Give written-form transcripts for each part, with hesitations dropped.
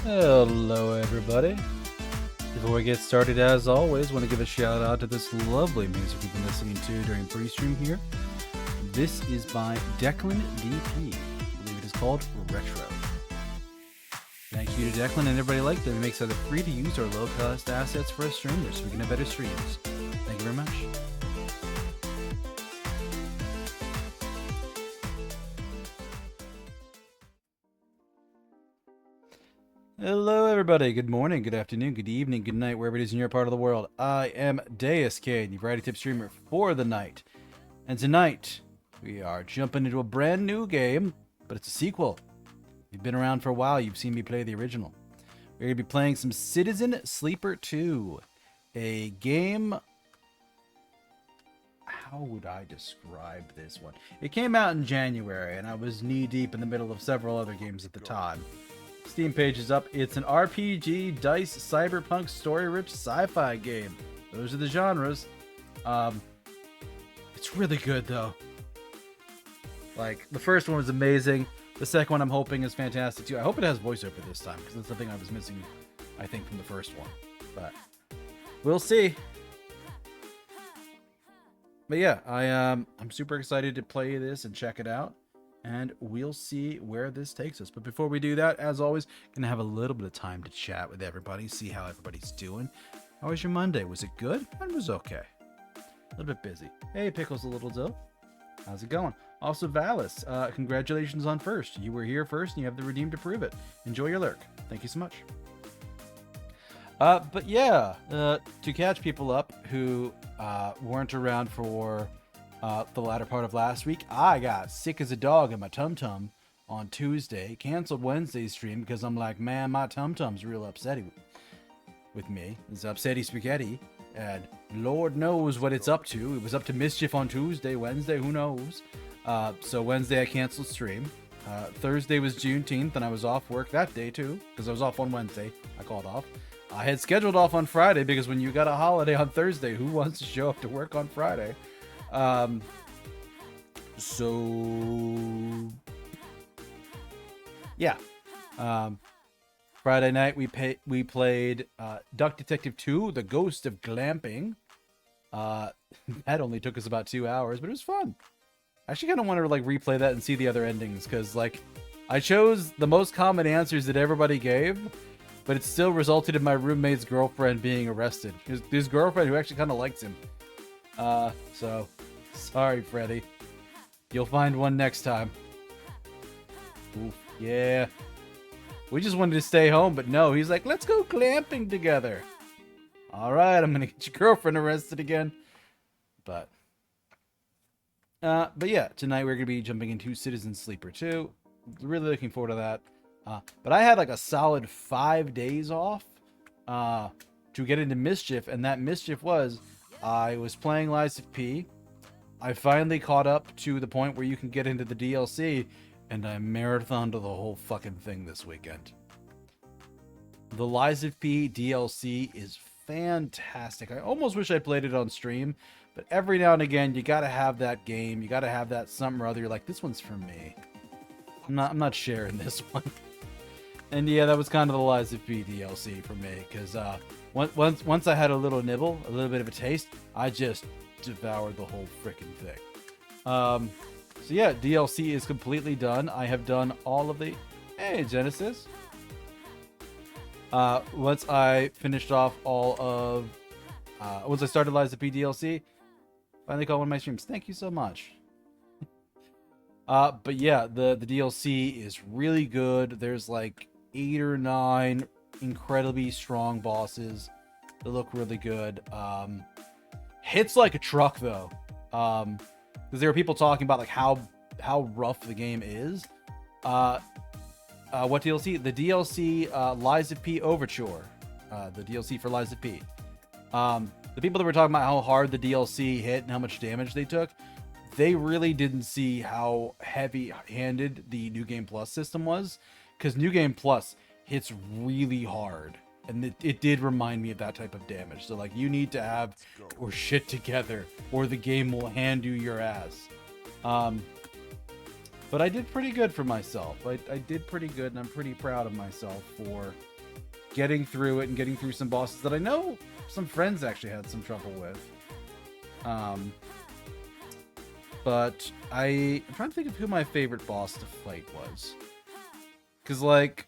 Hello everybody. Before we get started, as always, want to give a shout out to this lovely music we've been listening to during pre-stream here. This is by Declan DP. I believe it is called Retro. Thank you to Declan and everybody like them. It makes it free to use our low-cost assets for our streamers so we can have better streams. Thank you very much. Hello everybody, good morning, good afternoon, good evening, good night, wherever it is in your part of the world. I am Deuscain, your variety tip streamer for the night. And tonight, we are jumping into a brand new game, but it's a sequel. If you've been around for a while, you've seen me play the original. We're going to be playing some Citizen Sleeper 2, a game... How would I describe this one? It came out in January, and I was knee-deep in the middle of several other games at the time. Steam page is up. It's an RPG, dice, cyberpunk, story-rich sci-fi game. Those are the genres. It's really good, though. Like, the first one was amazing. The second one I'm hoping is fantastic, too. I hope it has voiceover this time, because that's something I was missing, I think, from the first one. But we'll see. But yeah, I'm super excited to play this and check it out. And we'll see where this takes us. But before we do that, as always, gonna have a little bit of time to chat with everybody, see how everybody's doing. How was your Monday? Was it good? Mine was okay. A little bit busy. Hey, Pickles, a little dope. How's it going? Also, Valis, congratulations on first. You were here first, and you have the redeem to prove it. Enjoy your lurk. Thank you so much. But yeah, to catch people up who weren't around for the latter part of last week, I got sick as a dog in my tum-tum on Tuesday. Canceled Wednesday's stream because I'm like, man, my tum-tum's real upsetty with me. It's upsetty spaghetti, and Lord knows what it's up to. It was up to mischief on Tuesday, Wednesday, who knows? So Wednesday I canceled stream. Thursday was Juneteenth, and I was off work that day too because I was off on Wednesday. I called off. I had scheduled off on Friday because when you got a holiday on Thursday, who wants to show up to work on Friday? So yeah, Friday night we played Duck Detective 2, The Ghost of Glamping. That only took us about 2 hours, but it was fun. I actually kind of want to like replay that and see the other endings, because like I chose the most common answers that everybody gave, but it still resulted in my roommate's girlfriend being arrested. His girlfriend, who actually kind of likes him. So sorry, Freddy. You'll find one next time. Oof, yeah. We just wanted to stay home, but no. He's like, let's go glamping together. All right, I'm gonna get your girlfriend arrested again. But yeah, tonight we're gonna be jumping into Citizen Sleeper 2. Really looking forward to that. But I had like a solid 5 days off to get into Mischief, and that Mischief was I was playing Lies of P. I finally caught up to the point where you can get into the DLC, and I marathoned the whole fucking thing this weekend. The Lies of P DLC is fantastic. I almost wish I played it on stream, but every now and again, you gotta have that game. You gotta have that something or other. You're like, this one's for me. I'm not sharing this one. And yeah, that was kind of the Lies of P DLC for me, because once I had a little nibble, a little bit of a taste, I just devoured the whole freaking thing. So yeah, DLC is completely done. I have done all of the... Hey, Genesis. Once I finished off all of... once I started Lies of P DLC, finally caught one of my streams. Thank you so much. But yeah, the DLC is really good. There's like 8 or 9 incredibly strong bosses that look really good. Hits like a truck though, because there were people talking about like how rough the game is. What DLC? The DLC Lies of P Overture, the DLC for Lies of P. The people that were talking about how hard the DLC hit and how much damage they took, they really didn't see how heavy-handed the New Game Plus system was, because New Game Plus hits really hard. And it did remind me of that type of damage. So, like, you need to have your shit together, or the game will hand you your ass. But I did pretty good for myself. I did pretty good, and I'm pretty proud of myself for getting through it and getting through some bosses that I know some friends actually had some trouble with. But I'm trying to think of who my favorite boss to fight was. Because, like,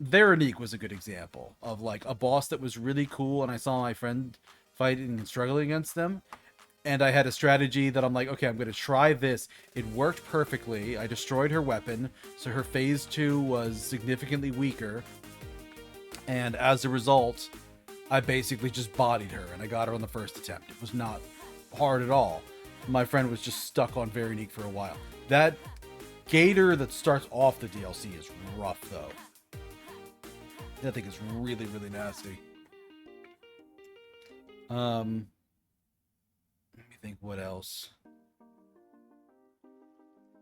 Veronique was a good example of, like, a boss that was really cool, and I saw my friend fighting and struggling against them. And I had a strategy that I'm like, okay, I'm going to try this. It worked perfectly. I destroyed her weapon, so her phase 2 was significantly weaker. And as a result, I basically just bodied her, and I got her on the first attempt. It was not hard at all. My friend was just stuck on Veronique for a while. That gator that starts off the DLC is rough, though. That thing is really, really nasty. Let me think what else.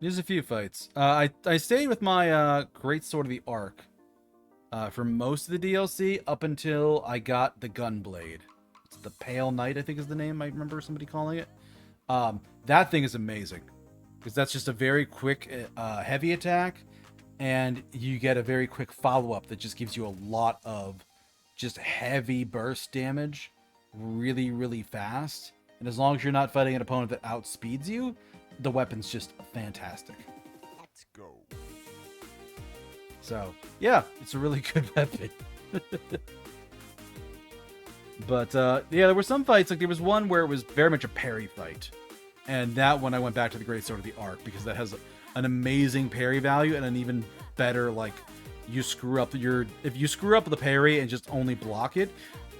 There's a few fights. I stayed with my Great Sword of the Ark for most of the DLC up until I got the Gunblade. It's the Pale Knight, I think is the name. I remember somebody calling it. That thing is amazing because that's just a very quick heavy attack, and you get a very quick follow-up that just gives you a lot of just heavy burst damage really, really fast. And as long as you're not fighting an opponent that outspeeds you, the weapon's just fantastic. Let's go. So, yeah, it's a really good weapon. But, yeah, there were some fights, like there was one where it was very much a parry fight. And that one I went back to the Great Sword of the Ark because that has an amazing parry value and an even better, like, if you screw up the parry and just only block it,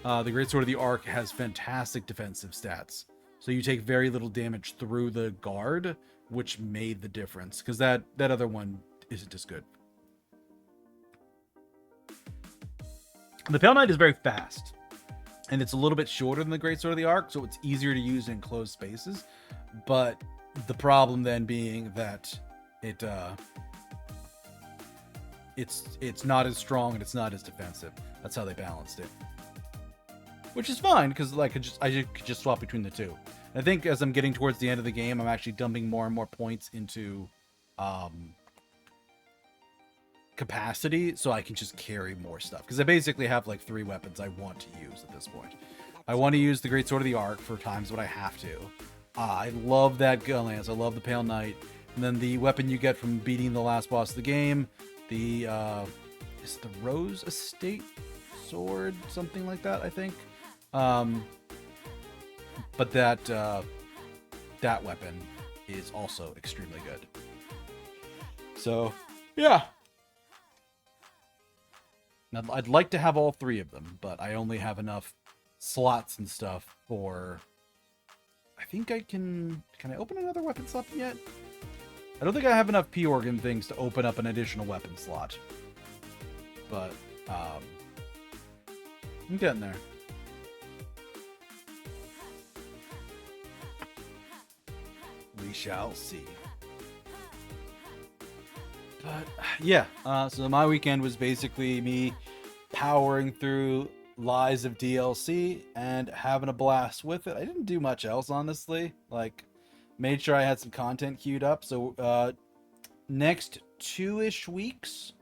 the Great Sword of the Ark has fantastic defensive stats. So you take very little damage through the guard, which made the difference. Because that other one isn't as good. The Pale Knight is very fast. And it's a little bit shorter than the Great Sword of the Ark, so it's easier to use in closed spaces. But the problem then being that it's not as strong and it's not as defensive. That's how they balanced it. Which is fine, because like I could just swap between the two. I think as I'm getting towards the end of the game, I'm actually dumping more and more points into capacity, so I can just carry more stuff. Because I basically have like 3 weapons I want to use at this point. I want to use the Great Sword of the Ark for times when I have to. I love that gun lance. I love the Pale Knight. And then the weapon you get from beating the last boss of the game, the is the Rose Estate sword, something like that, I think. But that weapon is also extremely good. So, yeah. Now, I'd like to have all 3 of them, but I only have enough slots and stuff for... I think I can... Can I open another weapon slot yet? I don't think I have enough P-Organ things to open up an additional weapon slot. But, I'm getting there. We shall see. But, yeah. So my weekend was basically me powering through Lies of DLC and having a blast with it. I didn't do much else, honestly. Like, made sure I had some content queued up. So, next 2-ish weeks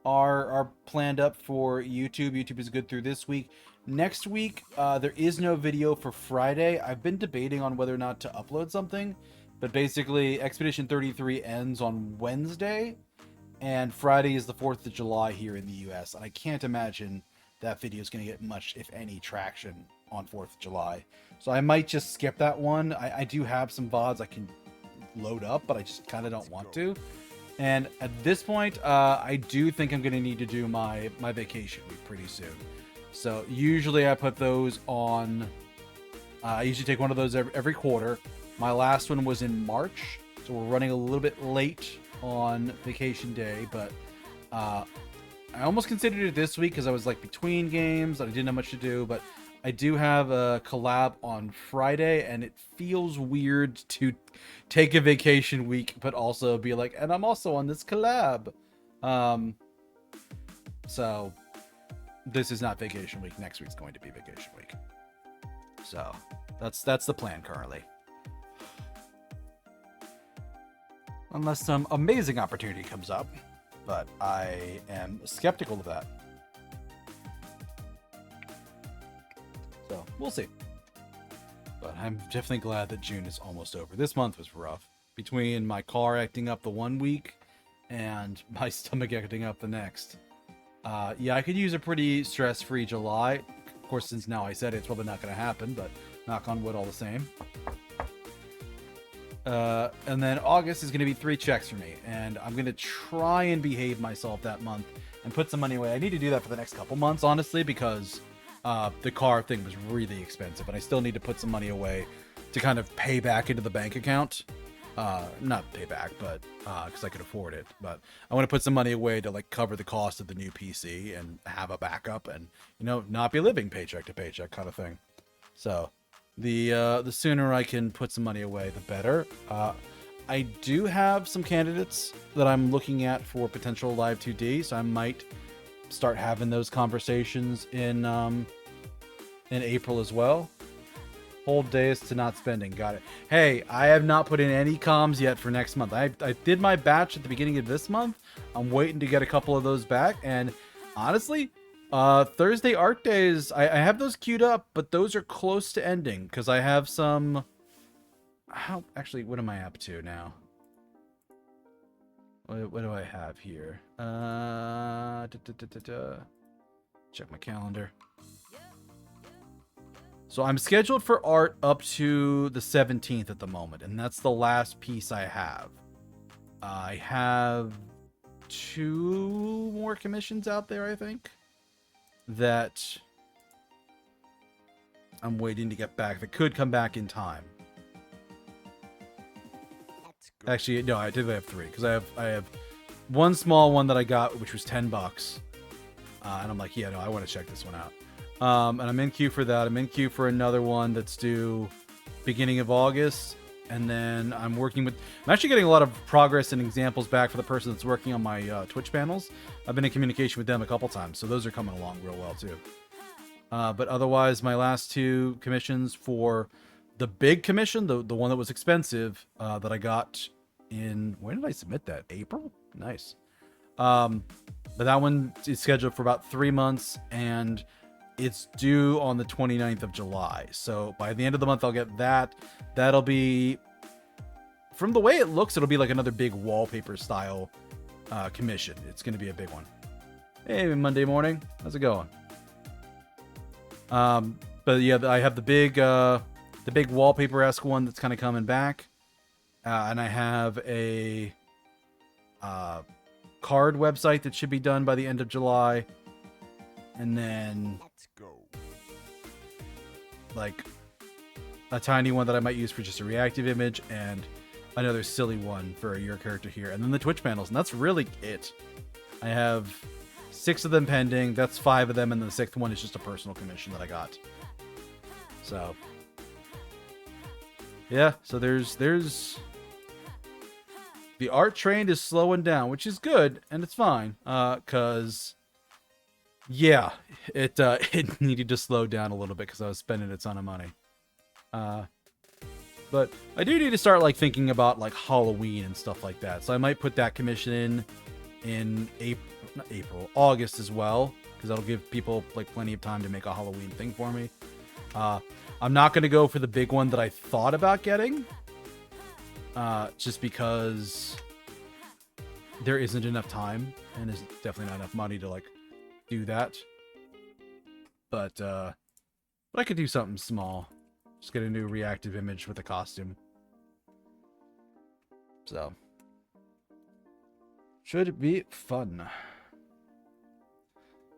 are planned up for YouTube. YouTube is good through this week. Next week, there is no video for Friday. I've been debating on whether or not to upload something. But basically, Expedition 33 ends on Wednesday. And Friday is the 4th of July here in the US. And I can't imagine that video is going to get much, if any, traction on 4th of July. So I might just skip that one. I do have some VODs I can load up, but I just kind of don't want to. And at this point, I do think I'm going to need to do my vacation week pretty soon. So usually I put those on... I usually take one of those every quarter. My last one was in March, so we're running a little bit late on vacation day, but I almost considered it this week because I was like between games and I didn't have much to do, but I do have a collab on Friday, and it feels weird to take a vacation week, but also be like, and I'm also on this collab. So this is not vacation week. Next week's going to be vacation week. So that's the plan currently. Unless some amazing opportunity comes up, but I am skeptical of that. we'll see. But I'm definitely glad that June is almost over. This month was rough. Between my car acting up the one week and my stomach acting up the next. Yeah, I could use a pretty stress-free July. Of course, since now I said it, it's probably not going to happen, but knock on wood all the same. And then August is going to be 3 checks for me, and I'm going to try and behave myself that month and put some money away. I need to do that for the next couple months, honestly, because the car thing was really expensive, and I still need to put some money away to kind of pay back into the bank account. Not pay back, but because I could afford it. But I want to put some money away to like cover the cost of the new PC and have a backup, and not be living paycheck to paycheck kind of thing. So the sooner I can put some money away, the better. I do have some candidates that I'm looking at for potential live 2D, so I might start having those conversations in April as well. Hold days to not spending. Got it. Hey, I have not put in any comms yet for next month. I did my batch at the beginning of this month. I'm waiting to get a couple of those back. And honestly, Thursday art days, I have those queued up, but those are close to ending because I have some... Actually, what am I up to now? What do I have here? Check my calendar. So I'm scheduled for art up to the 17th at the moment, and that's the last piece I have. I have 2 more commissions out there, I think, that I'm waiting to get back that could come back in time. Actually, no, I did have 3 because I have one small one that I got, which was $10, and I'm like, yeah, no, I want to check this one out. And I'm in queue for that. I'm in queue for another one that's due beginning of August. And then I'm actually getting a lot of progress and examples back for the person that's working on my Twitch panels. I've been in communication with them a couple times, so those are coming along real well too. But otherwise, my last 2 commissions for the big commission, the one that was expensive, that I got in... When did I submit that? April? Nice. But that one is scheduled for about 3 months, and it's due on the 29th of July. So by the end of the month, I'll get that. That'll be, from the way it looks, it'll be like another big wallpaper style commission. It's going to be a big one. Hey, Monday morning. How's it going? But yeah, I have the big wallpaper-esque one that's kind of coming back. And I have a card website that should be done by the end of July. And then like a tiny one that I might use for just a reactive image, and another silly one for your character here, and then the Twitch panels, and that's really it. I have 6 of them pending. That's 5 of them, and the 6th one is just a personal commission that I got. So yeah, so there's the art train is slowing down, which is good, and it's fine, because yeah, it needed to slow down a little bit because I was spending a ton of money. But I do need to start like thinking about like Halloween and stuff like that. So I might put that commission in August as well, because that'll give people like plenty of time to make a Halloween thing for me. I'm not going to go for the big one that I thought about getting, just because there isn't enough time and there's definitely not enough money to like do that. But I could do something small. Just get a new reactive image with a costume. So should be fun.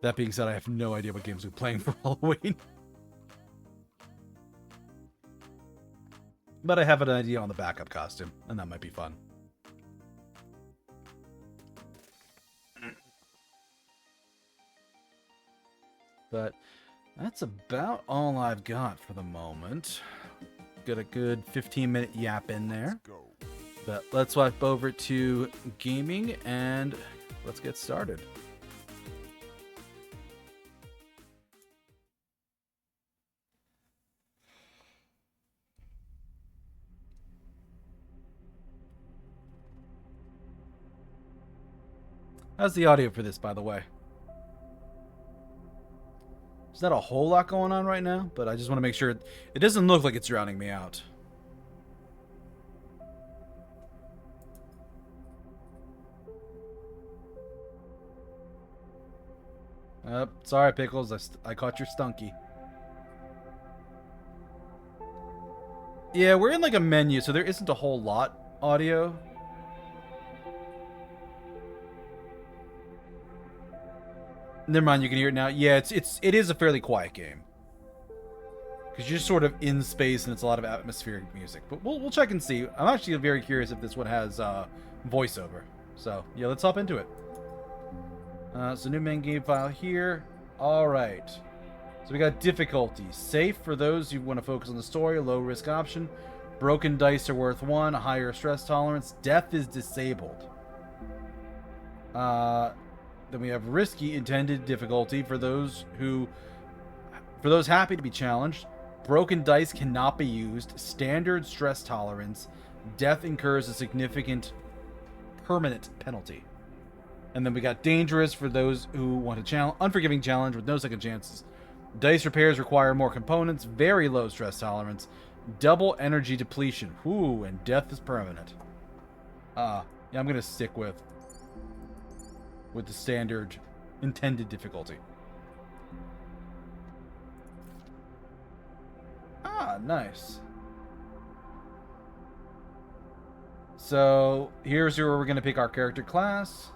That being said, I have no idea what games we're playing for Halloween. But I have an idea on the backup costume, and that might be fun. But that's about all I've got for the moment. Got a good 15-minute yap in there. But let's swipe over to gaming and let's get started. How's the audio for this, by the way? There's not a whole lot going on right now, but I just want to make sure it doesn't look like it's drowning me out. Sorry, Pickles. I caught your stunky. Yeah, we're in like a menu, so there isn't a whole lot audio. Never mind, you can hear it now. Yeah, it is a fairly quiet game because you're sort of in space and it's a lot of atmospheric music. But we'll check and see. I'm actually very curious if this one has voiceover. So yeah, let's hop into it. So new main game file here. All right. So we got difficulty. Safe for those who want to focus on the story. Low risk option. Broken dice are worth 1. Higher stress tolerance. Death is disabled. Then we have risky intended difficulty for those happy to be challenged. Broken dice cannot be used. Standard stress tolerance. Death incurs a significant permanent penalty. And then we got dangerous for those who want a unforgiving challenge with no second chances. Dice repairs require more components. Very low stress tolerance. Double energy depletion. Ooh, and death is permanent. Yeah, I'm gonna stick with the standard intended difficulty. Ah, nice. So here's where we're gonna pick our character class.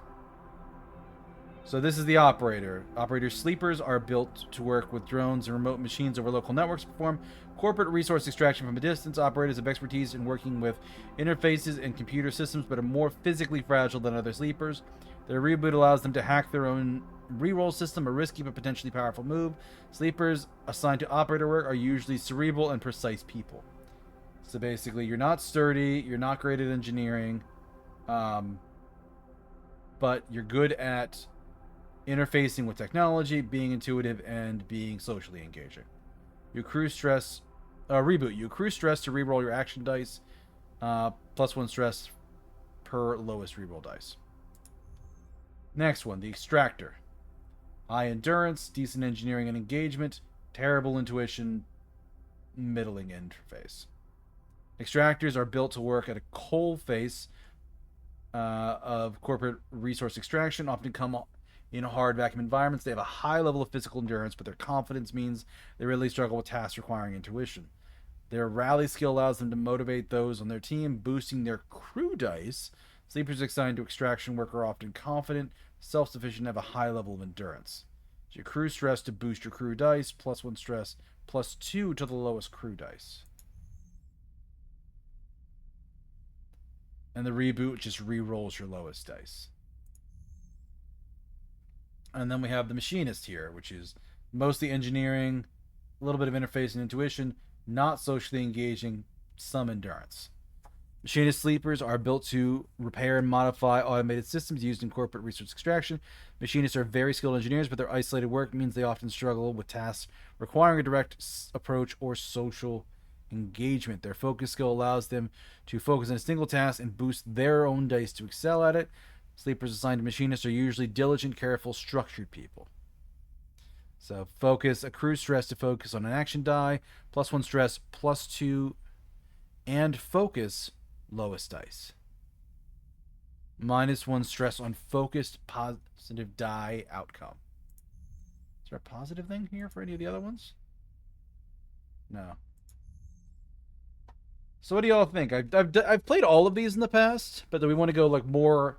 So this is the operator. Operator sleepers are built to work with drones and remote machines over local networks, perform corporate resource extraction from a distance. Operators have expertise in working with interfaces and computer systems, but are more physically fragile than other sleepers. Their reboot allows them to hack their own reroll system, a risky but potentially powerful move. Sleepers assigned to operator work are usually cerebral and precise people. So basically, you're not sturdy, you're not great at engineering, but you're good at interfacing with technology, being intuitive, and being socially engaging. You accrue stress. Reboot. You accrue stress to reroll your action dice. +1 stress per lowest reroll dice. Next one, the extractor. High endurance, decent engineering and engagement, terrible intuition, middling interface. Extractors are built to work at a coal face of corporate resource extraction, often come in hard vacuum environments. They have a high level of physical endurance, but their confidence means they really struggle with tasks requiring intuition. Their rally skill allows them to motivate those on their team, boosting their crew dice. Sleepers assigned to extraction work are often confident, self-sufficient, and have a high level of endurance. So you accrue stress to boost your crew dice, +1 stress, +2 to the lowest crew dice. And the reboot just re-rolls your lowest dice. And then we have the machinist here, which is mostly engineering, a little bit of interface and intuition, not socially engaging, some endurance. Machinist sleepers are built to repair and modify automated systems used in corporate resource extraction. Machinists are very skilled engineers, but their isolated work means they often struggle with tasks requiring a direct approach or social engagement. Their focus skill allows them to focus on a single task and boost their own dice to excel at it. Sleepers assigned to machinists are usually diligent, careful, structured people. So focus, accrue stress to focus on an action die, +1 stress, +2, and focus, lowest dice. -1 stress on focused positive die outcome. Is there a positive thing here for any of the other ones? No. So what do y'all think? I've played all of these in the past, but do we want to go like more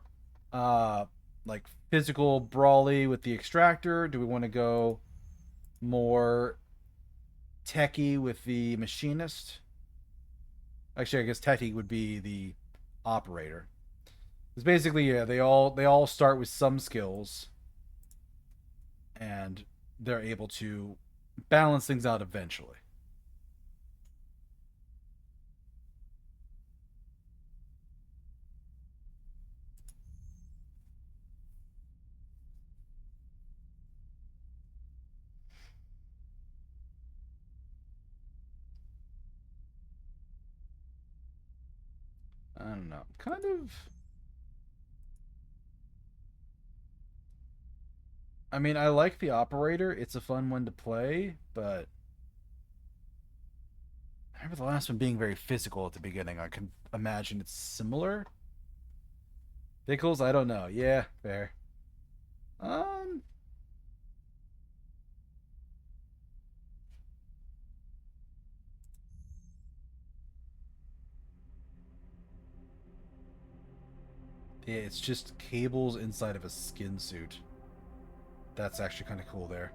like physical brawly with the extractor? Do we want to go more techie with the machinist? Actually, I guess techie would be the operator. It's basically, yeah, they all start with some skills, and they're able to balance things out eventually. I don't know. Kind of. I mean, I like the operator. It's a fun one to play, but I remember the last one being very physical at the beginning. I can imagine it's similar. Pickles, I don't know. Yeah, fair. Um, yeah, it's just cables inside of a skin suit. That's actually kind of cool there.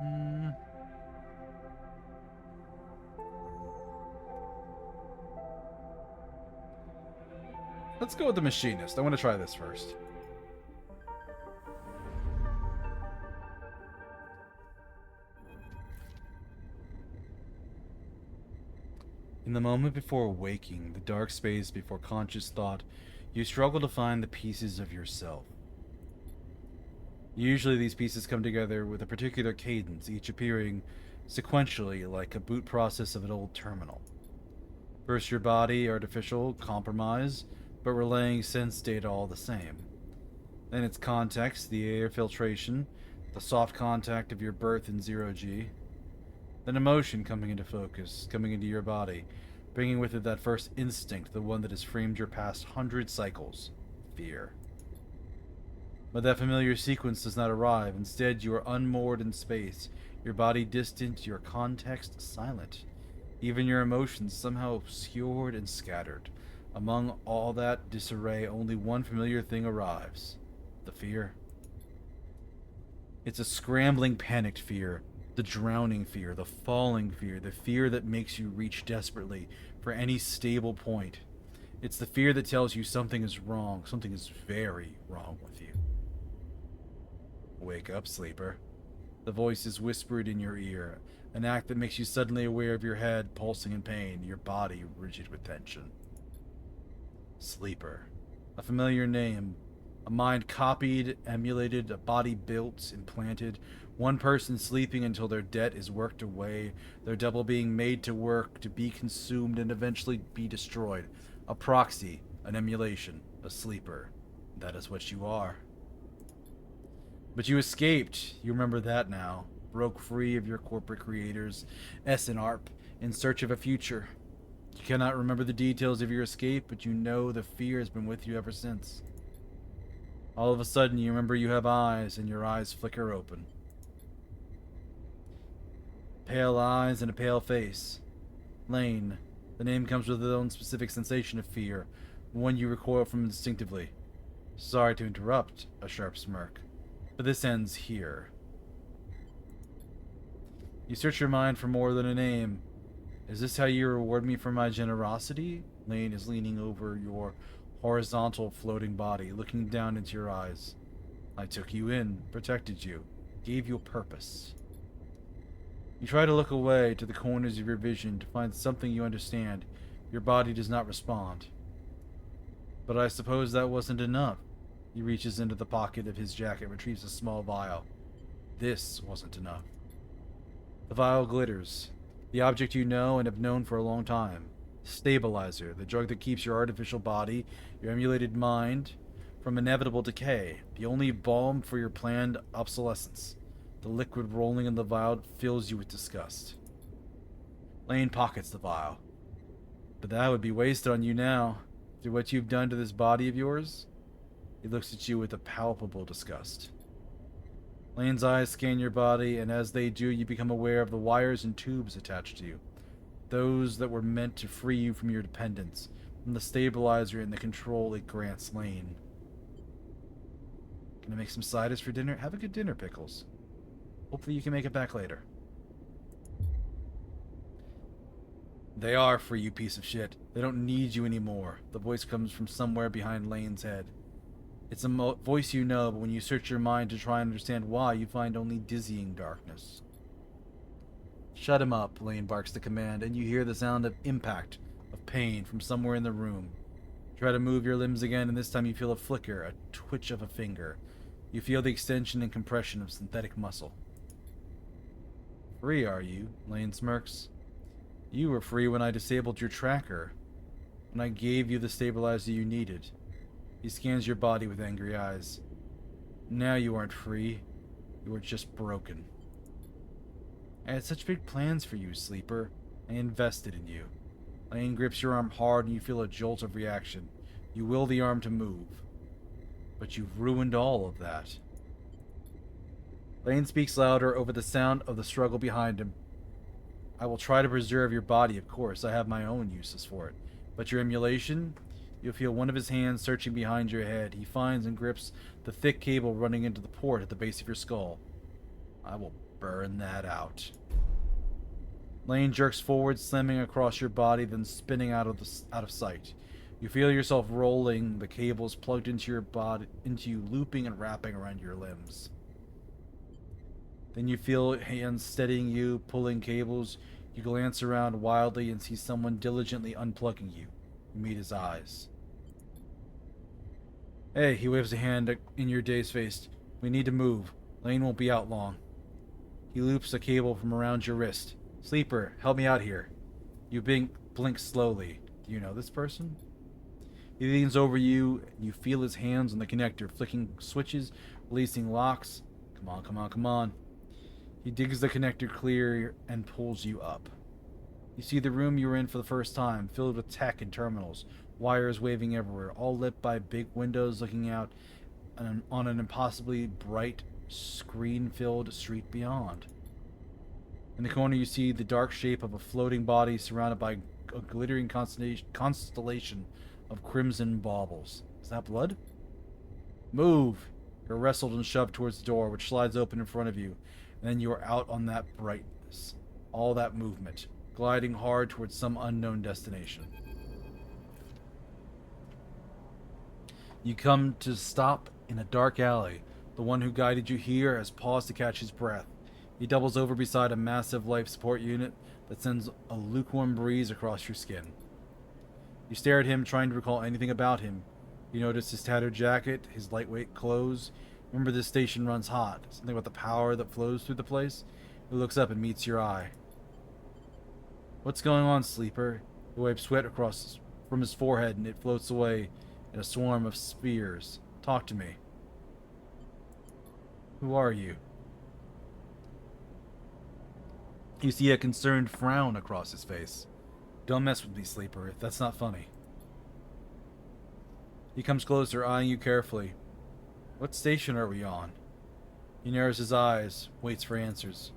Hmm. Let's go with the machinist. I want to try this first. In the moment before waking, the dark space before conscious thought, you struggle to find the pieces of yourself. Usually, these pieces come together with a particular cadence, each appearing sequentially like a boot process of an old terminal. First, your body, artificial, compromise, but relaying sense data all the same. Then its context, the air filtration, the soft contact of your birth in zero G. Then emotion coming into focus, coming into your body, bringing with it that first instinct, the one that has framed your past 100 cycles: fear. But that familiar sequence does not arrive. Instead, you are unmoored in space, your body distant, your context silent. Even your emotions somehow obscured and scattered. Among all that disarray, only one familiar thing arrives: the fear. It's a scrambling, panicked fear, the drowning fear, the falling fear, the fear that makes you reach desperately for any stable point. It's the fear that tells you something is wrong, something is very wrong with you. Wake up, sleeper. The voice is whispered in your ear, an act that makes you suddenly aware of your head pulsing in pain, your body rigid with tension. Sleeper. A familiar name. A mind copied, emulated, a body built, implanted. One person sleeping until their debt is worked away, their double being made to work, to be consumed, and eventually be destroyed. A proxy, an emulation, a sleeper. That is what you are. But you escaped. You remember that now. Broke free of your corporate creators, S and ARP, in search of a future. You cannot remember the details of your escape, but you know the fear has been with you ever since. All of a sudden, you remember you have eyes, and your eyes flicker open. Pale eyes and a pale face. Lane. The name comes with its own specific sensation of fear, one you recoil from instinctively. Sorry to interrupt, a sharp smirk, but this ends here. You search your mind for more than a name. Is this how you reward me for my generosity? Lane is leaning over your horizontal floating body, looking down into your eyes. I took you in, protected you, gave you a purpose. You try to look away to the corners of your vision to find something you understand. Your body does not respond. But I suppose that wasn't enough. He reaches into the pocket of his jacket, retrieves a small vial. This wasn't enough. The vial glitters. The object you know and have known for a long time. Stabilizer, the drug that keeps your artificial body, your emulated mind, from inevitable decay. The only balm for your planned obsolescence. The liquid rolling in the vial fills you with disgust. Lane pockets the vial. But that would be wasted on you now. Through what you've done to this body of yours? He looks at you with a palpable disgust. Lane's eyes scan your body, and as they do, you become aware of the wires and tubes attached to you. Those that were meant to free you from your dependence, from the stabilizer and the control it grants Lane. Gonna make some ciders for dinner? Have a good dinner, Pickles. Hopefully you can make it back later. They are free, you piece of shit. They don't need you anymore. The voice comes from somewhere behind Lane's head. It's a voice you know, but when you search your mind to try and understand why, you find only dizzying darkness. Shut him up, Lane barks the command, and you hear the sound of impact, of pain from somewhere in the room. Try to move your limbs again, and this time you feel a flicker, a twitch of a finger. You feel the extension and compression of synthetic muscle. Free, are you? Lane smirks. You were free when I disabled your tracker. When I gave you the stabilizer you needed. He scans your body with angry eyes. Now you aren't free. You are just broken. I had such big plans for you, Sleeper. I invested in you. Lane grips your arm hard and you feel a jolt of reaction. You will the arm to move. But you've ruined all of that. Lane speaks louder over the sound of the struggle behind him. I will try to preserve your body, of course. I have my own uses for it. But your emulation? You'll feel one of his hands searching behind your head. He finds and grips the thick cable running into the port at the base of your skull. I will burn that out. Lane jerks forward, slamming across your body, then spinning out of sight. You feel yourself rolling, the cables plugged into your body, into you, looping and wrapping around your limbs. Then you feel hands steadying you, pulling cables. You glance around wildly and see someone diligently unplugging you. You meet his eyes. Hey, he waves a hand in your dazed face. We need to move. Lane won't be out long. He loops a cable from around your wrist. Sleeper, help me out here. You blink slowly. Do you know this person? He leans over you, and you feel his hands on the connector, flicking switches, releasing locks. Come on, come on, come on. He digs the connector clear and pulls you up. You see the room you were in for the first time, filled with tech and terminals, wires waving everywhere, all lit by big windows looking out on an impossibly bright, screen-filled street beyond. In the corner you see the dark shape of a floating body surrounded by a glittering constellation of crimson baubles. Is that blood? Move! You're wrestled and shoved towards the door, which slides open in front of you, and then you are out on that brightness. All that movement, gliding hard towards some unknown destination. You come to stop in a dark alley. The one who guided you here has paused to catch his breath. He doubles over beside a massive life support unit that sends a lukewarm breeze across your skin. You stare at him, trying to recall anything about him. You notice his tattered jacket, his lightweight clothes. Remember, this station runs hot. Something about the power that flows through the place. He looks up and meets your eye. What's going on, Sleeper? He wipes sweat across from his forehead and it floats away in a swarm of spheres. Talk to me. Who are you? You see a concerned frown across his face. Don't mess with me, Sleeper. That's not funny. He comes closer, eyeing you carefully. What station are we on? He narrows his eyes, waits for answers.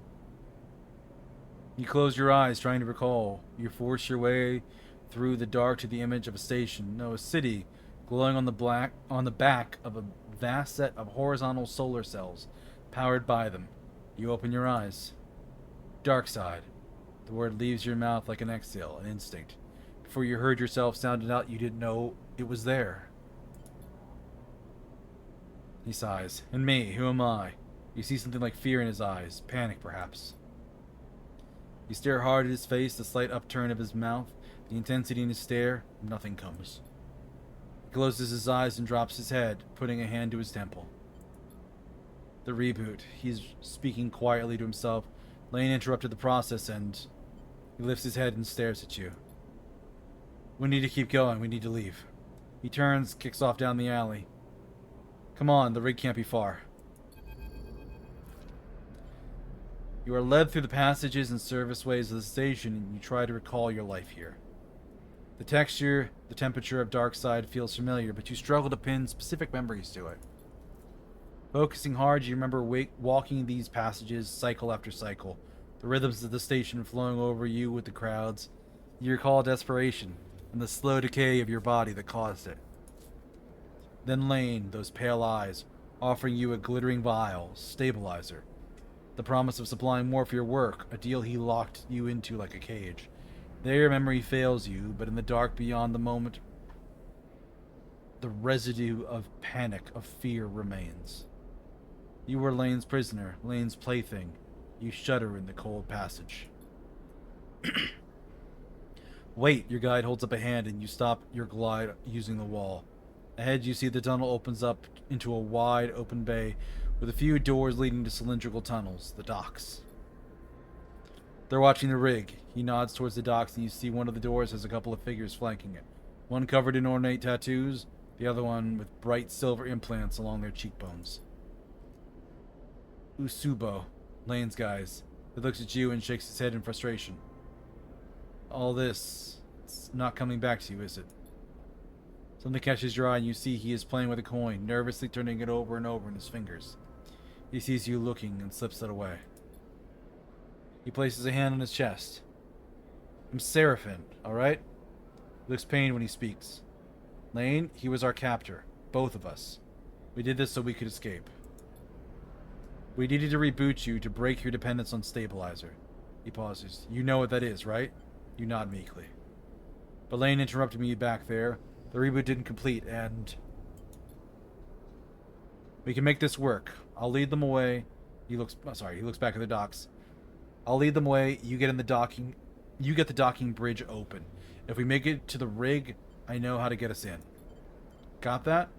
You close your eyes, trying to recall. You force your way through the dark to the image of a station. No, a city, glowing on the back of a vast set of horizontal solar cells, powered by them. You open your eyes. Dark side. The word leaves your mouth like an exhale, an instinct. Before you heard yourself sound it out, you didn't know it was there. He sighs. And me, who am I? You see something like fear in his eyes, panic perhaps. You stare hard at his face, the slight upturn of his mouth, the intensity in his stare. Nothing comes. He closes his eyes and drops his head, putting a hand to his temple. The reboot. He's speaking quietly to himself. Lane interrupted the process and he lifts his head and stares at you. We need to keep going. We need to leave. He turns, kicks off down the alley. Come on, the rig can't be far. You are led through the passages and serviceways of the station and you try to recall your life here. The texture, the temperature of Darkside feels familiar, but you struggle to pin specific memories to it. Focusing hard, you remember walking these passages cycle after cycle, the rhythms of the station flowing over you with the crowds. You recall desperation and the slow decay of your body that caused it. Then Lane, those pale eyes, offering you a glittering vial, stabilizer. The promise of supplying more for your work, a deal he locked you into like a cage. There memory fails you, but in the dark beyond the moment, the residue of panic, of fear remains. You were Lane's prisoner, Lane's plaything. You shudder in the cold passage. Wait, your guide holds up a hand and you stop your glide using the wall. Ahead, you see the tunnel opens up into a wide open bay with a few doors leading to cylindrical tunnels, the docks. They're watching the rig. He nods towards the docks, and you see one of the doors has a couple of figures flanking it. One covered in ornate tattoos, the other one with bright silver implants along their cheekbones. Usubo, Lane's guys. He looks at you and shakes his head in frustration. All this, it's not coming back to you, is it? Something catches your eye and you see he is playing with a coin, nervously turning it over and over in his fingers. He sees you looking and slips it away. He places a hand on his chest. I'm Seraphin, alright? He looks pained when he speaks. Lane, he was our captor. Both of us. We did this so we could escape. We needed to reboot you to break your dependence on stabilizer. He pauses. You know what that is, right? You nod meekly. But Lane interrupted me back there. The reboot didn't complete, and... We can make this work. I'll lead them away. He looks back at the docks. I'll lead them away. You get the docking bridge open. If we make it to the rig, I know how to get us in. Got that?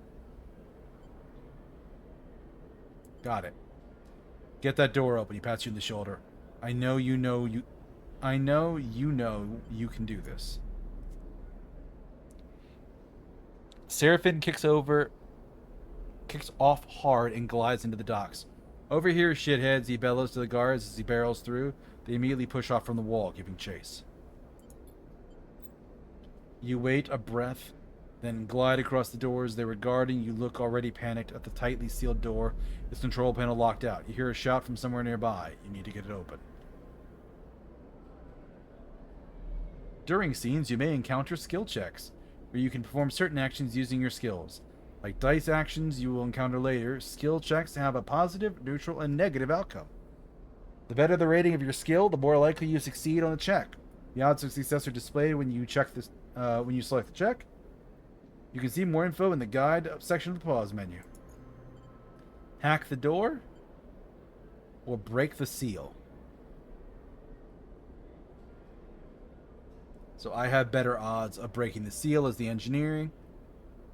Got it. Get that door open. He pats you on the shoulder. I know you know you can do this. Seraphin kicks off hard and glides into the docks. Over here, shitheads, he bellows to the guards as he barrels through. They immediately push off from the wall, giving chase. You wait a breath, then glide across the doors they were guarding. You look already panicked at the tightly sealed door, its control panel locked out. You hear a shout from somewhere nearby. You need to get it open. During scenes, you may encounter skill checks, where you can perform certain actions using your skills. Like dice actions you will encounter later, skill checks have a positive, neutral, and negative outcome. The better the rating of your skill, the more likely you succeed on the check. The odds of success are displayed when you select the check. You can see more info in the guide section of the pause menu. Hack the door or break the seal. So I have better odds of breaking the seal as the engineering,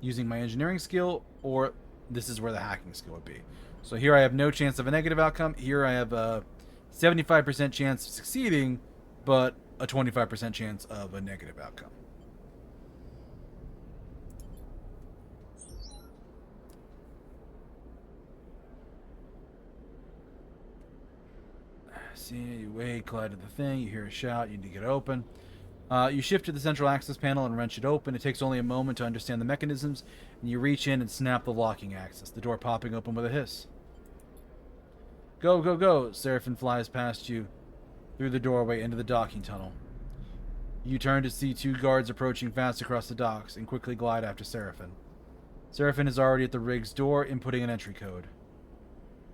using my engineering skill, or this is where the hacking skill would be. So here I have no chance of a negative outcome. Here I have a 75% chance of succeeding, but a 25% chance of a negative outcome. See, you wait, collide to the thing, you hear a shout, you need to get it open. You shift to the central access panel and wrench it open. It takes only a moment to understand the mechanisms, and you reach in and snap the locking axis, the door popping open with a hiss. Go, go, go! Seraphin flies past you through the doorway into the docking tunnel. You turn to see two guards approaching fast across the docks and quickly glide after Seraphin. Seraphin is already at the rig's door, inputting an entry code.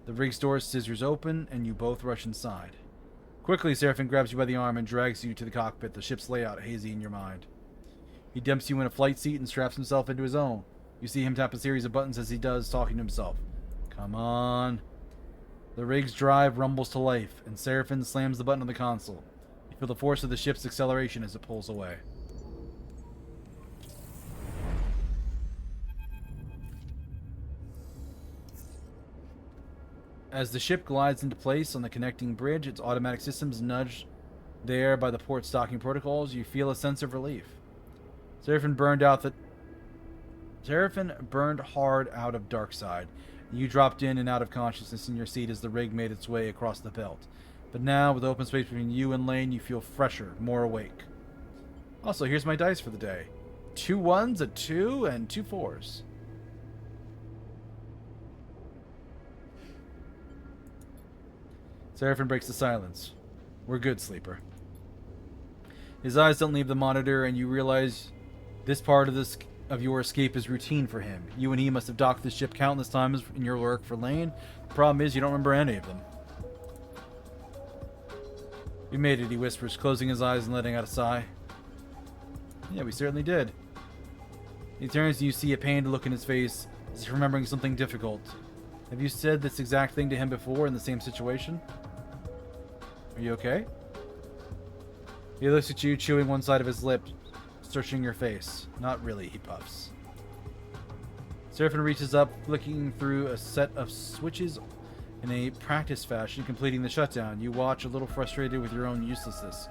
The rig's door scissors open, and you both rush inside. Quickly, Seraphin grabs you by the arm and drags you to the cockpit, the ship's layout hazy in your mind. He dumps you in a flight seat and straps himself into his own. You see him tap a series of buttons as he does, talking to himself. Come on. The rig's drive rumbles to life, and Seraphin slams the button on the console. You feel the force of the ship's acceleration as it pulls away. As the ship glides into place on the connecting bridge, its automatic systems nudged there by the port's docking protocols, you feel a sense of relief. Seraphin burned hard out of Darkside. You dropped in and out of consciousness in your seat as the rig made its way across the belt. But now, with open space between you and Lane, you feel fresher, more awake. Also, here's my dice for the day. 2 1s, a 2, and 2 4s. Seraphin breaks the silence. We're good, Sleeper. His eyes don't leave the monitor, and you realize this part of your escape is routine for him. You and he must have docked the ship countless times in your work for Lane. The problem is you don't remember any of them. We made it, he whispers, closing his eyes and letting out a sigh. Yeah, we certainly did. He turns and you see a pained look in his face as if remembering something difficult. Have you said this exact thing to him before in the same situation? Are you okay? He looks at you, chewing one side of his lip, searching your face. Not really, he puffs. Seraphim reaches up, flicking through a set of switches in a practice fashion, completing the shutdown. You watch, a little frustrated with your own uselessness.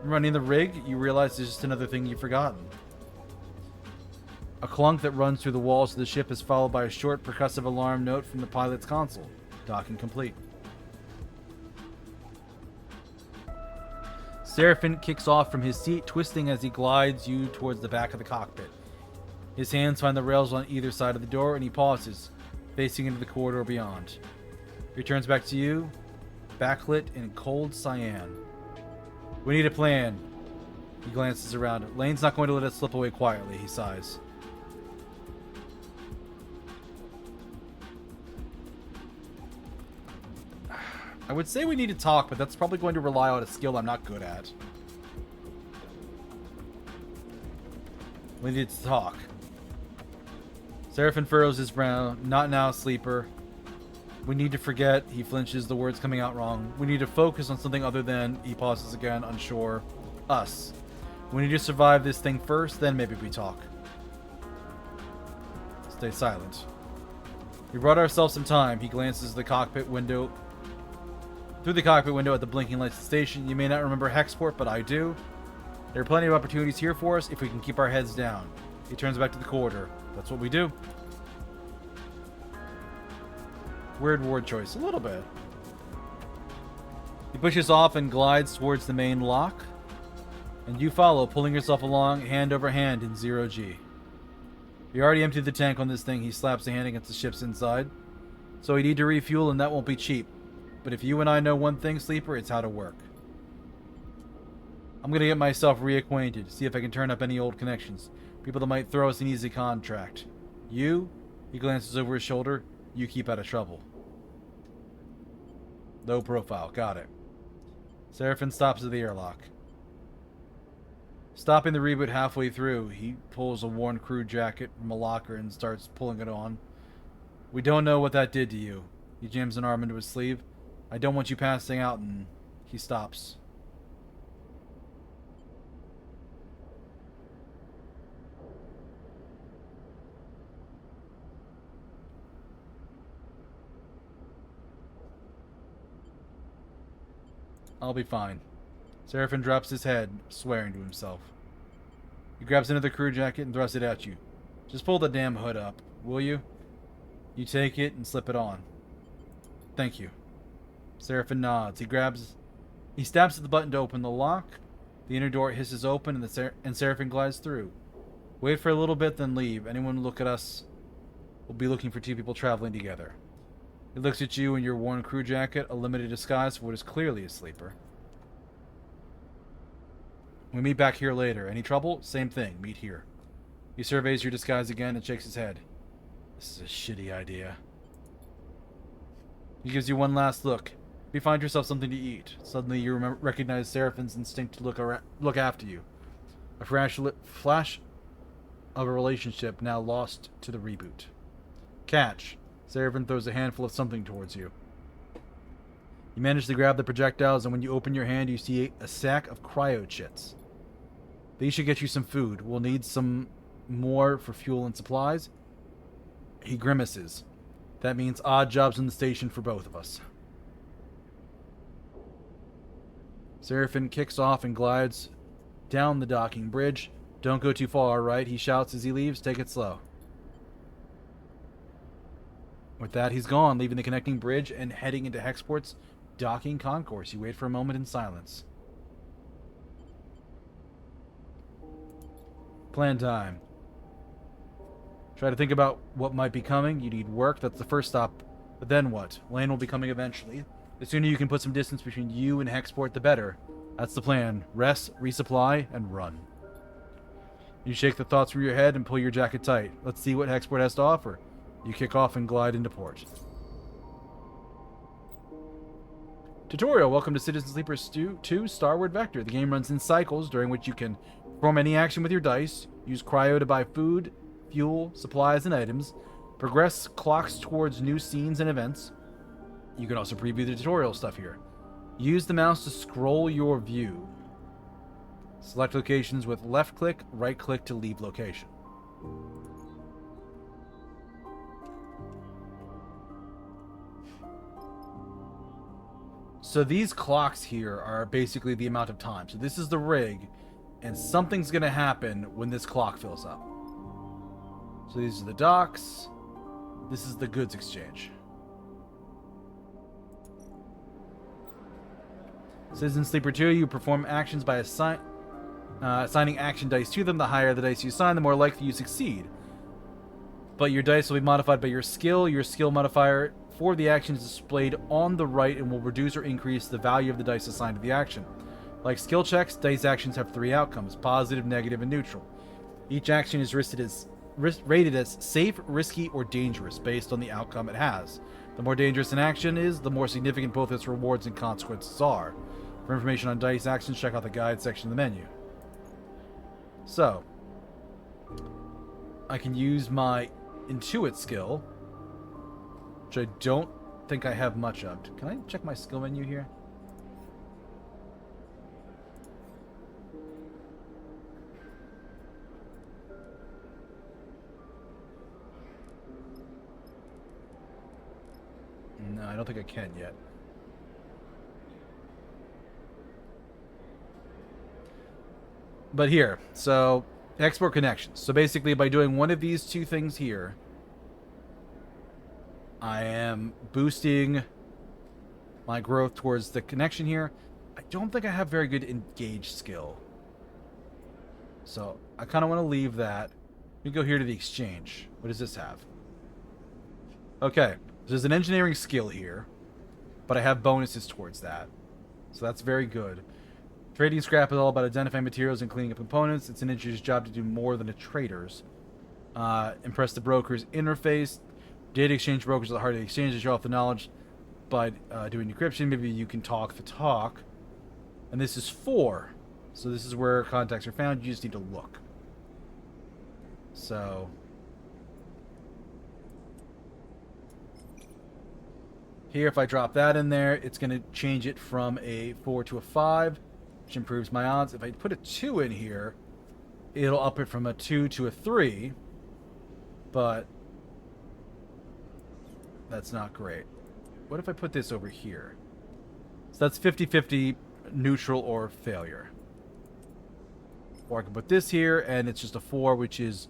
Running the rig, you realize there's just another thing you've forgotten. A clunk that runs through the walls of the ship is followed by a short percussive alarm note from the pilot's console. Docking complete. Seraphim kicks off from his seat, twisting as he glides you towards the back of the cockpit. His hands find the rails on either side of the door, and he pauses, facing into the corridor beyond. He turns back to you, backlit in cold cyan. We need a plan. He glances around. Lane's not going to let it slip away quietly, he sighs. I would say we need to talk, but that's probably going to rely on a skill I'm not good at. We need to talk. Seraphim furrows his brow. Not now, sleeper. We need to forget. He flinches, the words coming out wrong. We need to focus on something other than, he pauses again, unsure, us. We need to survive this thing first, then maybe we talk. Stay silent. We brought ourselves some time. He glances the cockpit window. Through the cockpit window at the blinking lights of the station. You may not remember Hexport, but I do. There are plenty of opportunities here for us if we can keep our heads down. He turns back to the corridor. That's what we do. Weird word choice. A little bit. He pushes off and glides towards the main lock. And you follow, pulling yourself along hand over hand in 0G. You already emptied the tank on this thing. He slaps a hand against the ship's inside. So we need to refuel, and that won't be cheap. But if you and I know one thing, Sleeper, it's how to work. I'm going to get myself reacquainted, see if I can turn up any old connections. People that might throw us an easy contract. You, he glances over his shoulder, you keep out of trouble. Low profile, got it. Seraphim stops at the airlock. Stopping the reboot halfway through, he pulls a worn crew jacket from a locker and starts pulling it on. We don't know what that did to you. He jams an arm into his sleeve. I don't want you passing out, and he stops. I'll be fine. Seraphim drops his head, swearing to himself. He grabs another crew jacket and thrusts it at you. Just pull the damn hood up, will you? You take it and slip it on. Thank you. Seraphim nods. He stabs at the button to open the lock. The inner door hisses open and Seraphim glides through. Wait for a little bit, then leave. Anyone who look at us will be looking for two people traveling together. He looks at you in your worn crew jacket, a limited disguise for what is clearly a sleeper. We meet back here later. Any trouble? Same thing. Meet here. He surveys your disguise again and shakes his head. This is a shitty idea. He gives you one last look. You find yourself something to eat. Suddenly you recognize Seraphim's instinct to look after you. A flash of a relationship now lost to the reboot. Catch. Seraphim throws a handful of something towards you. You manage to grab the projectiles, and when you open your hand, you see a sack of cryo-chits. These should get you some food. We'll need some more for fuel and supplies. He grimaces. That means odd jobs in the station for both of us. Seraphim kicks off and glides down the docking bridge. Don't go too far, right? He shouts as he leaves. Take it slow. With that, he's gone, leaving the connecting bridge and heading into Hexport's docking concourse. You wait for a moment in silence. Plan time. Try to think about what might be coming. You need work. That's the first stop. But then what? Lane will be coming eventually. The sooner you can put some distance between you and Hexport, the better. That's the plan. Rest, resupply, and run. You shake the thoughts from your head and pull your jacket tight. Let's see what Hexport has to offer. You kick off and glide into port. Tutorial. Welcome to Citizen Sleeper 2 Starward Vector. The game runs in cycles, during which you can perform any action with your dice, use cryo to buy food, fuel, supplies, and items, progress clocks towards new scenes and events. You can also preview the tutorial stuff here. Use the mouse to scroll your view. Select locations with left click, right click to leave location. So these clocks here are basically the amount of time. So this is the rig, and something's going to happen when this clock fills up. So these are the docks. This is the goods exchange. Citizen Sleeper 2, you perform actions by assigning action dice to them. The higher the dice you assign, the more likely you succeed. But your dice will be modified by your skill. Your skill modifier for the action is displayed on the right and will reduce or increase the value of the dice assigned to the action. Like skill checks, dice actions have 3 outcomes: positive, negative, and neutral. Each action is rated as safe, risky, or dangerous based on the outcome it has. The more dangerous an action is, the more significant both its rewards and consequences are. For information on dice actions, check out the guide section of the menu. So, I can use my Intuit skill, which I don't think I have much of. Can I check my skill menu here? No, I don't think I can yet. But here, so export connections. So basically by doing one of these two things here, I am boosting my growth towards the connection here. I don't think I have very good engage skill. So I kind of want to leave that. Let me go here to the exchange. What does this have? Okay, there's an engineering skill here, but I have bonuses towards that. So that's very good. Trading scrap is all about identifying materials and cleaning up components. It's an engineer's job to do more than a trader's. Impress the broker's interface. Data exchange brokers are the heart of the exchange. They show off the knowledge by doing encryption. Maybe you can talk the talk. And this is 4. So this is where contacts are found. You just need to look. So here, if I drop that in there, it's going to change it from a 4 to a 5, which improves my odds. If I put a 2 in here, it'll up it from a 2 to a 3, but that's not great. What if I put this over here? So that's 50-50 neutral or failure. Or I can put this here, and it's just a 4, which is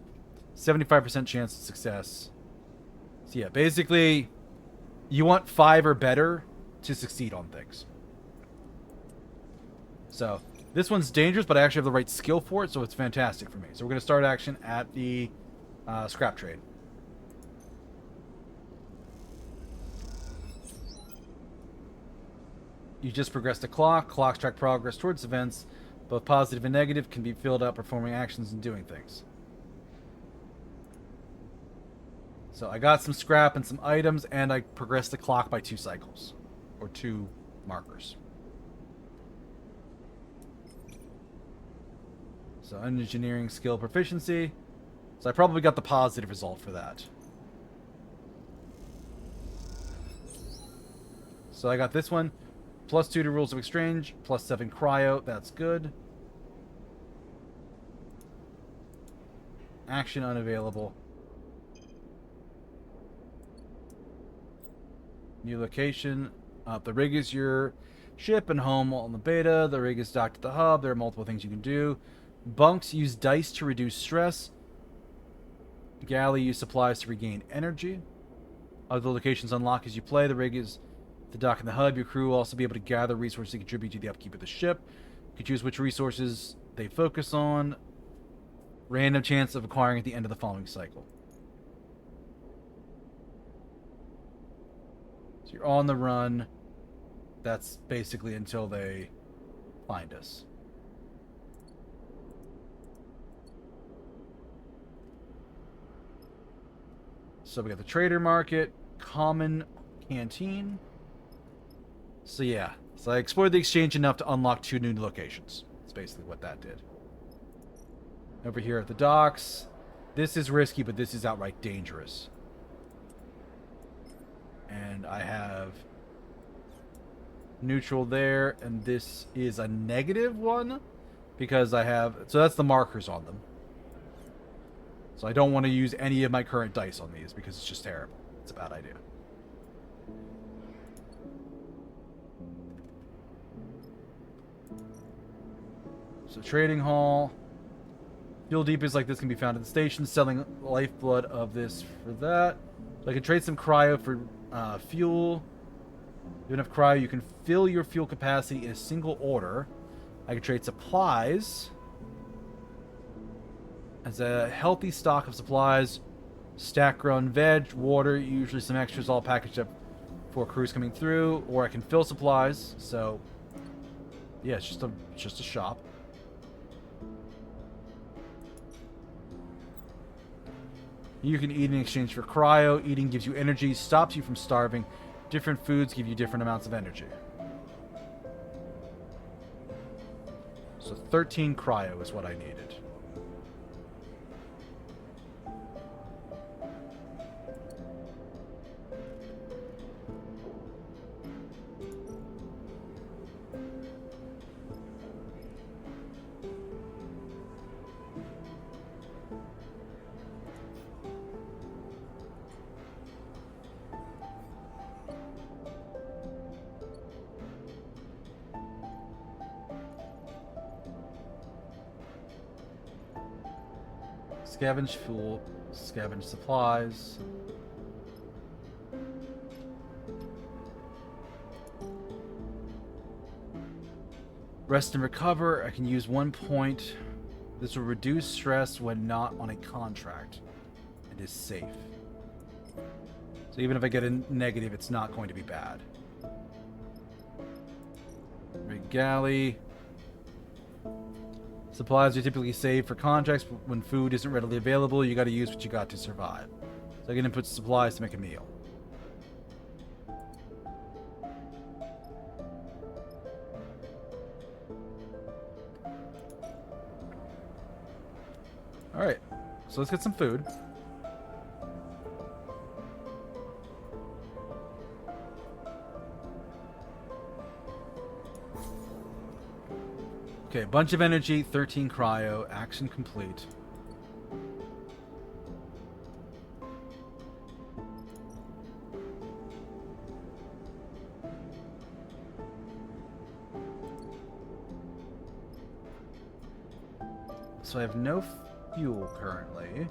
75% chance of success. So yeah, basically, you want 5 or better to succeed on things. So this one's dangerous, but I actually have the right skill for it, so it's fantastic for me. So we're going to start action at the scrap trade. You just progressed a clock. Clocks track progress towards events. Both positive and negative can be filled out performing actions and doing things. So I got some scrap and some items, and I progressed the clock by 2 cycles. Or 2 markers. So engineering skill proficiency. So I probably got the positive result for that. So I got this one. +2 to rules of exchange. +7 cryo. That's good. Action unavailable. New location. The rig is your ship and home on the beta. The rig is docked at the hub. There are multiple things you can do. Bunks use dice to reduce stress. Galley use supplies to regain energy. Other locations unlock as you play. The rig is the dock and the hub. Your crew will also be able to gather resources to contribute to the upkeep of the ship. You can choose which resources they focus on. Random chance of acquiring at the end of the following cycle. So you're on the run. That's basically until they find us. So we got the trader market, common canteen. So yeah, so I explored the exchange enough to unlock 2 new locations. That's basically what that did. Over here at the docks, this is risky, but this is outright dangerous. And I have neutral there, and this is a negative one because I have, so that's the markers on them. So I don't want to use any of my current dice on these because it's just terrible. It's a bad idea. So trading hall. Fuel depots like this can be found at the station. Selling lifeblood of this for that. So I can trade some cryo for fuel. If you have enough cryo, you can fill your fuel capacity in a single order. I can trade supplies. As a healthy stock of supplies. Stack grown veg, water, usually some extras all packaged up for crews coming through. Or I can fill supplies. So, yeah, it's just a shop. You can eat in exchange for cryo. Eating gives you energy, stops you from starving. Different foods give you different amounts of energy. So 13 cryo is what I needed. Scavenge fuel, scavenge supplies. Rest and recover. I can use 1 point. This will reduce stress when not on a contract. It is safe. So even if I get a negative, it's not going to be bad. Rig galley. Supplies are typically saved for contracts, but when food isn't readily available, you got to use what you got to survive. So I can input supplies to make a meal. Alright, so let's get some food. Okay, bunch of energy, 13 cryo, action complete. So I have no fuel currently.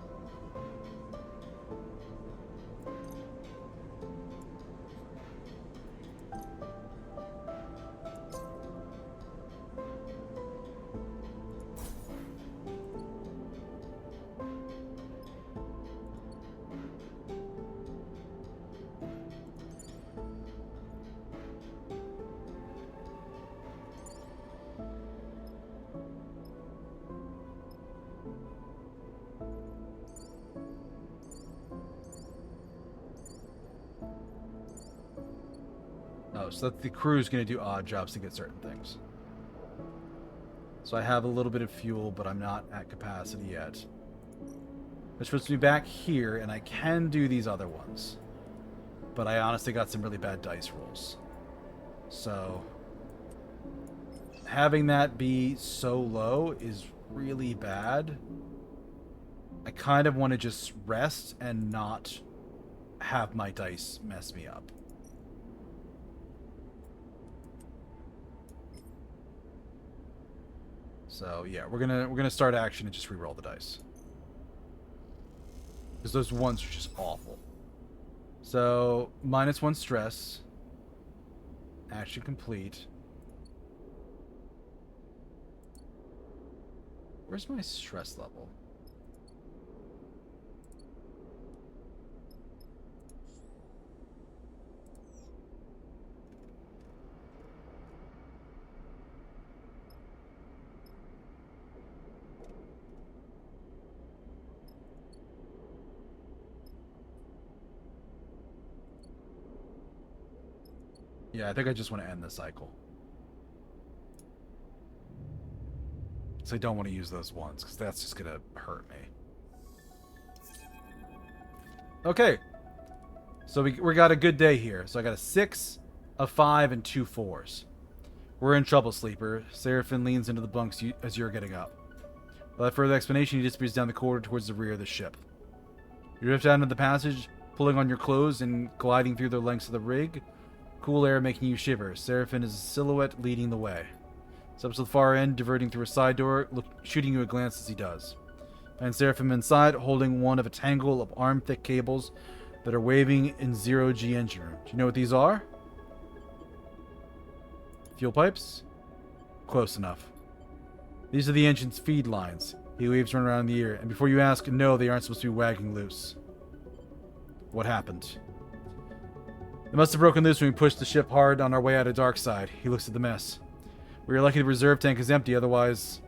So that the crew is going to do odd jobs to get certain things. So I have a little bit of fuel, but I'm not at capacity yet. Which puts me back here, and I can do these other ones. But I honestly got some really bad dice rolls. So having that be so low is really bad. I kind of want to just rest and not have my dice mess me up. So yeah, we're gonna start action and just re-roll the dice. Because those ones are just awful. So -1 stress. Action complete. Where's my stress level? Yeah, I think I just want to end the cycle. So I don't want to use those ones, because that's just going to hurt me. Okay. So we got a good day here. So I got a 6, a 5, and 2 4s. We're in trouble, Sleeper. Seraphim leans into the bunks as you're getting up. Without further explanation, he disappears down the corridor towards the rear of the ship. You drift out into the passage, pulling on your clothes and gliding through the lengths of the rig. Cool air making you shiver. Seraphim is a silhouette leading the way. Steps to the far end, diverting through a side door, shooting you a glance as he does. And there from inside, holding one of a tangle of arm-thick cables that are waving in zero-G engine room. Do you know what these are? Fuel pipes? Close enough. These are the engine's feed lines. He waves one around the ear, and before you ask, no, they aren't supposed to be wagging loose. What happened? They must have broken loose when we pushed the ship hard on our way out of Darkside. He looks at the mess. We are lucky the reserve tank is empty, otherwise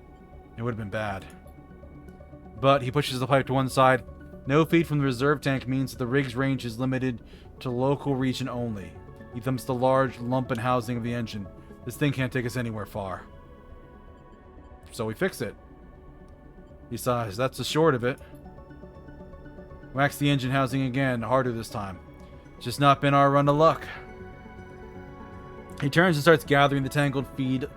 it would have been bad. But he pushes the pipe to one side. No feed from the reserve tank means that the rig's range is limited to local region only. He thumps the large lump and housing of the engine. This thing can't take us anywhere far. So we fix it. He sighs. That's the short of it. Wax the engine housing again, harder this time. It's just not been our run of luck. He turns and starts gathering the tangled feed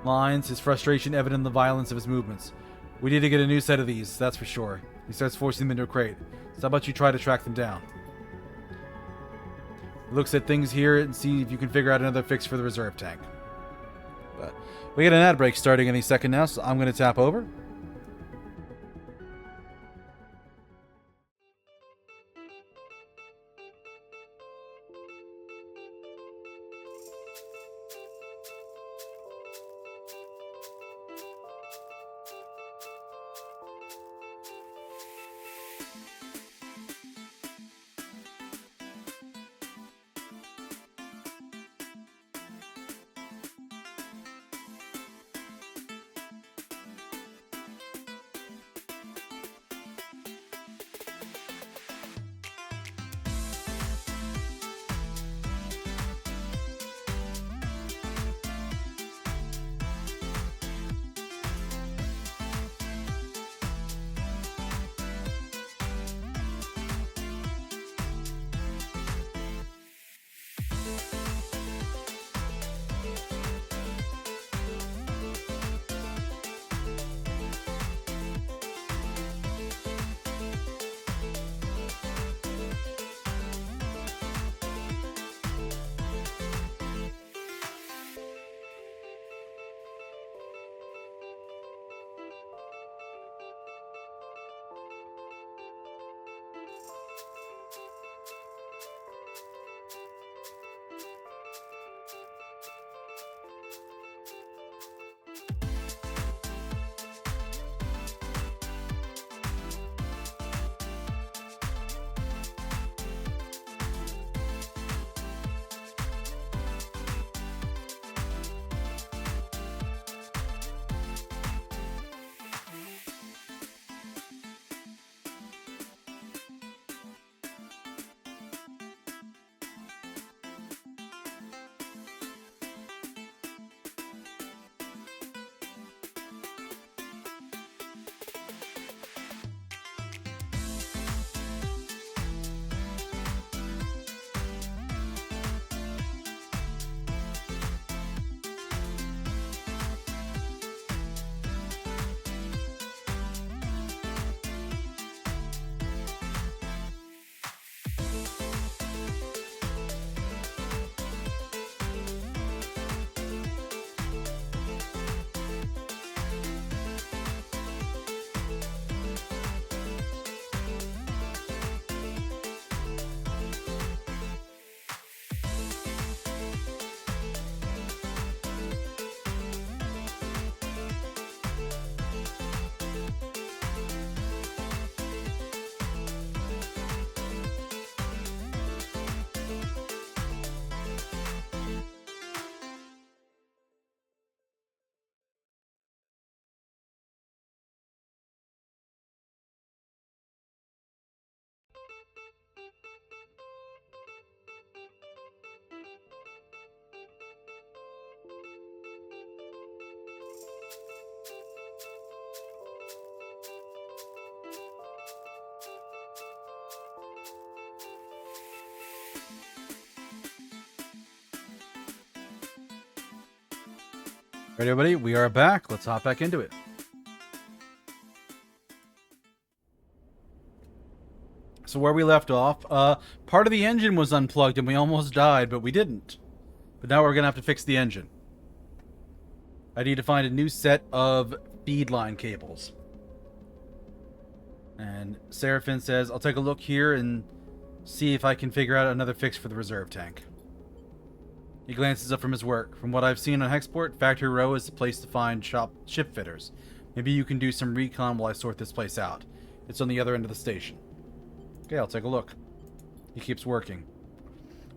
lines, his frustration evident in the violence of his movements. We need to get a new set of these, that's for sure. He starts forcing them into a crate. So how about you try to track them down? He looks at things here and see if you can figure out another fix for the reserve tank. But we get an ad break starting any second now, so I'm going to tap over. Ready, everybody? We are back. Let's hop back into it. So where we left off, part of the engine was unplugged and we almost died, but we didn't. But now we're going to have to fix the engine. I need to find a new set of feed line cables. And Seraphin says, I'll take a look here and see if I can figure out another fix for the reserve tank. He glances up from his work. From what I've seen on Hexport, Factory Row is the place to find ship fitters. Maybe you can do some recon while I sort this place out. It's on the other end of the station. Okay, I'll take a look. He keeps working.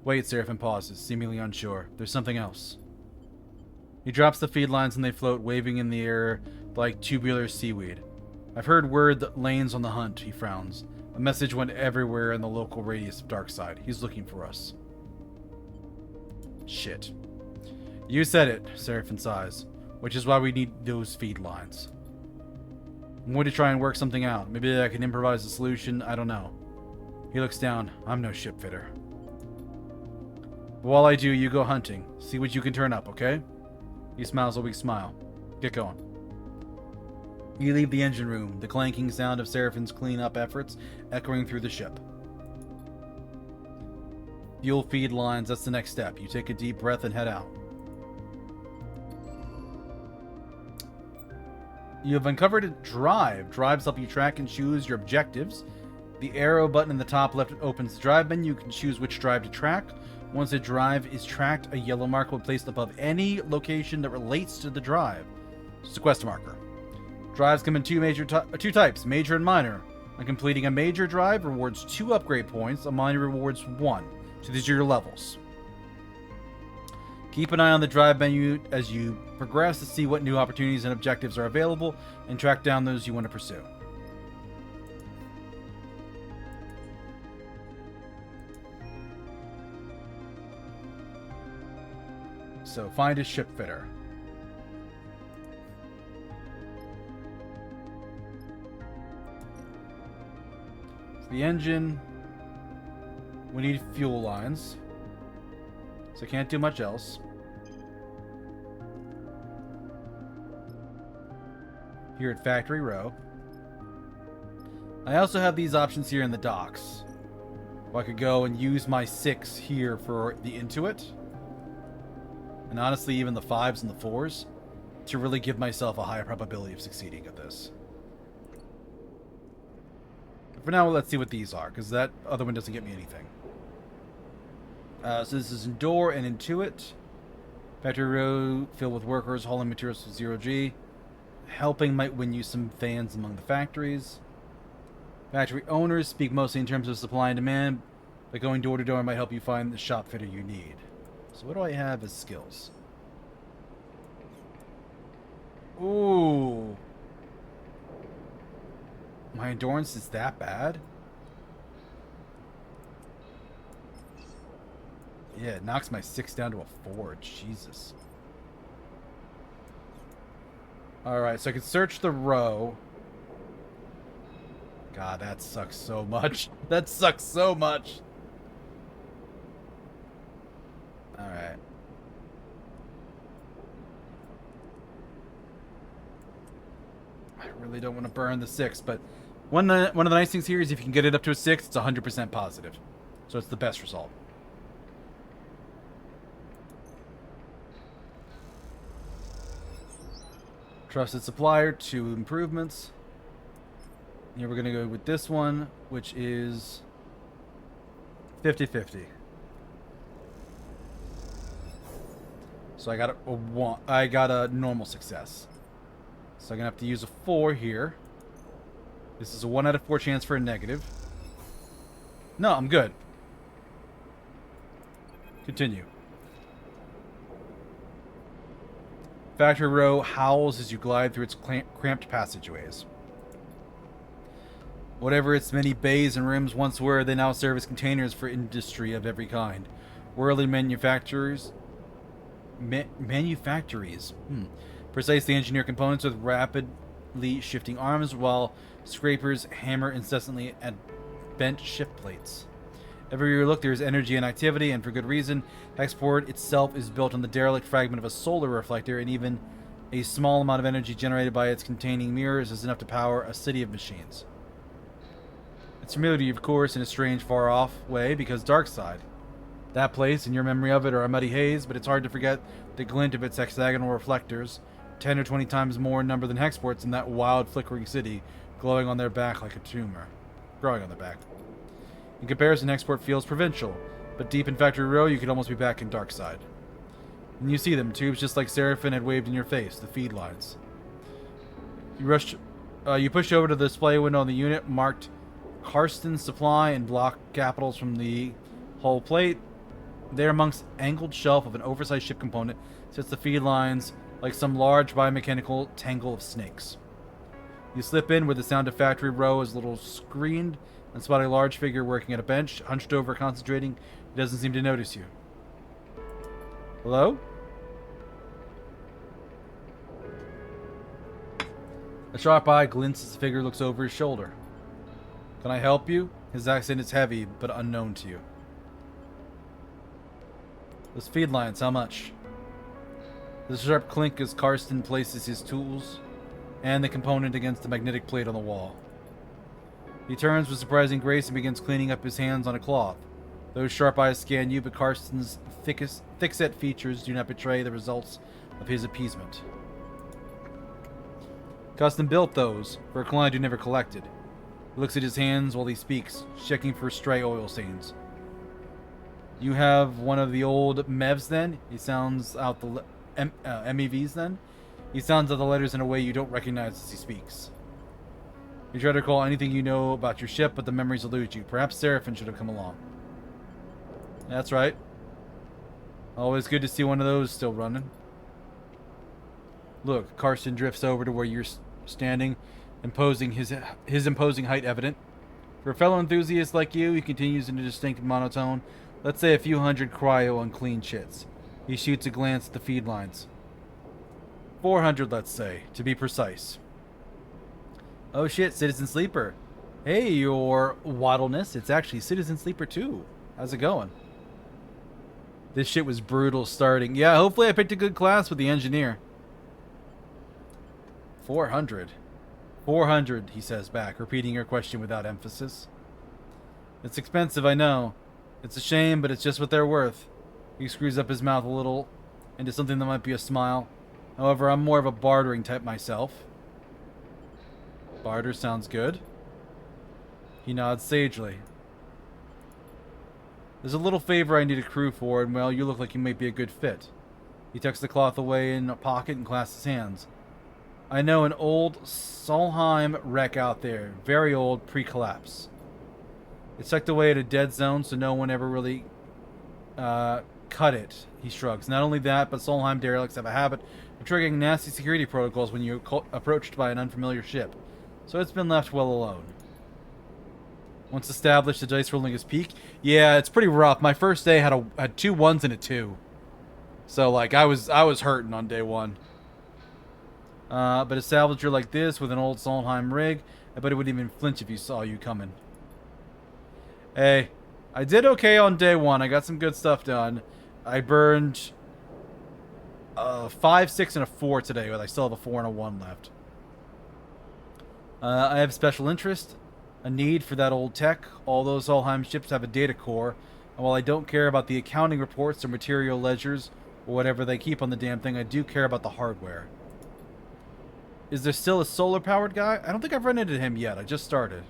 Wait, Seraphin pauses, seemingly unsure. There's something else. He drops the feed lines and they float, waving in the air like tubular seaweed. I've heard word that Lane's on the hunt, he frowns. A message went everywhere in the local radius of Darkside. He's looking for us. Shit. You said it, Seraphin sighs. Which is why we need those feed lines. I'm going to try and work something out. Maybe I can improvise a solution, I don't know. He looks down. I'm no ship fitter. While I do, you go hunting. See what you can turn up, okay? He smiles a weak smile. Get going. You leave the engine room, the clanking sound of Seraphin's clean-up efforts echoing through the ship. Fuel feed lines, that's the next step. You take a deep breath and head out. You have uncovered a drive. Drives help you track and choose your objectives. The arrow button in the top left opens the drive menu. You can choose which drive to track. Once a drive is tracked, a yellow mark will be placed above any location that relates to the drive. It's a quest marker. Drives come in two types, major and minor. On completing a major drive, rewards 2 upgrade points. A minor rewards 1. So these are your levels. Keep an eye on the drive menu as you progress to see what new opportunities and objectives are available and track down those you want to pursue. So find a ship fitter. The engine. We need fuel lines. So can't do much else. Here at Factory Row. I also have these options here in the docks. I could go and use my 6 here for the Indentured. And honestly, even the 5s and the 4s. To really give myself a higher probability of succeeding at this. For now, let's see what these are, because that other one doesn't get me anything. So this is Endure and Intuit. Factory Row filled with workers hauling materials to 0G. Helping might win you some fans among the factories. Factory owners speak mostly in terms of supply and demand, but going door to door might help you find the shop fitter you need. So what do I have as skills? Ooh. My endurance is that bad? Yeah, it knocks my 6 down to a 4. Jesus. Alright, so I can search the row. God, that sucks so much. That sucks so much. Alright. I really don't want to burn the 6, but one of the nice things here is if you can get it up to a 6, it's 100% positive. So it's the best result. Trusted supplier, 2 improvements. Here we're going to go with this one, which is 50-50. So I got a 1. I got a normal success. So I'm going to have to use a 4 here. This is a 1 out of 4 chance for a negative. No, I'm good. Continue. Factory Row howls as you glide through its cramped passageways. Whatever its many bays and rooms once were, they now serve as containers for industry of every kind. Whirling manufactories. Precisely engineered components with rapidly shifting arms, while scrapers hammer incessantly at bent shift plates. Everywhere you look, there is energy and activity, and for good reason. Hexport itself is built on the derelict fragment of a solar reflector, and even a small amount of energy generated by its containing mirrors is enough to power a city of machines. It's familiar to you, of course, in a strange, far-off way, because Darkside. That place and your memory of it are a muddy haze, but it's hard to forget the glint of its hexagonal reflectors, 10 or 20 times more in number than hexports in that wild, flickering city, glowing on their back like a tumor. Growing on their back. In comparison, hexport feels provincial, but deep in Factory Row, you could almost be back in Darkside. And you see them, tubes just like Seraphim had waved in your face, the feed lines. You push over to the display window on the unit, marked Karsten Supply in block capitals from the hull plate. There, amongst angled shelf of an oversized ship component, sits the feed lines like some large biomechanical tangle of snakes. You slip in where the sound of Factory Row is a little screened and spot a large figure working at a bench, hunched over, concentrating. He doesn't seem to notice you. Hello? A sharp eye glints as the figure looks over his shoulder. Can I help you? His accent is heavy, but unknown to you. Those feed lines, how much? The sharp clink as Karsten places his tools and the component against the magnetic plate on the wall. He turns with surprising grace and begins cleaning up his hands on a cloth. Those sharp eyes scan you, but Karsten's thick-set features do not betray the results of his appeasement. Custom built those, for a client who never collected. He looks at his hands while he speaks, checking for stray oil stains. You have one of the old MEVs then? He sounds out the MEVs then? He sounds out the letters in a way you don't recognize as he speaks. You try to recall anything you know about your ship, but the memories elude you. Perhaps Seraphim should have come along. That's right. Always good to see one of those still running. Look, Karsten drifts over to where you're standing, imposing his imposing height evident. For a fellow enthusiast like you, he continues in a distinct monotone. Let's say a few hundred cryo unclean chits. He shoots a glance at the feed lines. 400, let's say, to be precise. Oh shit, Citizen Sleeper. Hey, your waddleness. It's actually Citizen Sleeper 2. How's it going? This shit was brutal starting. Yeah, hopefully I picked a good class with the engineer. 400. 400, he says back, repeating your question without emphasis. It's expensive, I know. It's a shame, but it's just what they're worth. He screws up his mouth a little into something that might be a smile. However, I'm more of a bartering type myself. Barter sounds good. He nods sagely. There's a little favor I need a crew for, and well, you look like you might be a good fit. He tucks the cloth away in a pocket and clasps his hands. I know an old Solheim wreck out there. Very old, pre-collapse. It's tucked away at a dead zone, so no one ever really cut it, he shrugs. Not only that, but Solheim derelicts have a habit of triggering nasty security protocols when you're approached by an unfamiliar ship. So it's been left well alone. Once established, the dice rolling is peak. Yeah, it's pretty rough. My first day had 2 1s and a 2. So like I was hurting on day 1. But a salvager like this with an old Solheim rig, I bet it wouldn't even flinch if he saw you coming. Hey, I did okay on day 1. I got some good stuff done. I burned 5, 6, and a 4 today, but I still have a 4 and a 1 left. I have special interest, a need for that old tech. All those Solheim ships have a data core, and while I don't care about the accounting reports or material ledgers or whatever they keep on the damn thing, I do care about the hardware. Is there still a solar-powered guy? I don't think I've run into him yet. I just started.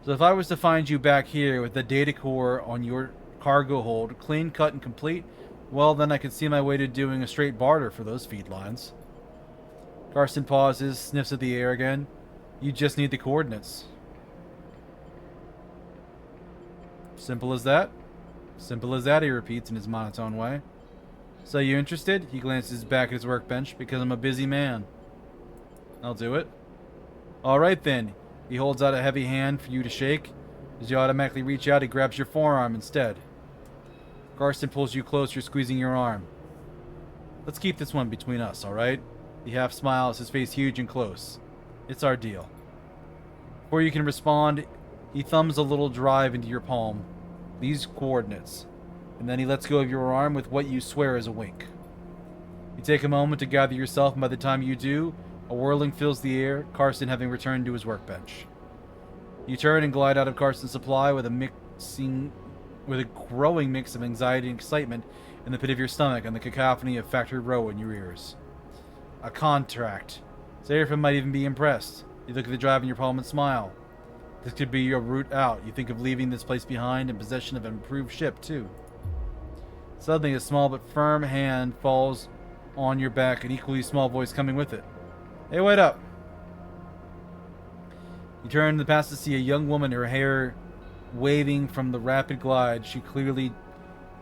So if I was to find you back here with the data core on your cargo hold, clean, cut, and complete, well, then I could see my way to doing a straight barter for those feed lines. Karsten pauses, sniffs at the air again. You just need the coordinates. Simple as that? Simple as that, he repeats in his monotone way. So you interested? He glances back at his workbench. Because I'm a busy man. I'll do it. Alright then. He holds out a heavy hand for you to shake. As you automatically reach out, he grabs your forearm instead. Karsten pulls you closer, squeezing your arm. Let's keep this one between us, alright? He half smiles, his face huge and close. It's our deal. Before you can respond, he thumbs a little drive into your palm. These coordinates. And then he lets go of your arm with what you swear is a wink. You take a moment to gather yourself, and by the time you do, a whirling fills the air, Karsten having returned to his workbench. You turn and glide out of Karsten's supply with a growing mix of anxiety and excitement in the pit of your stomach and the cacophony of Factory Row in your ears. A contract. Seraphim might even be impressed. You look at the drive in your palm and smile. This could be your route out. You think of leaving this place behind in possession of an improved ship, too. Suddenly, a small but firm hand falls on your back, an equally small voice coming with it. Hey, wait up. You turn the pass to see a young woman, her hair waving from the rapid glide she clearly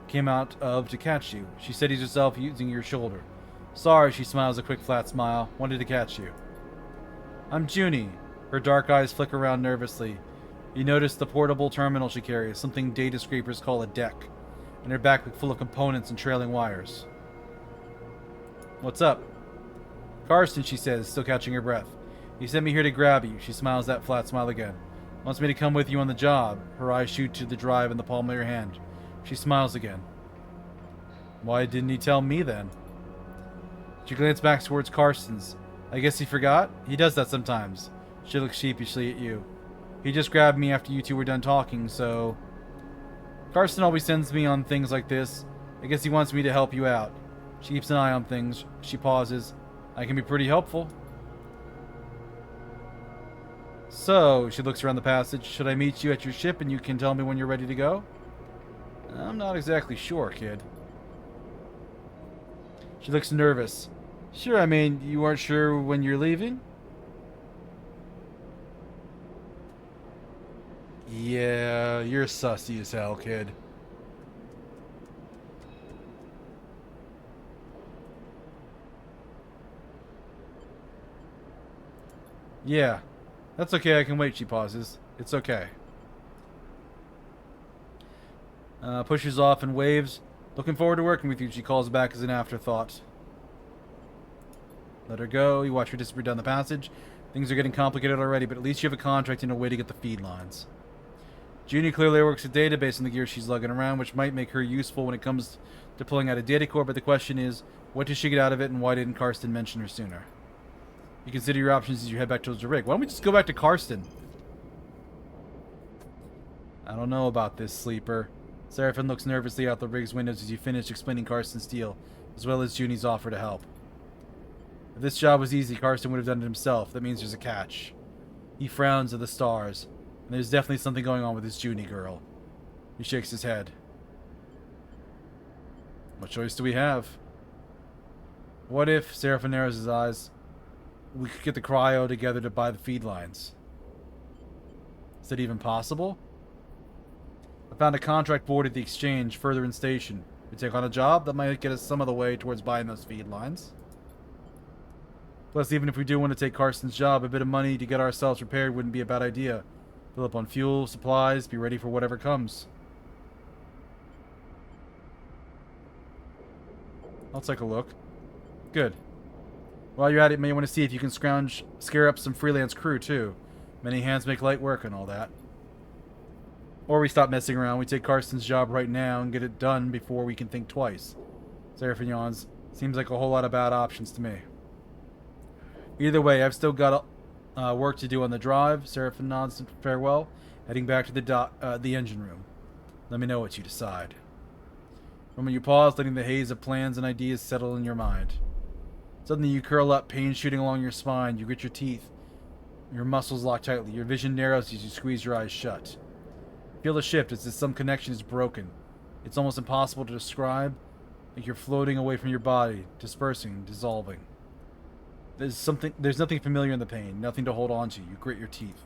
came out of to catch you. She steadies herself using your shoulder. Sorry, she smiles a quick flat smile. Wanted to catch you. I'm Junie. Her dark eyes flicker around nervously. You notice the portable terminal she carries, something data scrapers call a deck, and her backpack full of components and trailing wires. What's up? Karsten, she says, still catching her breath. He sent me here to grab you. She smiles that flat smile again. Wants me to come with you on the job. Her eyes shoot to the drive in the palm of your hand. She smiles again. Why didn't he tell me then? She glanced back towards Karsten's. I guess he forgot? He does that sometimes. She looks sheepishly at you. He just grabbed me after you two were done talking, so... Karsten always sends me on things like this. I guess he wants me to help you out. She keeps an eye on things. She pauses. I can be pretty helpful. So, she looks around the passage. Should I meet you at your ship and you can tell me when you're ready to go? I'm not exactly sure, kid. She looks nervous. Sure, I mean, you aren't sure when you're leaving? Yeah, you're sussy as hell, kid. Yeah, that's okay, I can wait, she pauses. It's okay. Pushes off and waves. Looking forward to working with you, she calls back as an afterthought. Let her go. You watch her disappear down the passage. Things are getting complicated already, but at least you have a contract and a way to get the feed lines. Junie clearly works a database on the gear she's lugging around, which might make her useful when it comes to pulling out a data core, but the question is, what does she get out of it, and why didn't Karsten mention her sooner? You consider your options as you head back towards the rig. Why don't we just go back to Karsten? I don't know about this, sleeper. Seraphim looks nervously out the rig's windows as you finish explaining Karsten's deal, as well as Junie's offer to help. If this job was easy, Karsten would have done it himself. That means there's a catch. He frowns at the stars, and there's definitely something going on with this Junie girl. He shakes his head. What choice do we have? What if, Seraphim narrows his eyes, we could get the cryo together to buy the feed lines? Is that even possible? I found a contract board at the exchange further in station. We take on a job that might get us some of the way towards buying those feed lines. Plus, even if we do want to take Karsten's job, a bit of money to get ourselves prepared wouldn't be a bad idea. Fill up on fuel, supplies, be ready for whatever comes. I'll take a look. Good. While you're at it, you may want to see if you can scare up some freelance crew, too. Many hands make light work and all that. Or we stop messing around, we take Karsten's job right now and get it done before we can think twice. Seraphim yawns. Seems like a whole lot of bad options to me. Either way, I've still got work to do on the drive. Seraphim nods in farewell, heading back to the engine room. Let me know what you decide. From when you pause, letting the haze of plans and ideas settle in your mind. Suddenly you curl up, pain shooting along your spine. You grit your teeth. Your muscles lock tightly. Your vision narrows as you squeeze your eyes shut. Feel a shift as if some connection is broken. It's almost impossible to describe, like you're floating away from your body, dispersing, dissolving. There's nothing familiar in the pain, nothing to hold on to. You grit your teeth.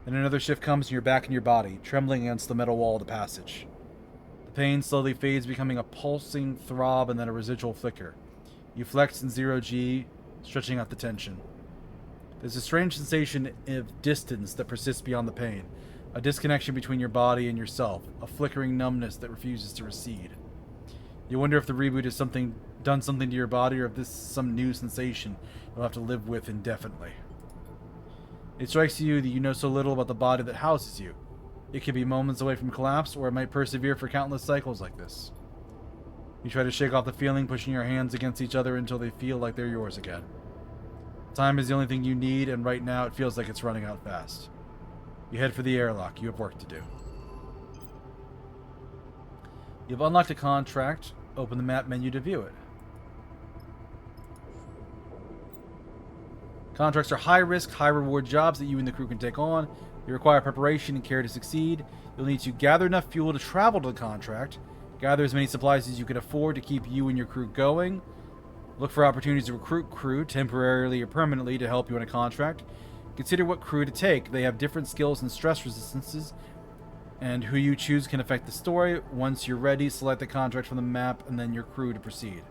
Then another shift comes and you're back in your body, trembling against the metal wall of the passage. The pain slowly fades, becoming a pulsing throb and then a residual flicker. You flex in 0G, stretching out the tension. There's a strange sensation of distance that persists beyond the pain. A disconnection between your body and yourself, a flickering numbness that refuses to recede. You wonder if the reboot has done something to your body, or if this is some new sensation you'll have to live with indefinitely. It strikes you that you know so little about the body that houses you. It can be moments away from collapse, or it might persevere for countless cycles like this. You try to shake off the feeling, pushing your hands against each other until they feel like they're yours again. Time is the only thing you need, and right now it feels like it's running out fast. You head for the airlock. You have work to do. You've unlocked a contract. Open the map menu to view it. Contracts are high risk, high reward jobs that you and the crew can take on. They require preparation and care to succeed. You'll need to gather enough fuel to travel to the contract, gather as many supplies as you can afford to keep you and your crew going. Look for opportunities to recruit crew, temporarily or permanently, to help you on a contract. Consider what crew to take. They have different skills and stress resistances, and who you choose can affect the story. Once you're ready, select the contract from the map and then your crew to proceed.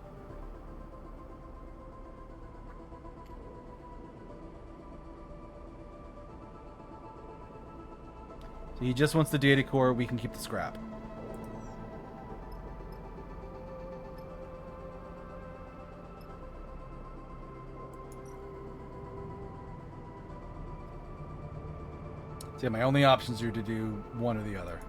So he just wants the data core. We can keep the scrap. So yeah, my only options are to do one or the other.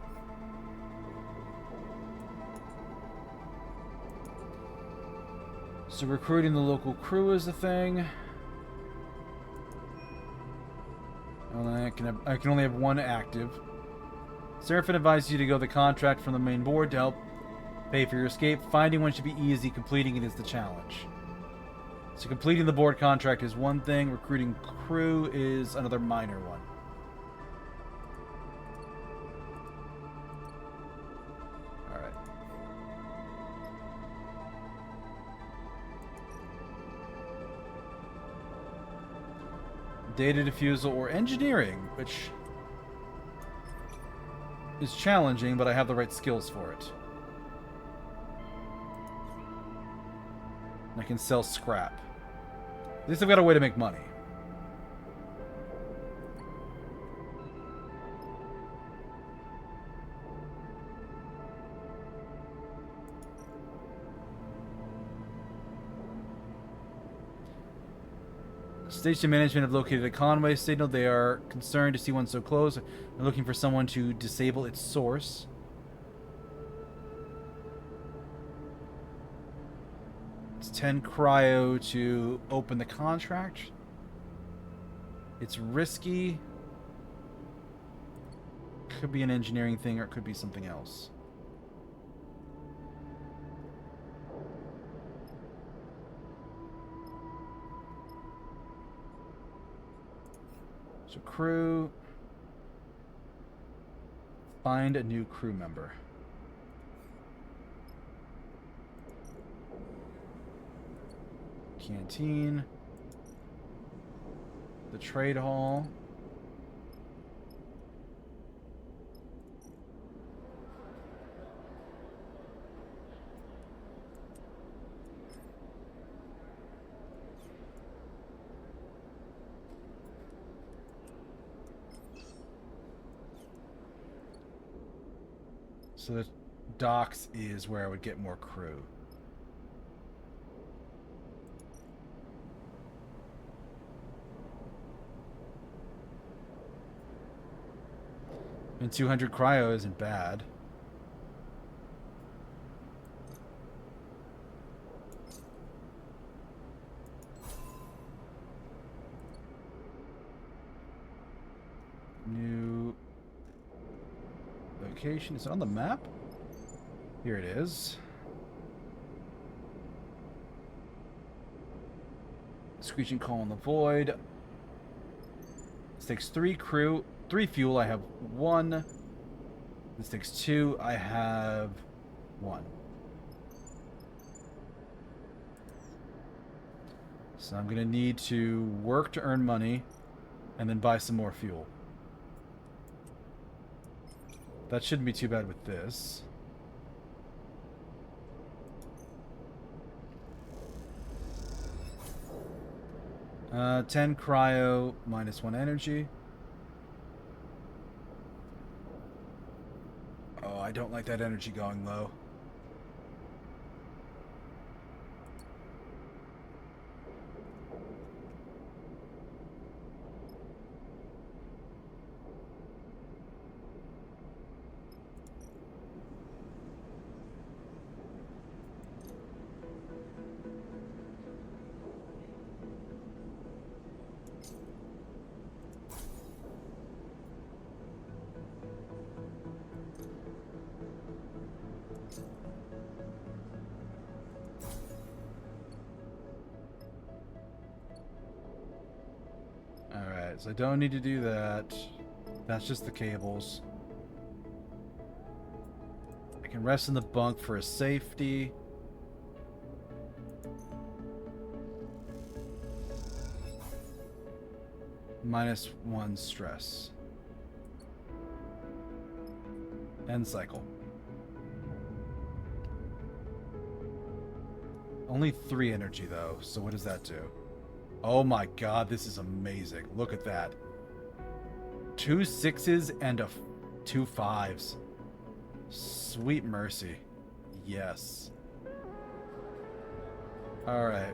So recruiting the local crew is the thing. I can only have one active. Seraphin advises you to go the contract from the main board to help pay for your escape. Finding one should be easy. Completing it is the challenge. So completing the board contract is one thing. Recruiting crew is another minor one. Alright. Data diffusal or engineering, which is challenging, but I have the right skills for it. I can sell scrap. At least I've got a way to make money. Station management have located a convoy signal. They are concerned to see one so close. They're looking for someone to disable its source. It's 10 cryo to open the contract. It's risky. Could be an engineering thing, or it could be something else. So crew. Find a new crew member. Canteen. The trade hall. So the docks is where I would get more crew. And 200 cryo isn't bad. New location. Is it on the map? Here it is. Screeching call in the void. This takes 3 crew. 3 fuel, I have 1. This takes 2, I have 1. So I'm going to need to work to earn money and then buy some more fuel. That shouldn't be too bad with this. Uh, 10 cryo, minus 1 energy. Oh, I don't like that energy going low. so I don't need to do that. That's just the cables. I can rest in the bunk for a safety. -1 stress. End cycle. Only 3 energy though, so what does that do? Oh my god, this is amazing. Look at that. 2 6s and 2 5s. Sweet mercy. Yes. Alright.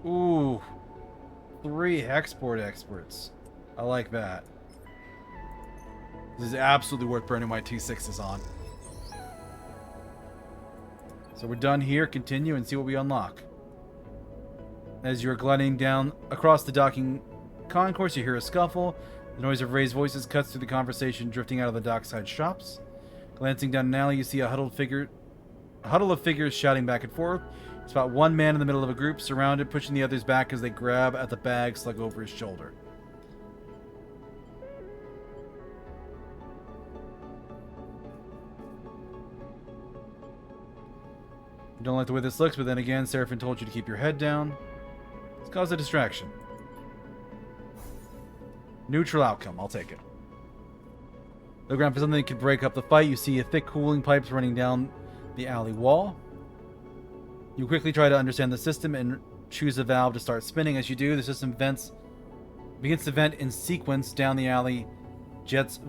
Ooh. 3 hexport experts. I like that. This is absolutely worth burning my T6s on. So we're done here. Continue and see what we unlock. As you're gliding down across the docking concourse, you hear a scuffle. The noise of raised voices cuts through the conversation drifting out of the dockside shops. Glancing down an alley, you see a huddle of figures shouting back and forth. It's about one man in the middle of a group, surrounded, pushing the others back as they grab at the bag slung over his shoulder. You don't like the way this looks, but then again, Seraphim told you to keep your head down. It's caused a distraction. Neutral outcome. I'll take it. Look around for something that could break up the fight. You see a thick cooling pipes running down the alley wall. You quickly try to understand the system and choose a valve to start spinning. As you do, the system begins to vent in sequence down the alley, jets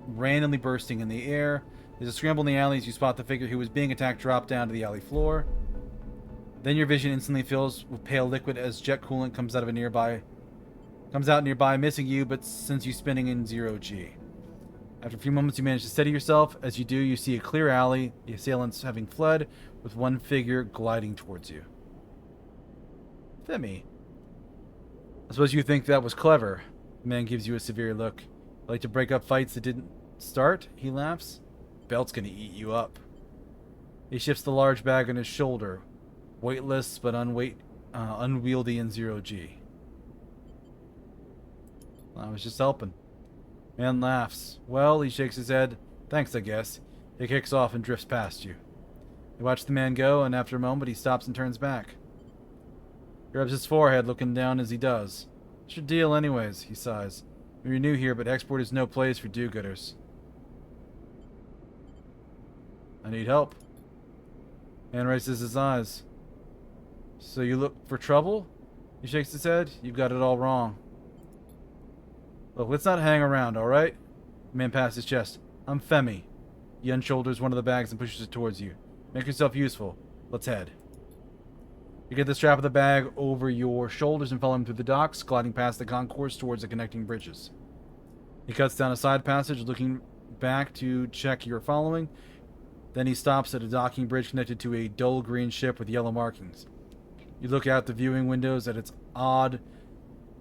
randomly bursting in the air. There's a scramble in the alley as you spot the figure who was being attacked drop down to the alley floor. Then your vision instantly fills with pale liquid as jet coolant comes out nearby, missing you, but sends you spinning in 0G. After a few moments, you manage to steady yourself. As you do, you see a clear alley, the assailants having fled, with one figure gliding towards you. Femi. I suppose you think that was clever. The man gives you a severe look. I like to break up fights that didn't start, he laughs. Belt's gonna eat you up. He shifts the large bag on his shoulder, weightless but unwieldy in 0G. I was just helping. Man laughs. Well, he shakes his head. Thanks, I guess. He kicks off and drifts past you. You watch the man go, and after a moment, he stops and turns back. He rubs his forehead, looking down as he does. What's your deal, anyways? He sighs. You're new here, but export is no place for do-gooders. I need help. Man raises his eyes. So you look for trouble? He shakes his head. You've got it all wrong. Look, let's not hang around, alright? The man passes his chest. I'm Femi. He unshoulders one of the bags and pushes it towards you. Make yourself useful. Let's head. You get the strap of the bag over your shoulders and follow him through the docks, gliding past the concourse towards the connecting bridges. He cuts down a side passage, looking back to check you're following. Then he stops at a docking bridge connected to a dull green ship with yellow markings. You look out the viewing windows at its odd,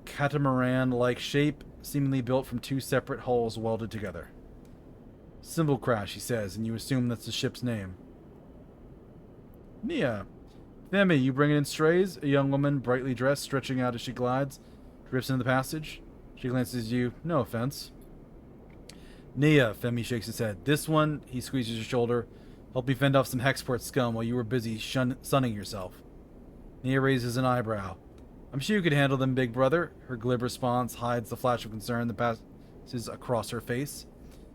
catamaran-like shape, seemingly built from 2 separate hulls welded together. Symbol crash, he says, and you assume that's the ship's name. Nia. Femi, you bringing in strays? A young woman, brightly dressed, stretching out as she glides, drifts into the passage. She glances at you. No offense. Nia, Femi shakes his head. This one, he squeezes your shoulder, helped me fend off some Hexport scum while you were busy sunning yourself. Nia raises an eyebrow. I'm sure you could handle them, big brother. Her glib response hides the flash of concern that passes across her face.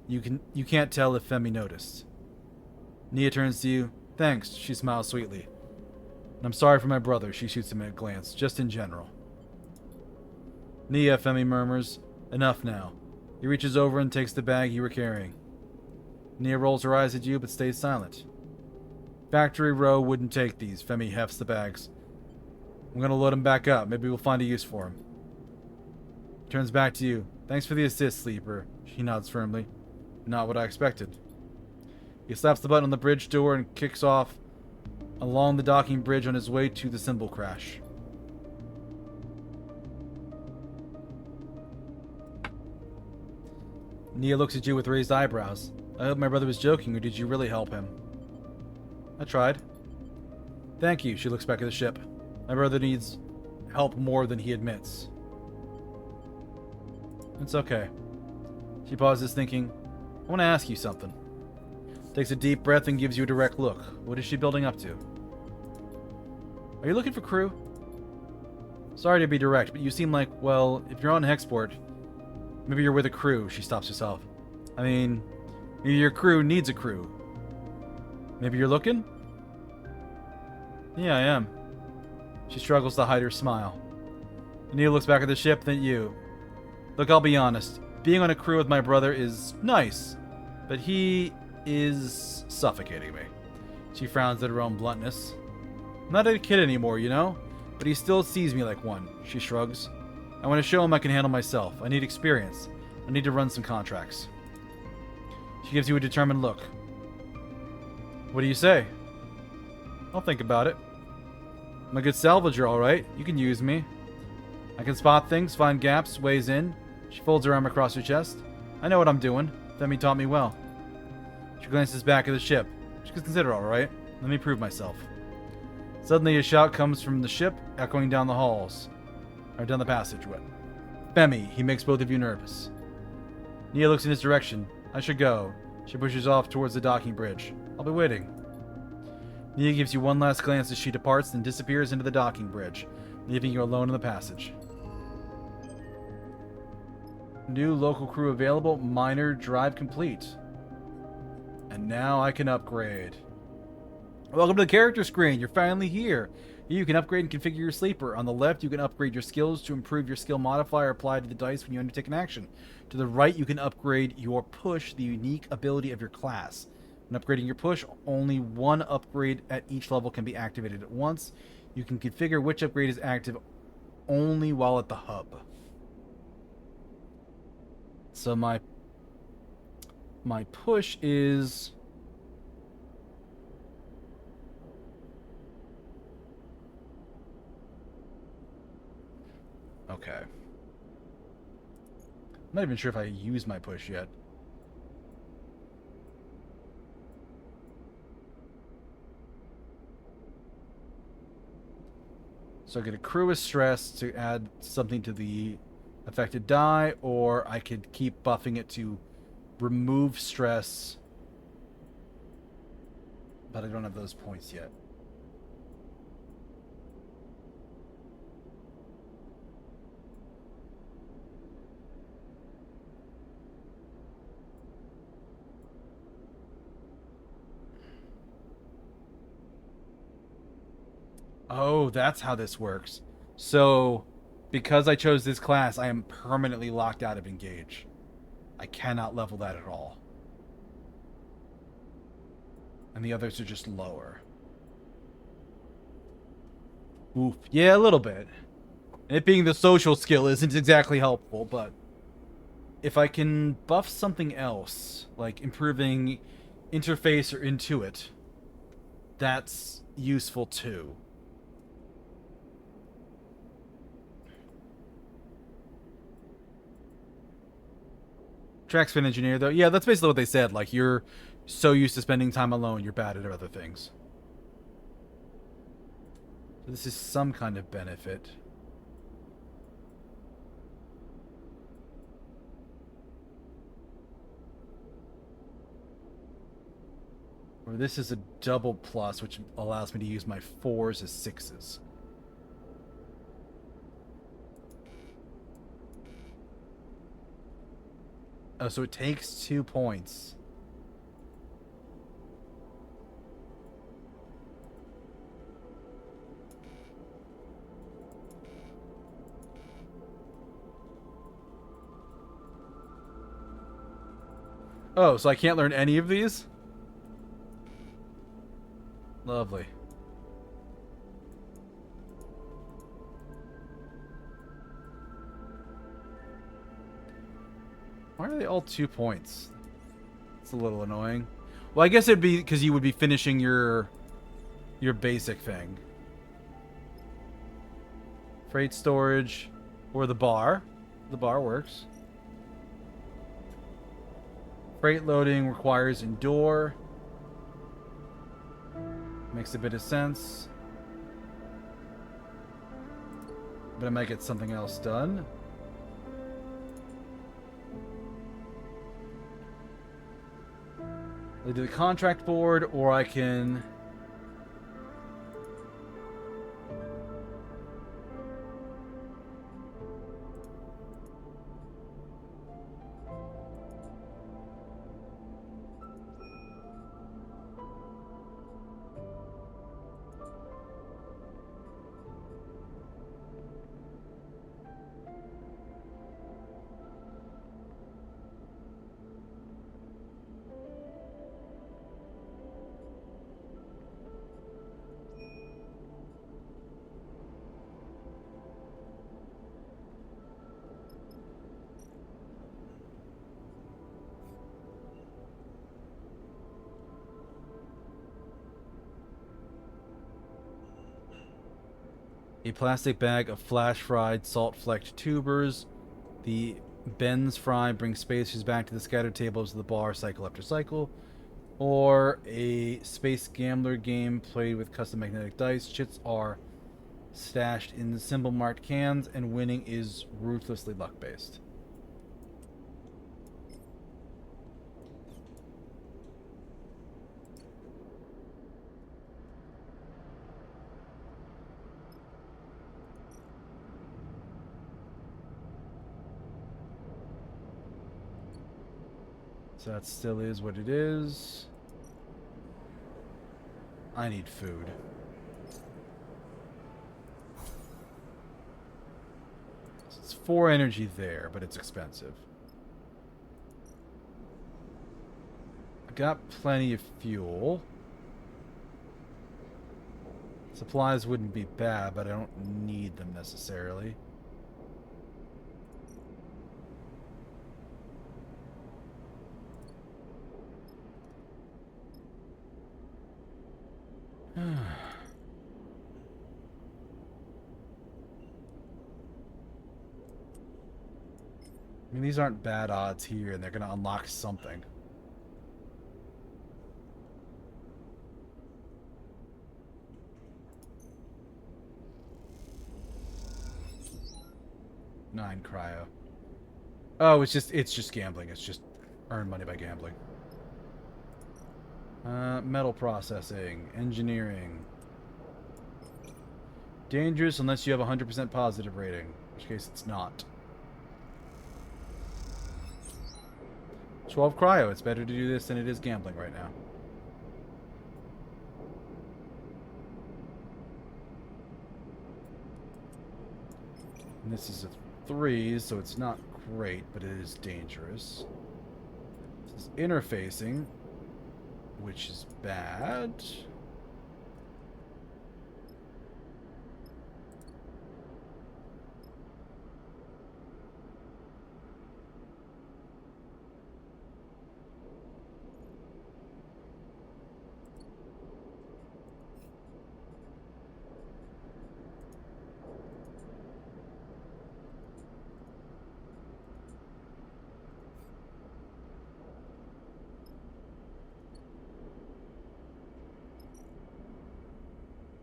You can't tell if Femi noticed. Nia turns to you. Thanks, she smiles sweetly. And I'm sorry for my brother, she shoots him a glance, just in general. Nia, Femi murmurs. Enough now. He reaches over and takes the bag you were carrying. Nia rolls her eyes at you, but stays silent. Factory Row wouldn't take these, Femi hefts the bags. I'm gonna load him back up. Maybe we'll find a use for him. Turns back to you. Thanks for the assist, Sleeper. She nods firmly. Not what I expected. He slaps the button on the bridge door and kicks off along the docking bridge on his way to the symbol crash. Nia looks at you with raised eyebrows. I hope my brother was joking, or did you really help him? I tried. Thank you. She looks back at the ship. My brother needs help more than he admits. It's okay. She pauses, thinking, I want to ask you something. Takes a deep breath and gives you a direct look. What is she building up to? Are you looking for crew? Sorry to be direct, but you seem like, well, if you're on Hexport, maybe you're with a crew. She stops herself. I mean, maybe your crew needs a crew. Maybe you're looking? Yeah, I am. She struggles to hide her smile. Anita looks back at the ship, then at you. Look, I'll be honest. Being on a crew with my brother is nice, but he is suffocating me. She frowns at her own bluntness. I'm not a kid anymore, you know? But he still sees me like one. She shrugs. I want to show him I can handle myself. I need experience. I need to run some contracts. She gives you a determined look. What do you say? I'll think about it. I'm a good salvager, alright. You can use me. I can spot things, find gaps, ways in. She folds her arm across her chest. I know what I'm doing. Femi taught me well. She glances back at the ship. She can consider it alright. Let me prove myself. Suddenly a shout comes from the ship, echoing down the halls. Or down the passageway. Femi, he makes both of you nervous. Nia looks in his direction. I should go. She pushes off towards the docking bridge. I'll be waiting. Nia gives you one last glance as she departs, then disappears into the docking bridge, leaving you alone in the passage. New local crew available. Minor drive complete. And now I can upgrade. Welcome to the character screen. You're finally here. Here you can upgrade and configure your sleeper. On the left, you can upgrade your skills to improve your skill modifier applied to the dice when you undertake an action. To the right, you can upgrade your push, the unique ability of your class. When upgrading your push, only one upgrade at each level can be activated at once. You can configure which upgrade is active only while at the hub. So my push is... Okay. I'm not even sure if I use my push yet. So I get a crew of stress to add something to the affected die, or I could keep buffing it to remove stress. But I don't have those points yet. Oh, that's how this works. So, because I chose this class, I am permanently locked out of Engage. I cannot level that at all. And the others are just lower. Oof. Yeah, a little bit. It being the social skill isn't exactly helpful, but if I can buff something else, like improving interface or intuit, that's useful too. Trackspan engineer, though. Yeah, that's basically what they said. Like, you're so used to spending time alone, you're bad at other things. So this is some kind of benefit. Or this is a double plus, which allows me to use my 4s as 6s. Oh, so it takes 2 points. Oh, so I can't learn any of these? Lovely. Why are they all 2 points? It's a little annoying. Well, I guess it'd be because you would be finishing your basic thing. Freight storage or the bar. The bar works. Crate loading requires endure. Makes a bit of sense. But I might get something else done. I do the contract board, or I can... A plastic bag of flash-fried, salt-flecked tubers. The Ben's fry brings spacers back to the scattered tables of the bar cycle after cycle. Or a space gambler game played with custom magnetic dice. Chits are stashed in symbol-marked cans, and winning is ruthlessly luck-based. So that still is what it is. I need food. So it's 4 energy there, but it's expensive. I got plenty of fuel. Supplies wouldn't be bad, but I don't need them necessarily. I mean, these aren't bad odds here, and they're going to unlock something. Nine cryo. Oh, it's just gambling. It's just earn money by gambling. Metal processing, engineering. Dangerous unless you have a 100% positive rating, in which case it's not. 12 cryo. It's better to do this than it is gambling right now. And this is a 3, so it's not great, but it is dangerous. This is interfacing, which is bad.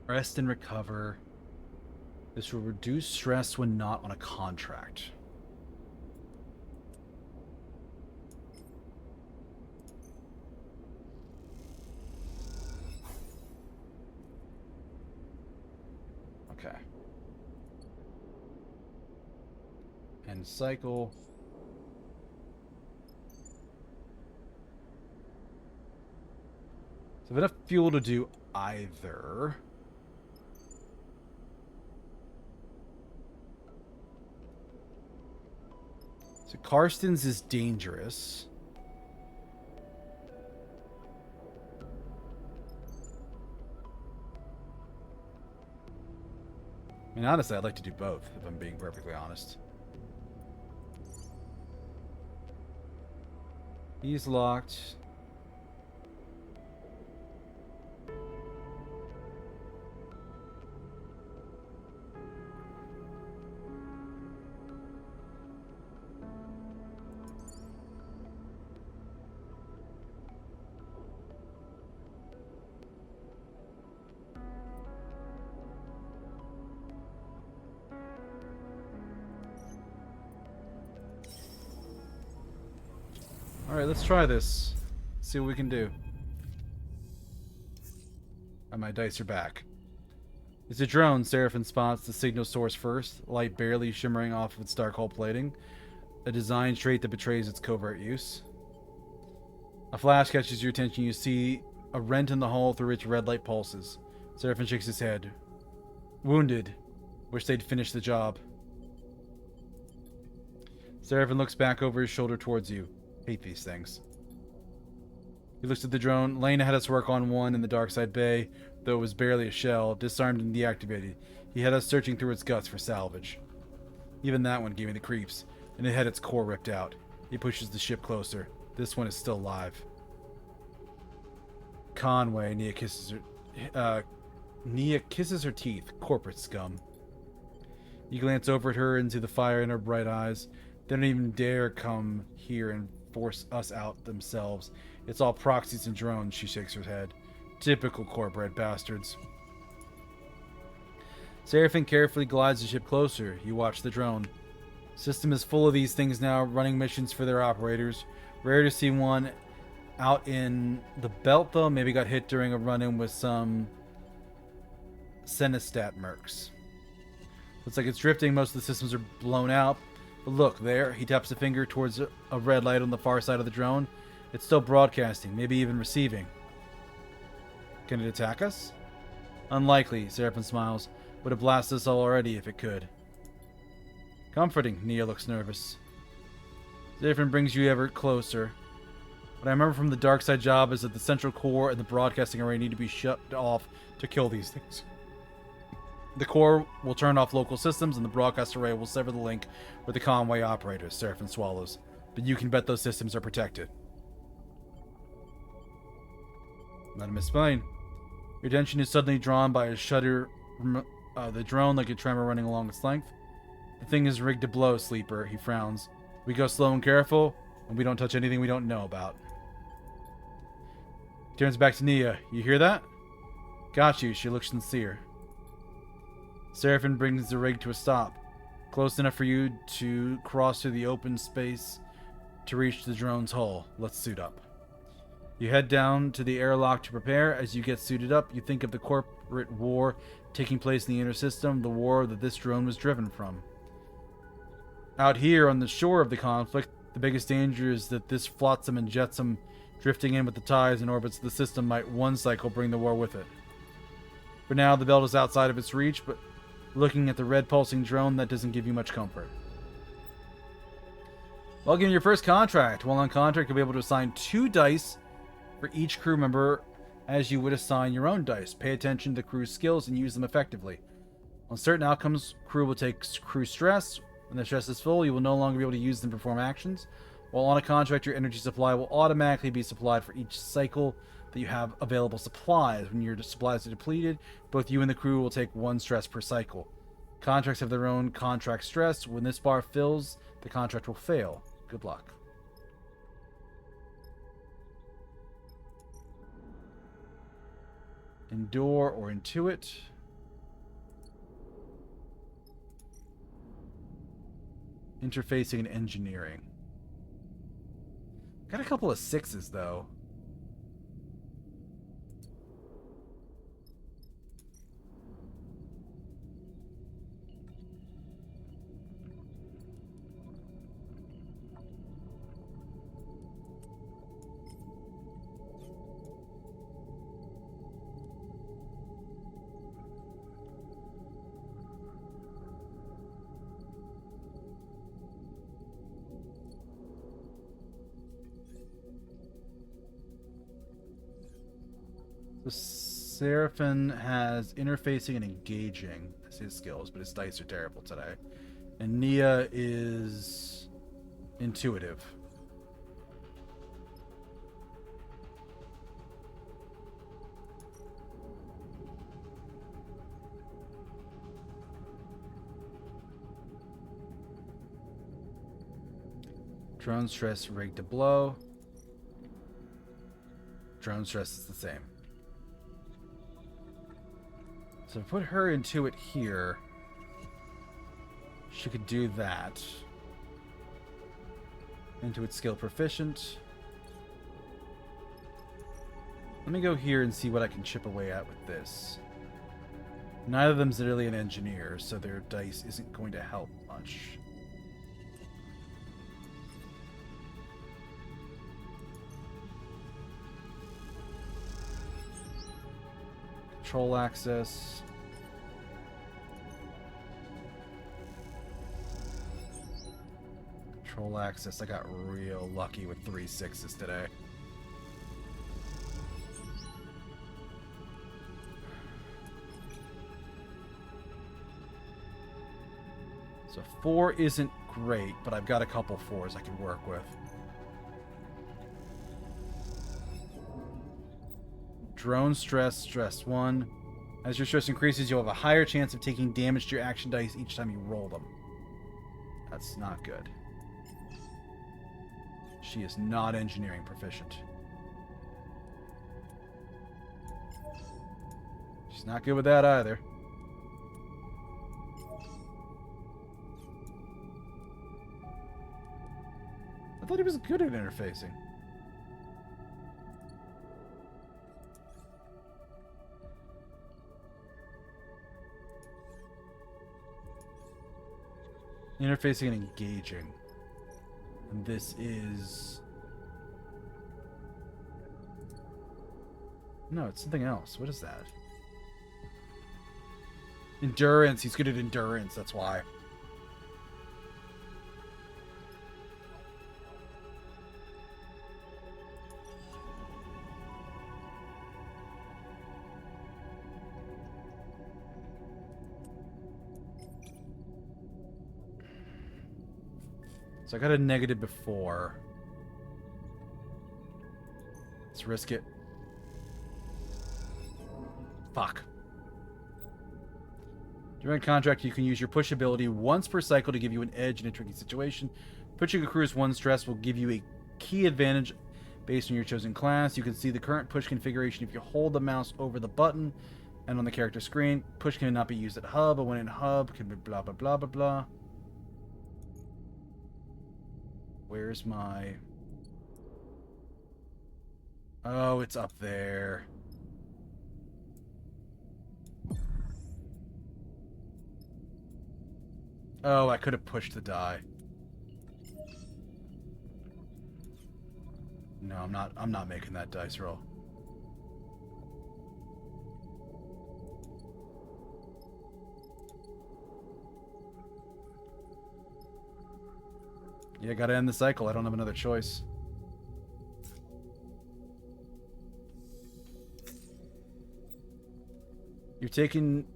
Rest and recover. This will reduce stress when not on a contract. Okay. End cycle. So I have enough fuel to do either. So Karsten's is dangerous. I mean, honestly, I'd like to do both, if I'm being perfectly honest. He's locked. Alright, let's try this. See what we can do. And my dice are back. It's a drone. Seraphim spots the signal source first, light barely shimmering off of its dark hull plating. A design trait that betrays its covert use. A flash catches your attention. You see a rent in the hull through which red light pulses. Seraphim shakes his head. Wounded. Wish they'd finished the job. Seraphim looks back over his shoulder towards you. Hate these things. He looks at the drone. Lena had us work on one in the Darkside Bay, though it was barely a shell, disarmed and deactivated. He had us searching through its guts for salvage. Even that one gave me the creeps, and it had its core ripped out. He pushes the ship closer. This one is still alive. Conway, Nia kisses her teeth. Corporate scum. You glance over at her into the fire in her bright eyes. They don't even dare come here and force us out themselves. It's all proxies and drones, she shakes her head. Typical corporate bastards. Seraphim carefully glides the ship closer. You watch the drone. System is full of these things now, running missions for their operators. Rare to see one out in the belt, though. Maybe got hit during a run-in with some Senestat mercs. Looks like it's drifting. Most of the systems are blown out. But look, there. He taps a finger towards a red light on the far side of the drone. It's still broadcasting, maybe even receiving. Can it attack us? Unlikely, Seraphim smiles. Would have blasted us all already if it could. Comforting, Nia looks nervous. Seraphim brings you ever closer. What I remember from the dark side job is that the central core and the broadcasting array need to be shut off to kill these things. The core will turn off local systems, and the broadcast array will sever the link with the Conway operators, Seraphim swallows. But you can bet those systems are protected. Let him explain. Your attention is suddenly drawn by a shudder, the drone like a tremor running along its length. The thing is rigged to blow, Sleeper, he frowns. We go slow and careful, and we don't touch anything we don't know about. He turns back to Nia. You hear that? Got you, she looks sincere. Seraphim brings the rig to a stop, close enough for you to cross through the open space to reach the drone's hull. Let's suit up. You head down to the airlock to prepare. As you get suited up, you think of the corporate war taking place in the inner system, the war that this drone was driven from. Out here on the shore of the conflict, the biggest danger is that this flotsam and jetsam drifting in with the tides and orbits of the system might one cycle bring the war with it. For now, the belt is outside of its reach, but looking at the red pulsing drone, that doesn't give you much comfort. Welcome to your first contract. While on contract, you'll be able to assign 2 dice for each crew member as you would assign your own dice. Pay attention to crew's skills and use them effectively. On certain outcomes, crew will take crew stress. When the stress is full, you will no longer be able to use them to perform actions. While on a contract, your energy supply will automatically be supplied for each cycle that you have available supplies. When your supplies are depleted, both you and the crew will take 1 stress per cycle. Contracts have their own contract stress. When this bar fills, the contract will fail. Good luck. Endure or intuit. Interfacing and engineering. Got a couple of 6s though. So Seraphim has interfacing and engaging as his skills, but his dice are terrible today. And Nia is intuitive. Drone stress rigged to blow. Drone stress is the same. So put her into it here. She could do that. Into its skill proficient. Let me go here and see what I can chip away at with this. Neither of them's really an engineer, so their dice isn't going to help much. Control access. Control access. I got real lucky with 3 6s today. So 4 isn't great, but I've got a couple 4s I can work with. Drone stress, stress 1. As your stress increases, you'll have a higher chance of taking damage to your action dice each time you roll them. That's not good. She is not engineering proficient. She's not good with that either. I thought he was good at interfacing. Interfacing and engaging. And this is... No, it's something else. What is that? Endurance. He's good at endurance, that's why. So I got a negative before. Let's risk it. Fuck. During a contract, you can use your push ability once per cycle to give you an edge in a tricky situation. Pushing a crew's 1 stress will give you a key advantage based on your chosen class. You can see the current push configuration if you hold the mouse over the button and on the character screen. Push cannot be used at hub, but when in hub can be blah blah blah blah blah. Where's my... Oh, it's up there. Oh, I could have pushed the die. No, I'm not making that dice roll. Yeah, gotta end the cycle. I don't have another choice. You're taking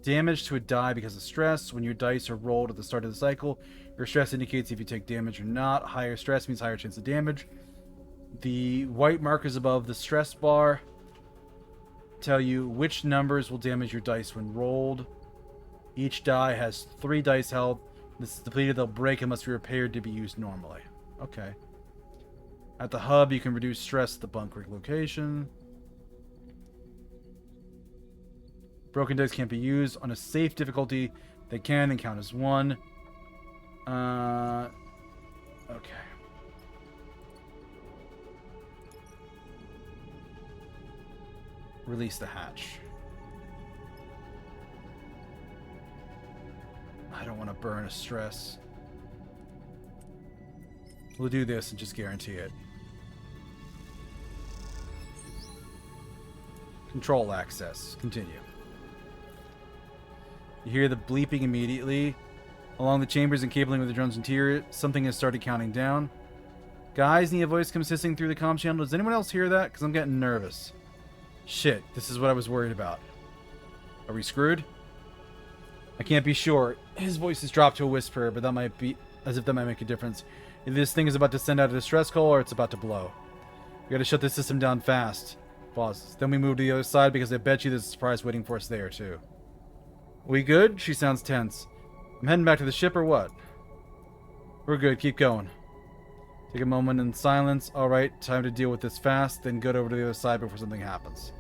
damage to a die because of stress. When your dice are rolled at the start of the cycle, your stress indicates if you take damage or not. Higher stress means higher chance of damage. The white markers above the stress bar tell you which numbers will damage your dice when rolled. Each die has 3 dice health. This is depleted, they'll break and must be repaired to be used normally. Okay. At the hub, you can reduce stress at the bunker location. Broken dice can't be used. On a safe difficulty, they can and count as 1. Okay. Release the hatch. I don't want to burn a stress. We'll do this and just guarantee it. Control access. Continue. You hear the bleeping immediately. Along the chambers and cabling with the drone's interior, something has started counting down. Guys, Nia voice comes hissing through the comm channel. Does anyone else hear that? Because I'm getting nervous. Shit, this is what I was worried about. Are we screwed? I can't be sure. His voice is dropped to a whisper, but that might be as if that might make a difference. Either this thing is about to send out a distress call or it's about to blow. We gotta shut this system down fast. Pauses. Then we move to the other side because I bet you there's a surprise waiting for us there too. We good? She sounds tense. I'm heading back to the ship or what? We're good. Keep going. Take a moment in silence. Alright, time to deal with this fast, then go over to the other side before something happens.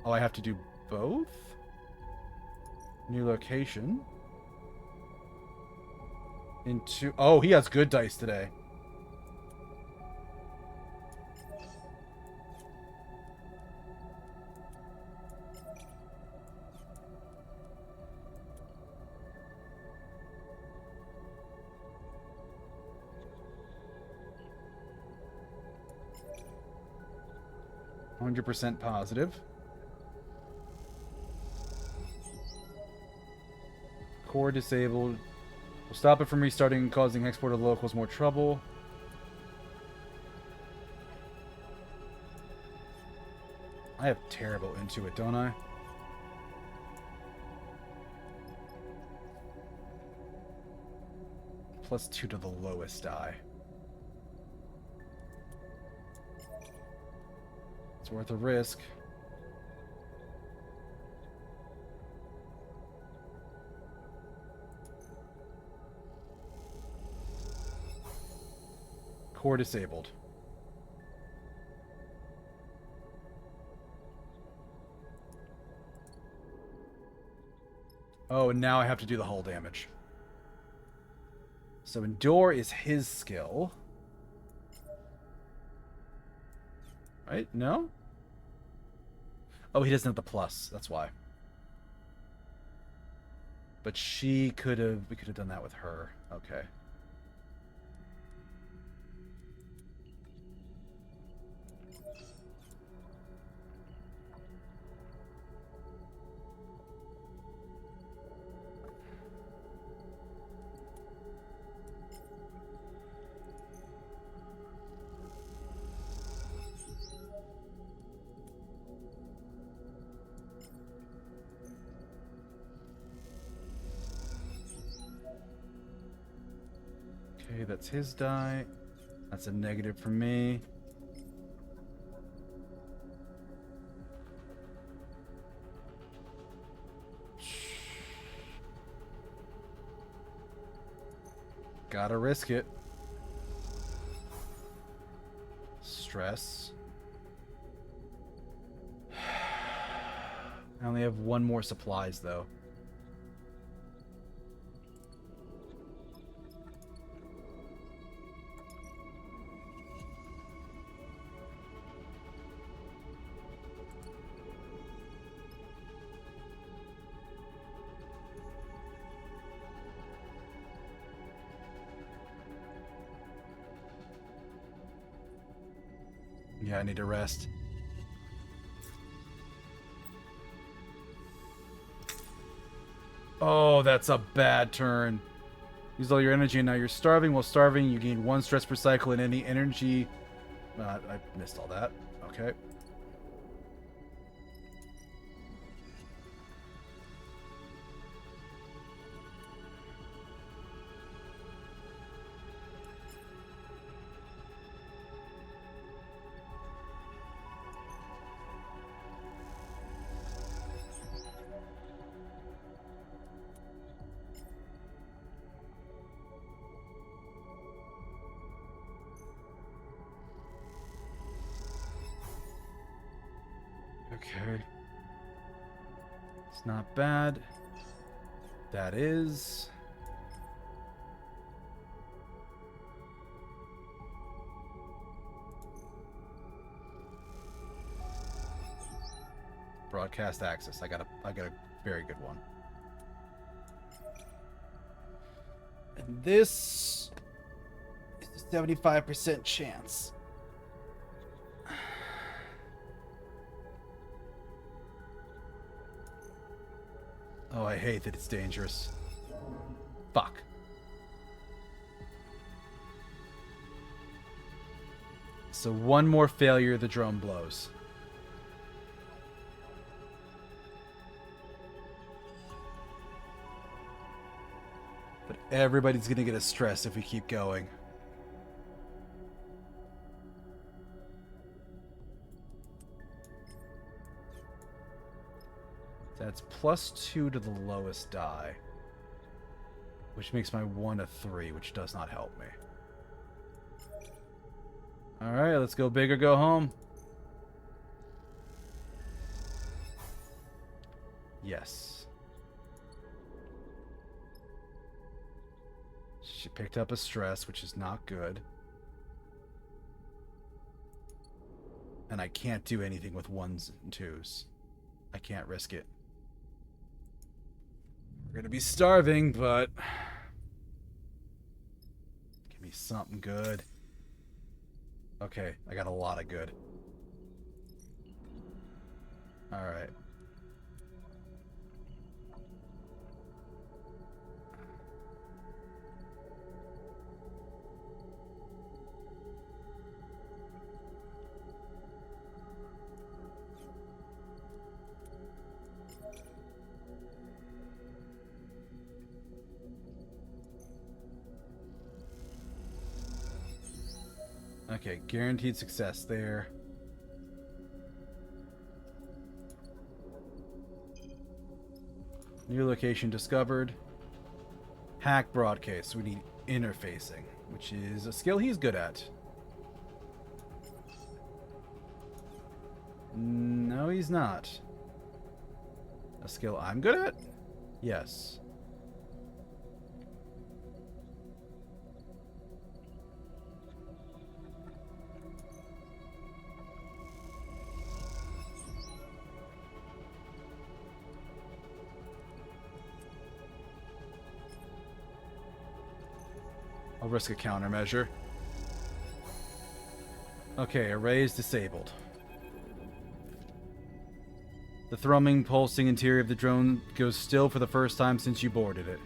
Oh, I have to do both? New location. Into... Oh, he has good dice today. 100% positive. Core disabled. Will stop it from restarting and causing export of locals more trouble. I have terrible Intuit, don't I? +2 to the lowest die. It's worth a risk. Core disabled. Oh, and now I have to do the hull damage. So Endure is his skill. Right? No? Oh, he doesn't have the plus. That's why. But she could have... We could have done that with her. Okay. Okay, that's his die. That's a negative for me. Gotta risk it. Stress. I only have one more supplies, though. Yeah, I need to rest. Oh, that's a bad turn. Use all your energy and now you're starving. While starving, you gain 1 stress per cycle and any energy... I missed all that. Okay. Okay. It's not bad. That is... Broadcast access. I got a very good one. And this is a 75% chance. Oh, I hate that it's dangerous. Fuck. So one more failure, the drone blows. But everybody's gonna get a stress if we keep going. That's +2 to the lowest die. Which makes my 1 a 3, which does not help me. Alright, let's go big or go home. Yes. She picked up a stress, which is not good. And I can't do anything with 1s and 2s. I can't risk it. We're gonna be starving, but... Give me something good. Okay, I got a lot of good. Alright. Okay, guaranteed success there. New location discovered. Hack broadcast. We need interfacing, which is a skill he's good at. No, he's not. A skill I'm good at? Yes. I'll risk a countermeasure. Okay, array is disabled. The thrumming, pulsing interior of the drone goes still for the first time since you boarded it.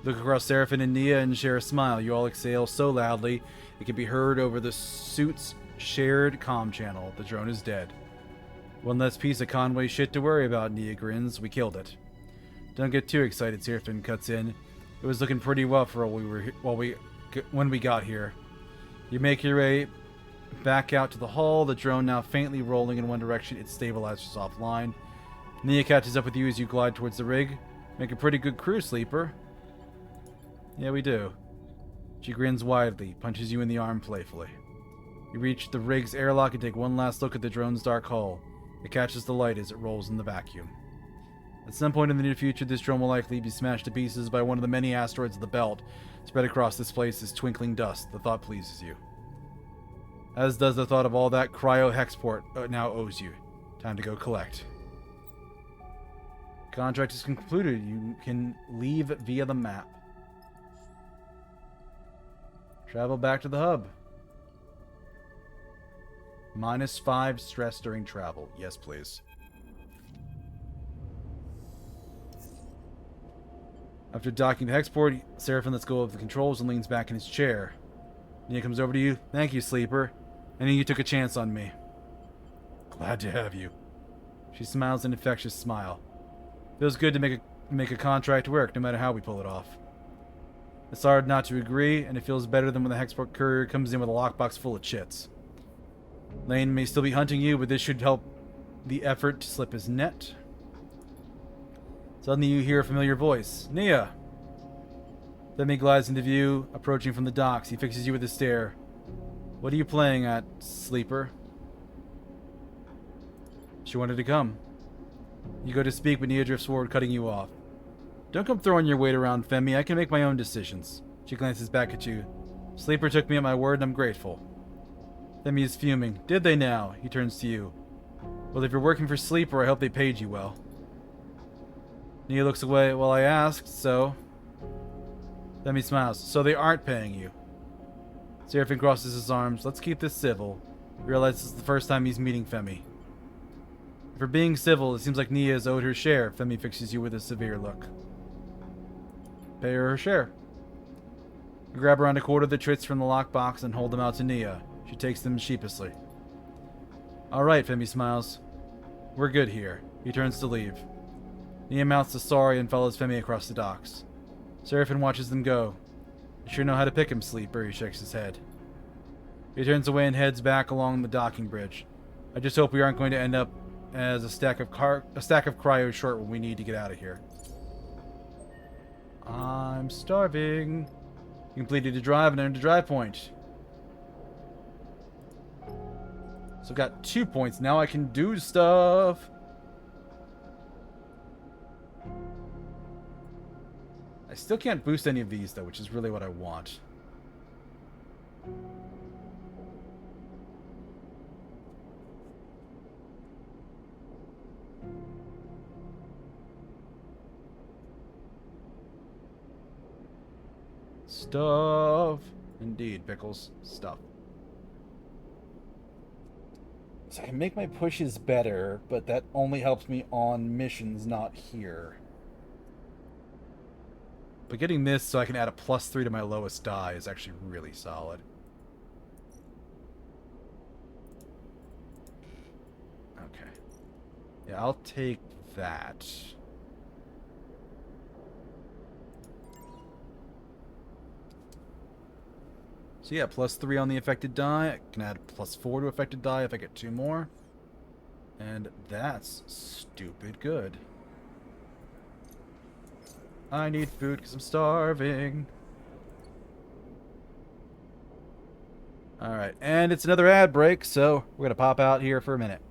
Look across Seraphim and Nia and share a smile. You all exhale so loudly it can be heard over the suit's shared comm channel. The drone is dead. One less piece of Conway shit to worry about, Nia grins. We killed it. Don't get too excited, Seraphim cuts in. It was looking pretty rough for when we got here. You make your way back out to the hull, the drone now faintly rolling in one direction, its stabilizers offline. Nia catches up with you as you glide towards the rig. Make a pretty good crew, Sleeper. Yeah, we do. She grins widely, punches you in the arm playfully. You reach the rig's airlock and take one last look at the drone's dark hull. It catches the light as it rolls in the vacuum. At some point in the near future, this drone will likely be smashed to pieces by one of the many asteroids of the belt. Spread across this place is twinkling dust. The thought pleases you. As does the thought of all that cryo-hexport now owes you. Time to go collect. Contract is concluded. You can leave via the map. Travel back to the hub. -5 stress during travel. Yes, please. After docking the hexport, Seraphim lets go of the controls and leans back in his chair. Nia comes over to you. Thank you, Sleeper. I knew you took a chance on me. Glad to have you. She smiles an infectious smile. Feels good to make a contract work, no matter how we pull it off. It's hard not to agree, and it feels better than when the hexport courier comes in with a lockbox full of chits. Lane may still be hunting you, but this should help the effort to slip his net. Suddenly you hear a familiar voice. Nia! Femi glides into view, approaching from the docks. He fixes you with a stare. What are you playing at, Sleeper? She wanted to come. You go to speak, but Nia drifts forward, cutting you off. Don't come throwing your weight around, Femi. I can make my own decisions. She glances back at you. Sleeper took me at my word, and I'm grateful. Femi is fuming. Did they now? He turns to you. Well, if you're working for Sleeper, I hope they paid you well. Nia looks away. Well, I asked, so... Femi smiles. So they aren't paying you. Seraphim crosses his arms. Let's keep this civil. He realizes it's the first time he's meeting Femi. For being civil, it seems like Nia has owed her share. Femi fixes you with a severe look. Pay her share. You grab around a quarter of the trits from the lockbox and hold them out to Nia. She takes them sheepishly. Alright, Femi smiles. We're good here. He turns to leave. Nia mounts to sorry and follows Femi across the docks. Seraphim watches them go. You sure know how to pick him, Sleeper, he shakes his head. He turns away and heads back along the docking bridge. I just hope we aren't going to end up as a stack of cryo short when we need to get out of here. I'm starving. You completed a drive and earned a drive point. So I've got 2 points. Now I can do stuff. I still can't boost any of these, though, which is really what I want. Stuff. Indeed, Pickles. Stuff. So I can make my pushes better, but that only helps me on missions, not here. But getting this so I can add a +3 to my lowest die is actually really solid. Okay. Yeah, I'll take that. So yeah, +3 on the affected die. I can add +4 to affected die if I get 2 more. And that's stupid good. I need food because I'm starving. Alright, and it's another ad break, so we're going to pop out here for a minute.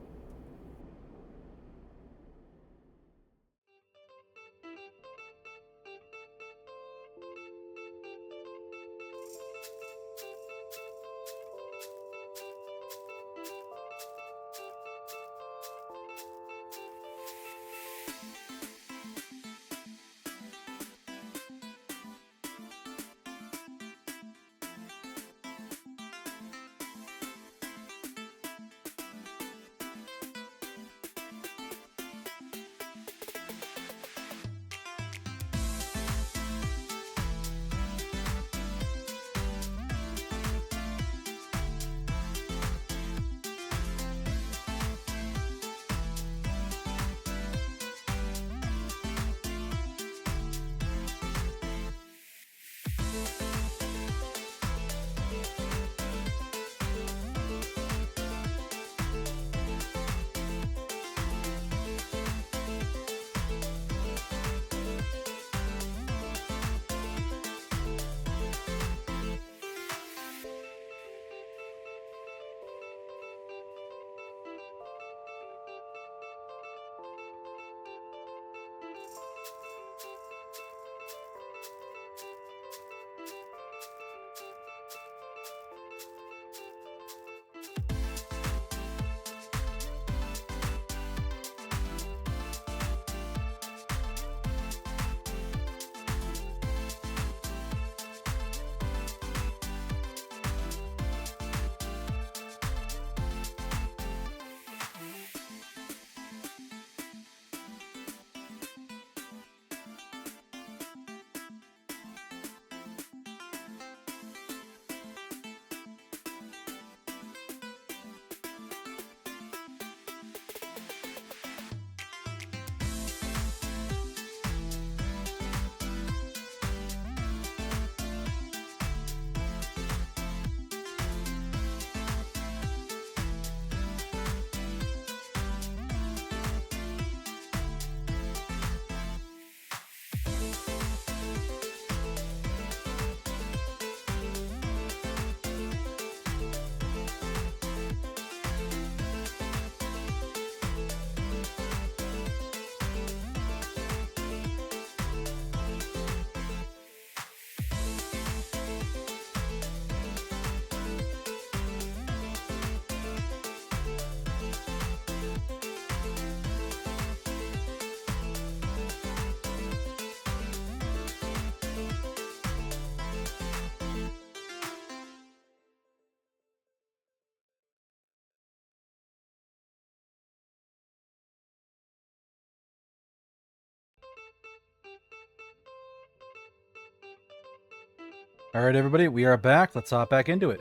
Alright, everybody, we are back. Let's hop back into it.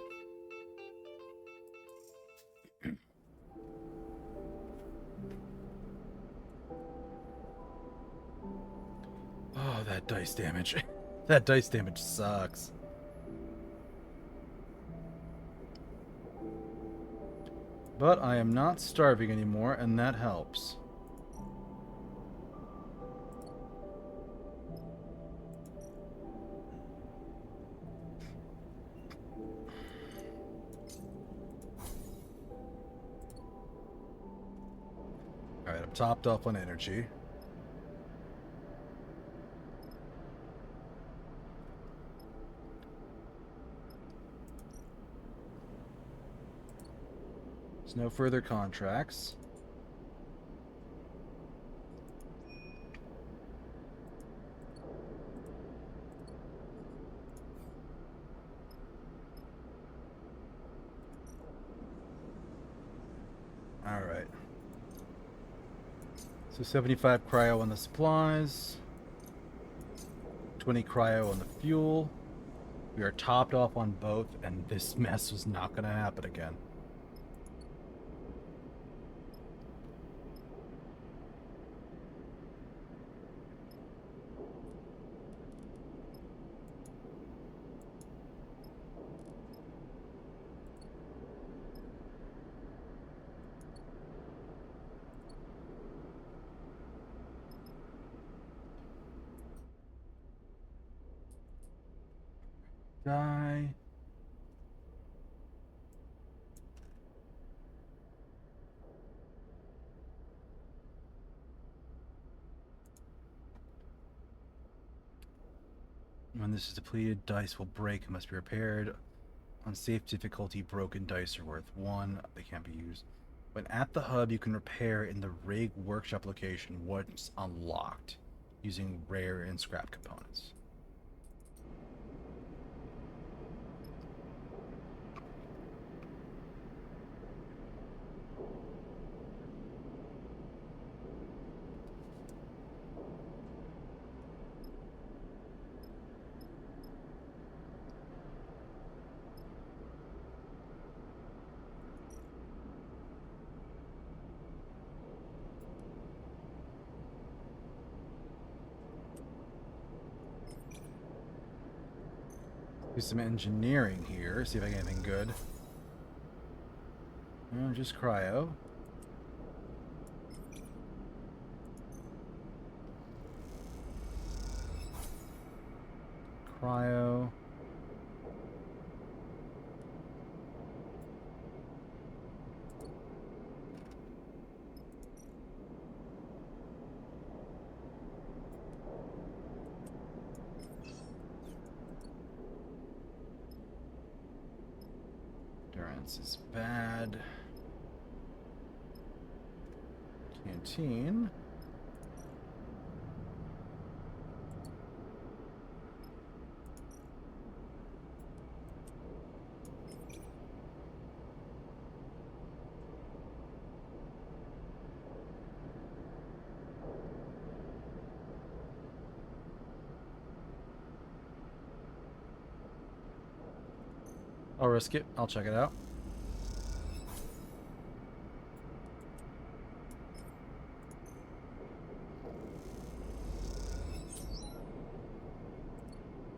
Oh, that dice damage. That dice damage sucks. But I am not starving anymore, and that helps. Alright, I'm topped up on energy. There's no further contracts. Alright. So 75 cryo on the supplies. 20 cryo on the fuel. We are topped off on both, and this mess was not going to happen again. Die. When this is depleted, dice will break and must be repaired. On safe difficulty, broken dice are worth 1. They can't be used. When at the hub, you can repair in the rig workshop location once unlocked, using rare and scrap components. Do some engineering here, see if I get anything good. No, just cryo. Cryo. Endurance is bad. Canteen. I'll risk it. I'll check it out.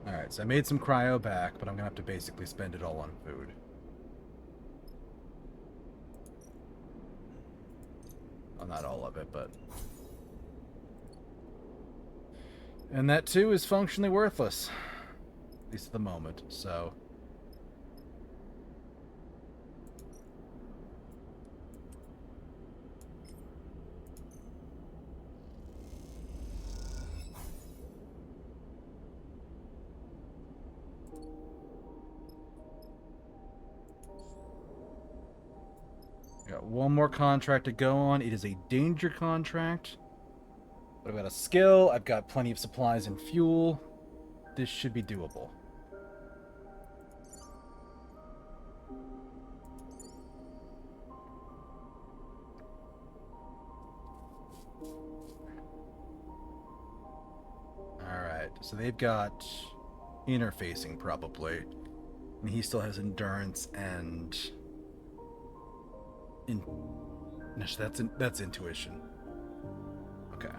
Alright, so I made some cryo back, but I'm gonna have to basically spend it all on food. Well, not all of it, but... And that too is functionally worthless. At least at the moment, so... Got one more contract to go on. It is a danger contract. But I've got a skill. I've got plenty of supplies and fuel. This should be doable. Alright, so they've got interfacing probably. And he still has endurance and... No, that's intuition. Okay.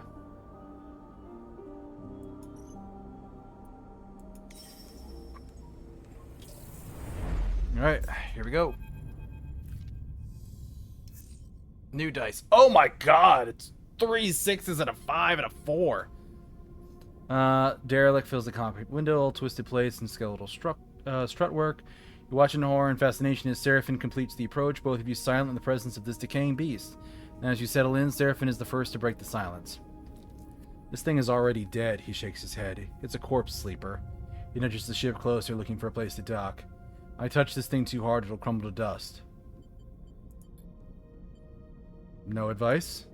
All right, here we go. New dice. Oh my god, it's 3 6s and a 5 and a 4. Derelict fills the concrete window, all twisted plates and skeletal strut work. You watch in horror and fascination as Seraphine completes the approach, both of you silent in the presence of this decaying beast. And as you settle in, Seraphine is the first to break the silence. This thing is already dead, he shakes his head. It's a corpse sleeper. He nudges the ship closer, looking for a place to dock. I touch this thing too hard, it'll crumble to dust. No advice?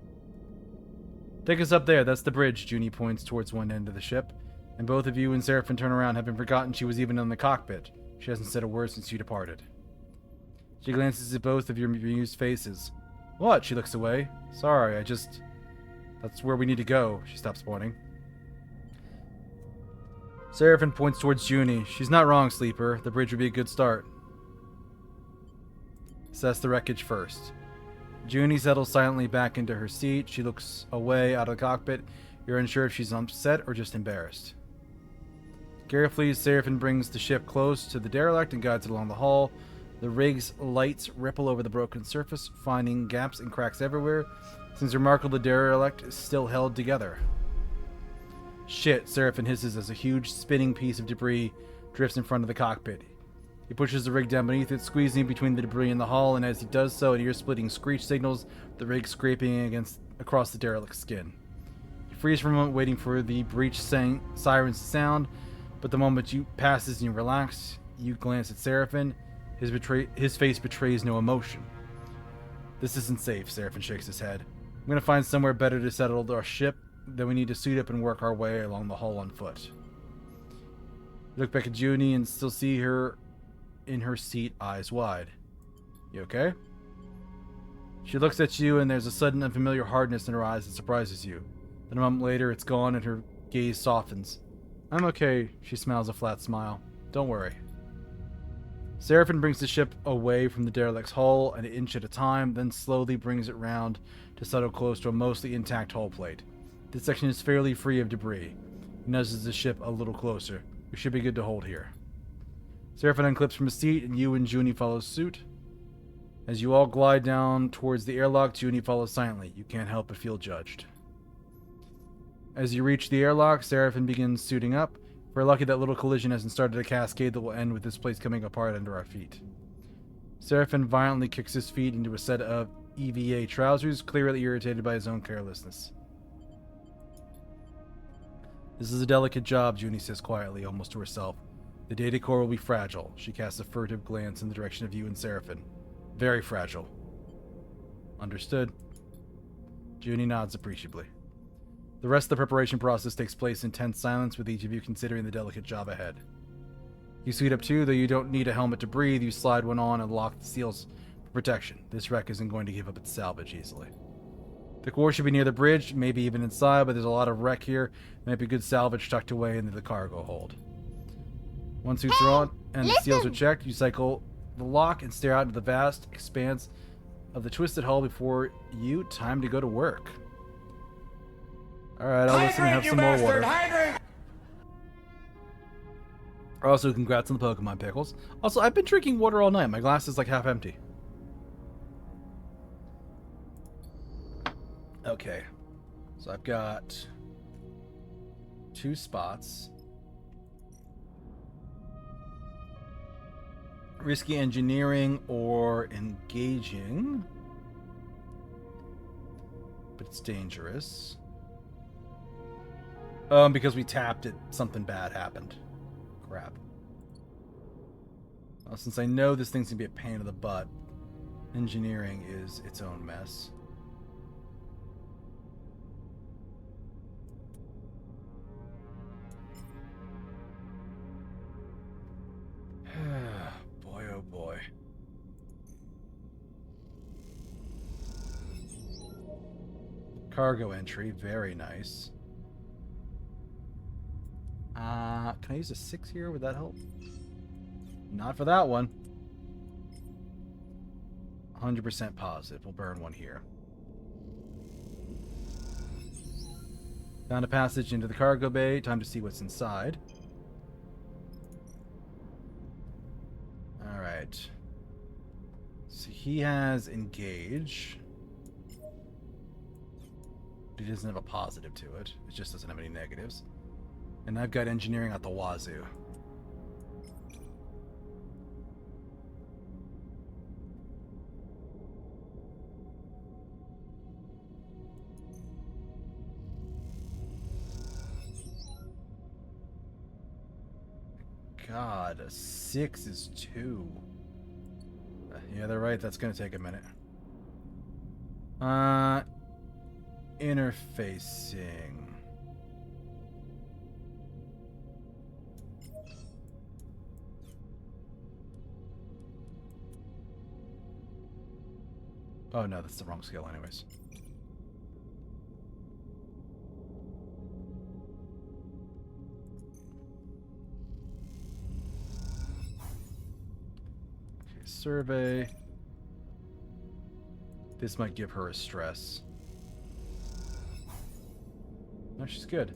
Take us up there, that's the bridge, Junie points towards one end of the ship. And both of you and Seraphine turn around, having forgotten she was even in the cockpit. She hasn't said a word since you departed. She glances at both of your amused faces. What? She looks away. Sorry, that's where we need to go. She stops pointing. Seraphim points towards Junie. She's not wrong, Sleeper. The bridge would be a good start. Assess the wreckage first. Junie settles silently back into her seat. She looks away out of the cockpit. You're unsure if she's upset or just embarrassed. Carefully, Seraphim brings the ship close to the derelict and guides it along the hull. The rig's lights ripple over the broken surface, finding gaps and cracks everywhere. Seems remarkable the derelict is still held together. Shit, Seraphim hisses as a huge spinning piece of debris drifts in front of the cockpit. He pushes the rig down beneath it, squeezing between the debris and the hull, and as he does so, an ear-splitting screech signals the rig scraping across the derelict's skin. He freezes for a moment, waiting for the breach sirens to sound, but the moment passes and you relax, you glance at Seraphim. His face betrays no emotion. This isn't safe, Seraphim shakes his head. I'm going to find somewhere better to settle our ship. Then we need to suit up and work our way along the hull on foot. You look back at Junie and still see her in her seat, eyes wide. You okay? She looks at you and there's a sudden unfamiliar hardness in her eyes that surprises you. Then a moment later, it's gone and her gaze softens. I'm okay, she smiles a flat smile. Don't worry. Seraphim brings the ship away from the derelict's hull an inch at a time, then slowly brings it round to settle close to a mostly intact hull plate. This section is fairly free of debris. He nudges the ship a little closer. We should be good to hold here. Seraphim unclips from his seat, and you and Junie follow suit. As you all glide down towards the airlock, Junie follows silently. You can't help but feel judged. As you reach the airlock, Seraphim begins suiting up. We're lucky that little collision hasn't started a cascade that will end with this place coming apart under our feet. Seraphim violently kicks his feet into a set of EVA trousers, clearly irritated by his own carelessness. This is a delicate job, Junie says quietly, almost to herself. The data core will be fragile. She casts a furtive glance in the direction of you and Seraphim. Very fragile. Understood. Junie nods appreciably. The rest of the preparation process takes place in tense silence, with each of you considering the delicate job ahead. You suit up too, though you don't need a helmet to breathe. You slide one on and lock the seals for protection. This wreck isn't going to give up its salvage easily. The core should be near the bridge, maybe even inside, but there's a lot of wreck here. There might be good salvage tucked away into the cargo hold. Once suits are on and the seals are checked, you cycle the lock and stare out into the vast expanse of the twisted hull before you. Time to go to work. Alright, I'll listen and have some more water. Hydrate. Also, congrats on the Pokemon pickles. Also, I've been drinking water all night. My glass is like half empty. Okay. So I've got 2 spots. Risky engineering or engaging. But it's dangerous. Because we tapped it, something bad happened. Crap. Well, since I know this thing's gonna be a pain in the butt, engineering is its own mess. Boy, oh boy. Cargo entry, very nice. Can I use a 6 here? Would that help? Not for that one. 100% positive. We'll burn one here. Found a passage into the cargo bay. Time to see what's inside. Alright. So he has engage. But he doesn't have a positive to it. It just doesn't have any negatives. And I've got engineering at the wazoo. God, a 6 is 2. Yeah, they're right. That's going to take a minute. Interfacing. Oh no, that's the wrong skill anyways. Okay, survey. This might give her a stress. No, she's good.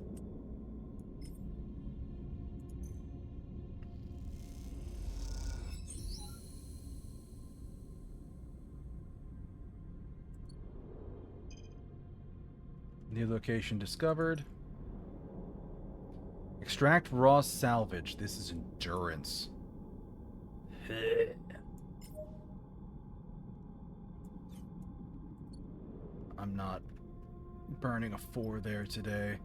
New location discovered. Extract raw salvage. This is endurance. I'm not burning a 4 there today.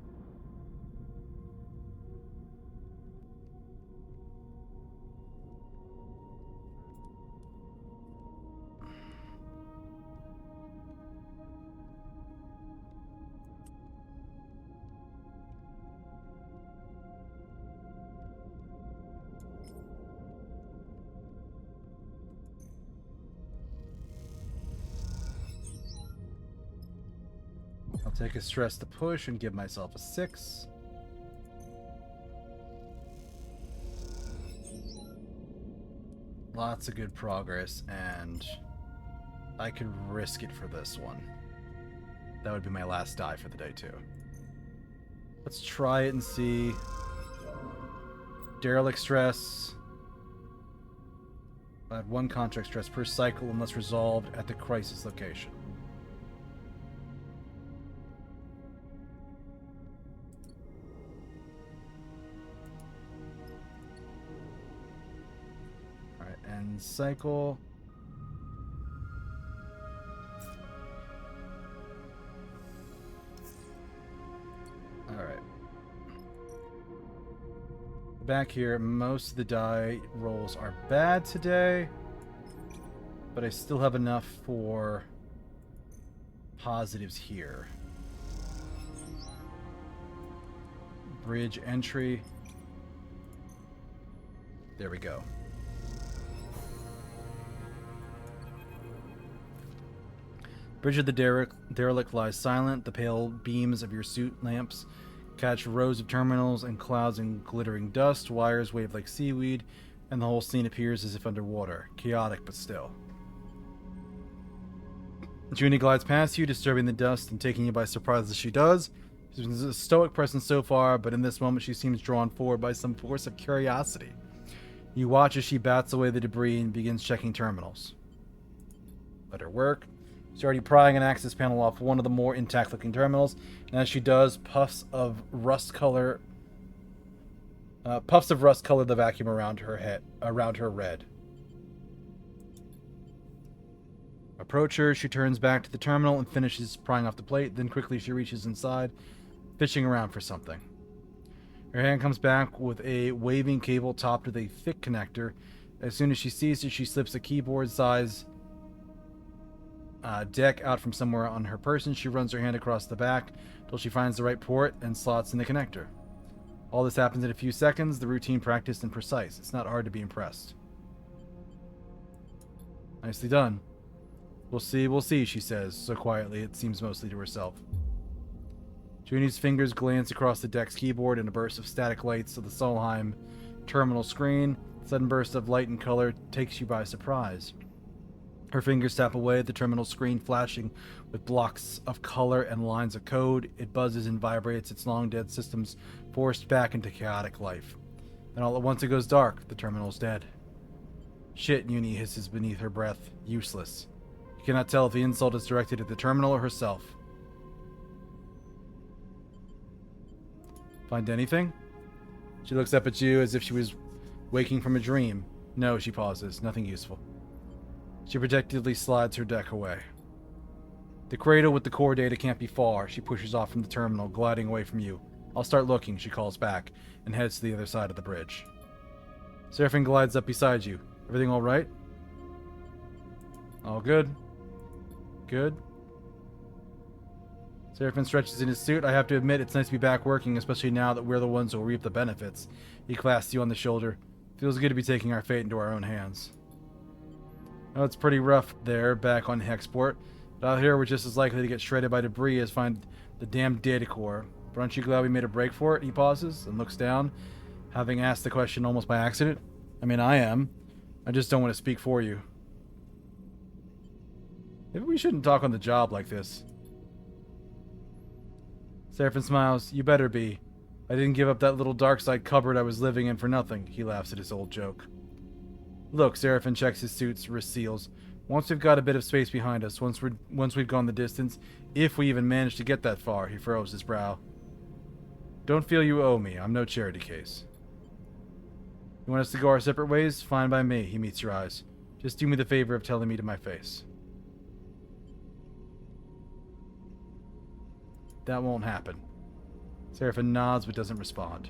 I'll take a stress to push and give myself a 6. Lots of good progress, and I could risk it for this one. That would be my last die for the day, too. Let's try it and see. Derelict stress. Add 1 contract stress per cycle unless resolved at the crisis location. Alright, and cycle. Alright. Back here, most of the die rolls are bad today, but I still have enough for positives here. Bridge entry. There we go. Bridge of the derelict lies silent. The pale beams of your suit lamps catch rows of terminals and clouds and glittering dust. Wires wave like seaweed, and the whole scene appears as if underwater. Chaotic, but still. Junie glides past you, disturbing the dust and taking you by surprise as she does. She's been a stoic presence so far, but in this moment she seems drawn forward by some force of curiosity. You watch as she bats away the debris and begins checking terminals. Let her work. She's already prying an access panel off one of the more intact-looking terminals, and as she does, puffs of rust color the vacuum around her red. Approach her. She turns back to the terminal and finishes prying off the plate. Then quickly she reaches inside, fishing around for something. Her hand comes back with a waving cable topped with a thick connector. As soon as she sees it, she slips a keyboard-size deck out from somewhere on her person. She runs her hand across the back till she finds the right port and slots in the connector. All this happens in a few seconds, the routine practiced and precise. It's not hard to be impressed. Nicely done. We'll see, she says, so quietly it seems mostly to herself. Junie's fingers glance across the deck's keyboard in a burst of static lights to the Solheim terminal screen. A sudden burst of light and color takes you by surprise. Her fingers tap away at the terminal screen, flashing with blocks of color and lines of code. It buzzes and vibrates, its long-dead systems forced back into chaotic life. Then all at once it goes dark. The terminal's dead. Shit, Uni hisses beneath her breath. Useless. You cannot tell if the insult is directed at the terminal or herself. Find anything? She looks up at you as if she was waking from a dream. No, she pauses. Nothing useful. She protectively slides her deck away. The cradle with the core data can't be far. She pushes off from the terminal, gliding away from you. I'll start looking, she calls back, and heads to the other side of the bridge. Seraphine glides up beside you. Everything all right? All good. Good. Seraphine stretches in his suit. I have to admit, it's nice to be back working, especially now that we're the ones who will reap the benefits. He clasps you on the shoulder. Feels good to be taking our fate into our own hands. Oh, it's pretty rough there, back on Hexport. But out here, we're just as likely to get shredded by debris as find the damn data core. But aren't you glad we made a break for it? He pauses and looks down, having asked the question almost by accident. I mean, I am. I just don't want to speak for you. Maybe we shouldn't talk on the job like this. Seraphim smiles. You better be. I didn't give up that little dark side cupboard I was living in for nothing. He laughs at his old joke. Look, Seraphim checks his suit's wrist seals. Once we've got a bit of space behind us, once we've gone the distance, if we even manage to get that far, he furrows his brow. Don't feel you owe me. I'm no charity case. You want us to go our separate ways? Fine by me. He meets your eyes. Just do me the favor of telling me to my face. That won't happen. Seraphim nods but doesn't respond.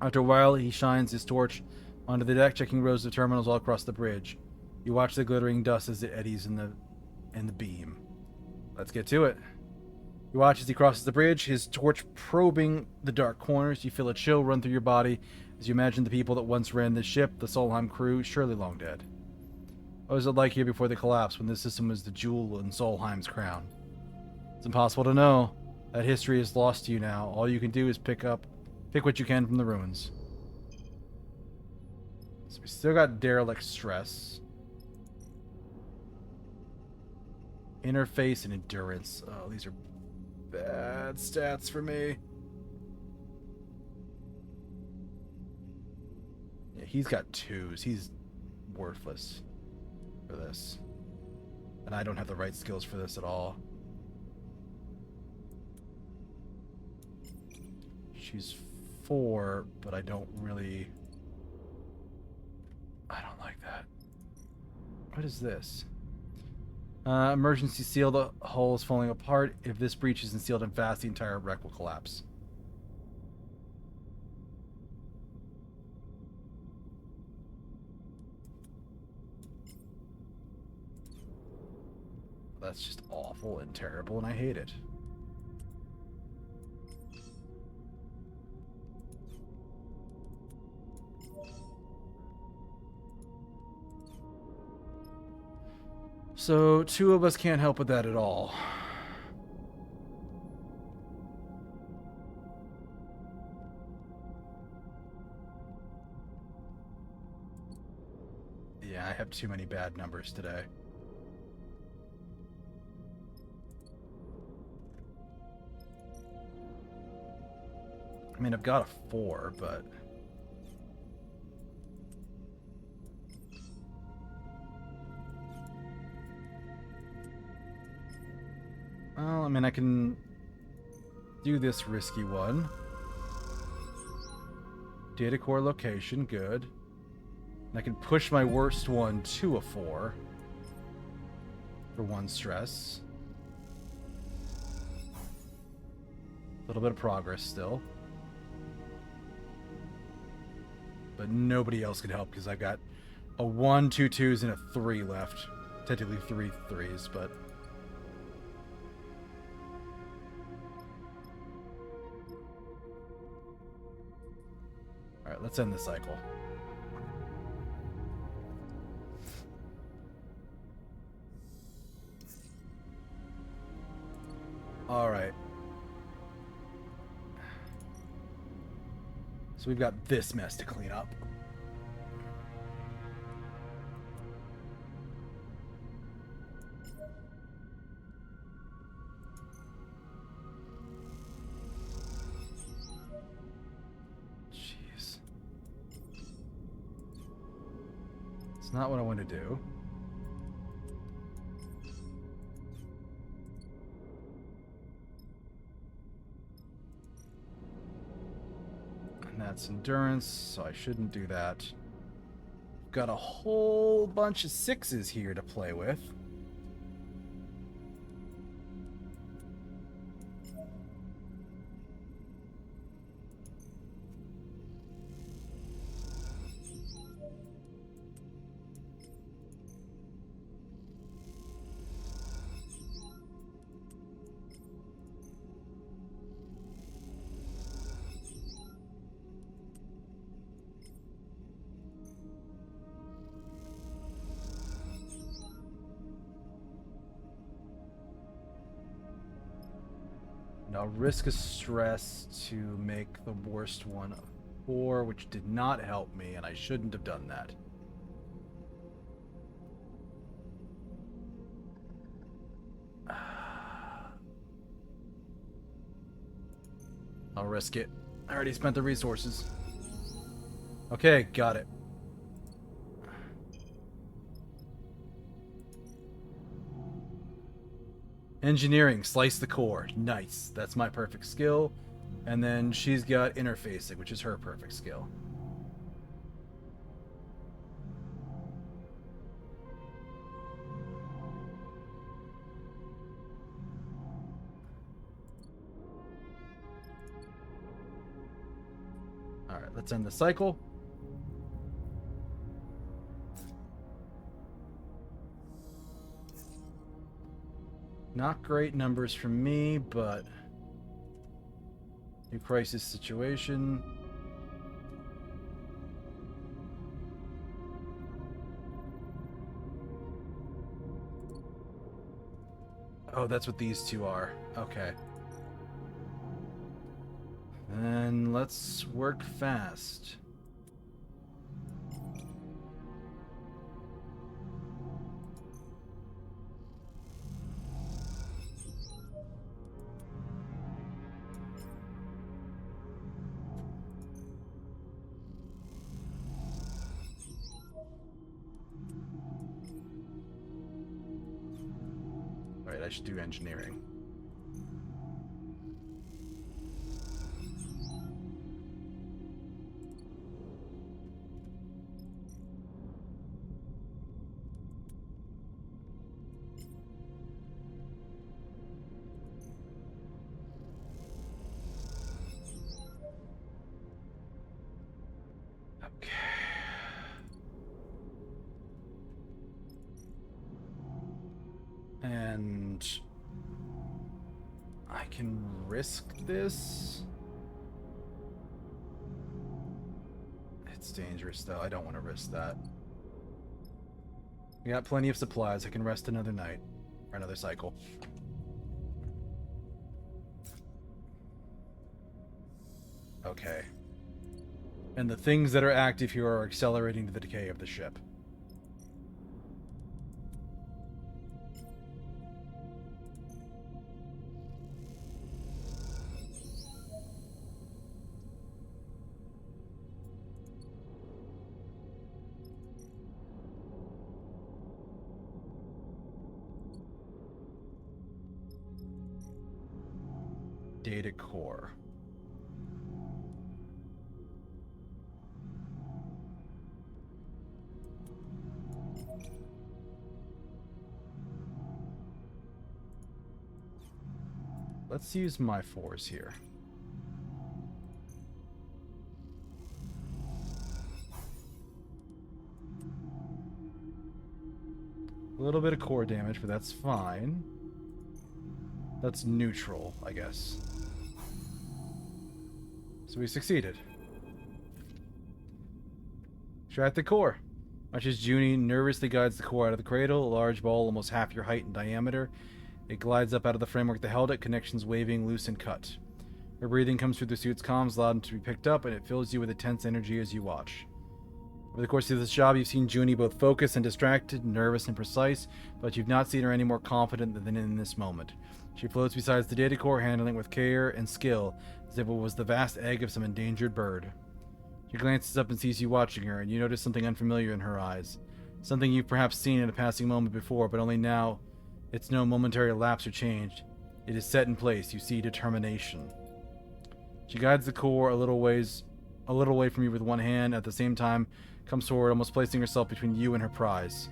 After a while, he shines his torch onto the deck, checking rows of terminals all across the bridge. You watch the glittering dust as it eddies in the beam. Let's get to it. You watch as he crosses the bridge, his torch probing the dark corners. You feel a chill run through your body as you imagine the people that once ran this ship, the Solheim crew, surely long dead. What was it like here before the collapse, when this system was the jewel in Solheim's crown? It's impossible to know. That history is lost to you now. All you can do is pick what you can from the ruins. So we still got derelict stress. Interface and endurance. Oh, these are bad stats for me. Yeah, he's got 2s. He's worthless for this. And I don't have the right skills for this at all. She's 4, but I don't like that. What is this? Emergency seal. The hull is falling apart. If this breach isn't sealed in fast, the entire wreck will collapse. That's just awful and terrible, and I hate it. So, 2 of us can't help with that at all. Yeah, I have too many bad numbers today. I mean, I've got a 4, but... Well, I mean, I can do this risky one. Data core location, good. And I can push my worst one to a 4 for 1 stress. A little bit of progress still. But nobody else can help because I've got a 1, 2 2s, and a 3 left. Technically 3 3s, but... Alright, let's end the cycle. Alright. So we've got this mess to clean up. Jeez. It's not what I want to do. That's endurance, so I shouldn't do that. Got a whole bunch of 6s here to play with. I'll risk a stress to make the worst one a 4, which did not help me, and I shouldn't have done that. I'll risk it. I already spent the resources. Okay, got it. Engineering, slice the core. Nice. That's my perfect skill. And then she's got interfacing, which is her perfect skill. Alright, let's end the cycle. Not great numbers from me, but new crisis situation. Oh, that's what these two are. Okay. Then let's work fast. Alright, I should do engineering. And I can risk this. It's dangerous though. I don't want to risk that. We got plenty of supplies. I can rest another night or another cycle. Okay. And the things that are active here are accelerating the decay of the ship. Data core. Let's use my 4s here. A little bit of core damage, but that's fine. That's neutral, I guess. So we succeeded. Extract the core. Much as Junie nervously guides the core out of the cradle, a large ball almost half your height in diameter, it glides up out of the framework that held it, connections waving, loose and cut. Her breathing comes through the suit's comms, loud to be picked up, and it fills you with intense energy as you watch. Over the course of this job, you've seen Junie both focused and distracted, nervous and precise, but you've not seen her any more confident than in this moment. She floats beside the data core, handling it with care and skill, as if it was the vast egg of some endangered bird. She glances up and sees you watching her, and you notice something unfamiliar in her eyes. Something you've perhaps seen in a passing moment before, but only now it's no momentary lapse or change. It is set in place. You see determination. She guides the core a little way from you with one hand, at the same time comes forward, almost placing herself between you and her prize.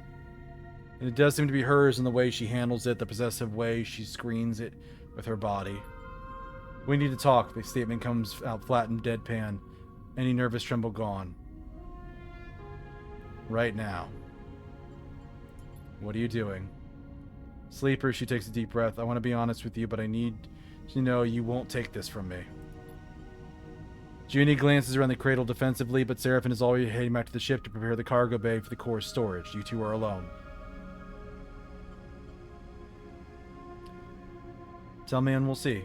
And it does seem to be hers in the way she handles it, the possessive way she screens it with her body. We need to talk. The statement comes out flat and deadpan. Any nervous tremble gone. Right now. What are you doing? Sleeper, she takes a deep breath. I want to be honest with you, but I need to know you won't take this from me. Junie glances around the cradle defensively, but Seraphine is already heading back to the ship to prepare the cargo bay for the core's storage. You two are alone. Tell me and we'll see.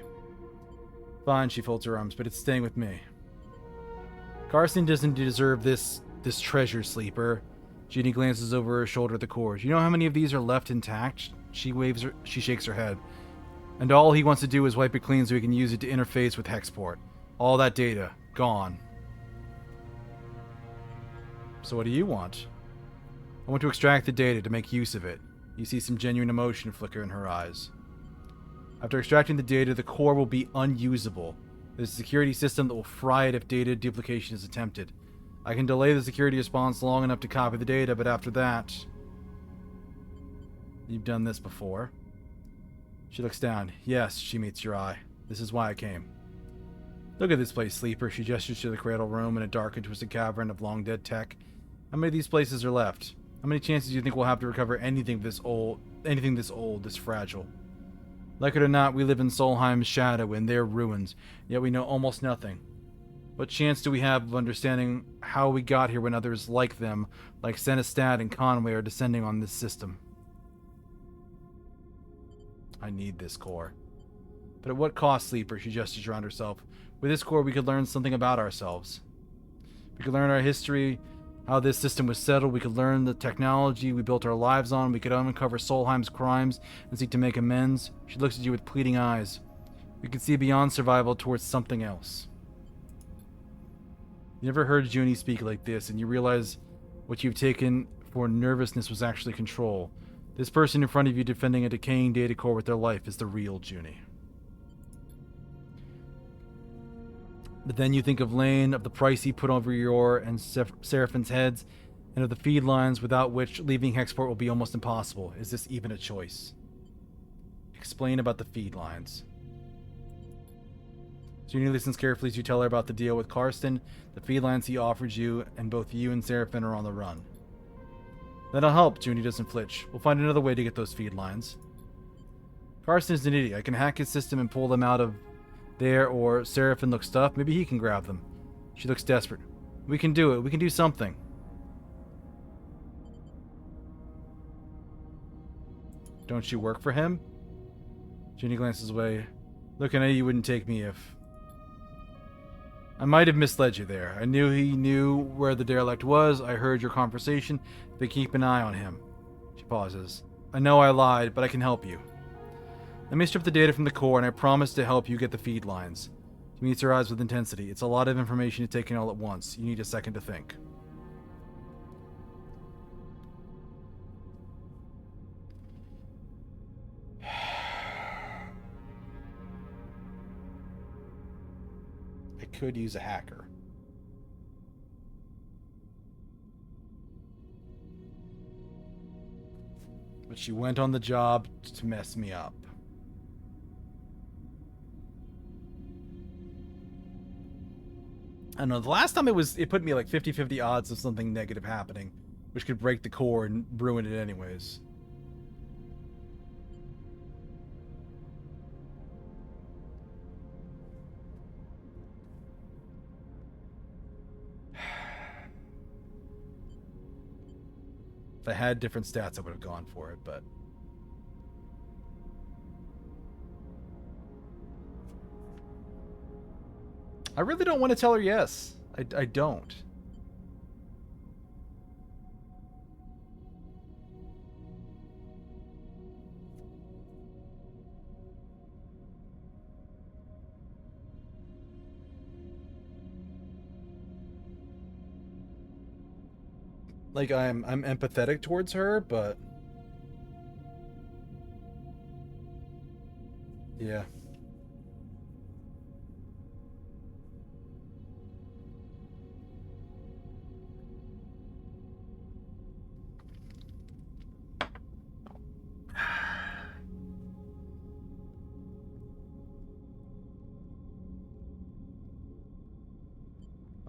Fine, she folds her arms, but it's staying with me. Carson doesn't deserve this treasure, Sleeper. Jeannie glances over her shoulder at the core. Do you know how many of these are left intact? She shakes her head. And all he wants to do is wipe it clean so he can use it to interface with Hexport. All that data, gone. So what do you want? I want to extract the data to make use of it. You see some genuine emotion flicker in her eyes. After extracting the data, the core will be unusable. There's a security system that will fry it if data duplication is attempted. I can delay the security response long enough to copy the data, but after that... You've done this before. She looks down. Yes, she meets your eye. This is why I came. Look at this place, Sleeper. She gestures to the cradle room in a dark and twisted cavern of long-dead tech. How many of these places are left? How many chances do you think we'll have to recover anything this old, this fragile? Like it or not, we live in Solheim's shadow and their ruins, yet we know almost nothing. What chance do we have of understanding how we got here when others like them, like Senestad and Conway, are descending on this system? I need this core. But at what cost, Sleeper? She gestures around herself. With this core, we could learn something about ourselves. We could learn our history, how this system was settled. We could learn the technology we built our lives on. We could uncover Solheim's crimes and seek to make amends. She looks at you with pleading eyes. We could see beyond survival towards something else. You never heard Junie speak like this, and you realize what you've taken for nervousness was actually control. This person in front of you defending a decaying data core with their life is the real Junie. But then you think of Lane, of the price he put over your and Seraphin's heads, and of the feed lines without which leaving Hexport will be almost impossible. Is this even a choice? Explain about the feed lines. Junie listens carefully as you tell her about the deal with Karsten, the feed lines he offered you, and both you and Seraphin are on the run. That'll help, Junie doesn't flinch. We'll find another way to get those feed lines. Karsten is an idiot. I can hack his system and pull them out of there, or Seraphin looks stuffed. Maybe he can grab them. She looks desperate. We can do it. We can do something. Don't you work for him? Junie glances away. Look, I know you wouldn't take me if... I might have misled you there. I knew he knew where the derelict was. I heard your conversation, but keep an eye on him. She pauses. I know I lied, but I can help you. Let me strip the data from the core, and I promise to help you get the feed lines. She meets her eyes with intensity. It's a lot of information to take in all at once. You need a second to think. I could use a hacker. But she went on the job to mess me up. I don't know, the last time it put me like 50-50 odds of something negative happening, which could break the core and ruin it anyways. If I had different stats, I would have gone for it, but... I really don't want to tell her yes. I don't. Like, I'm empathetic towards her, but... Yeah.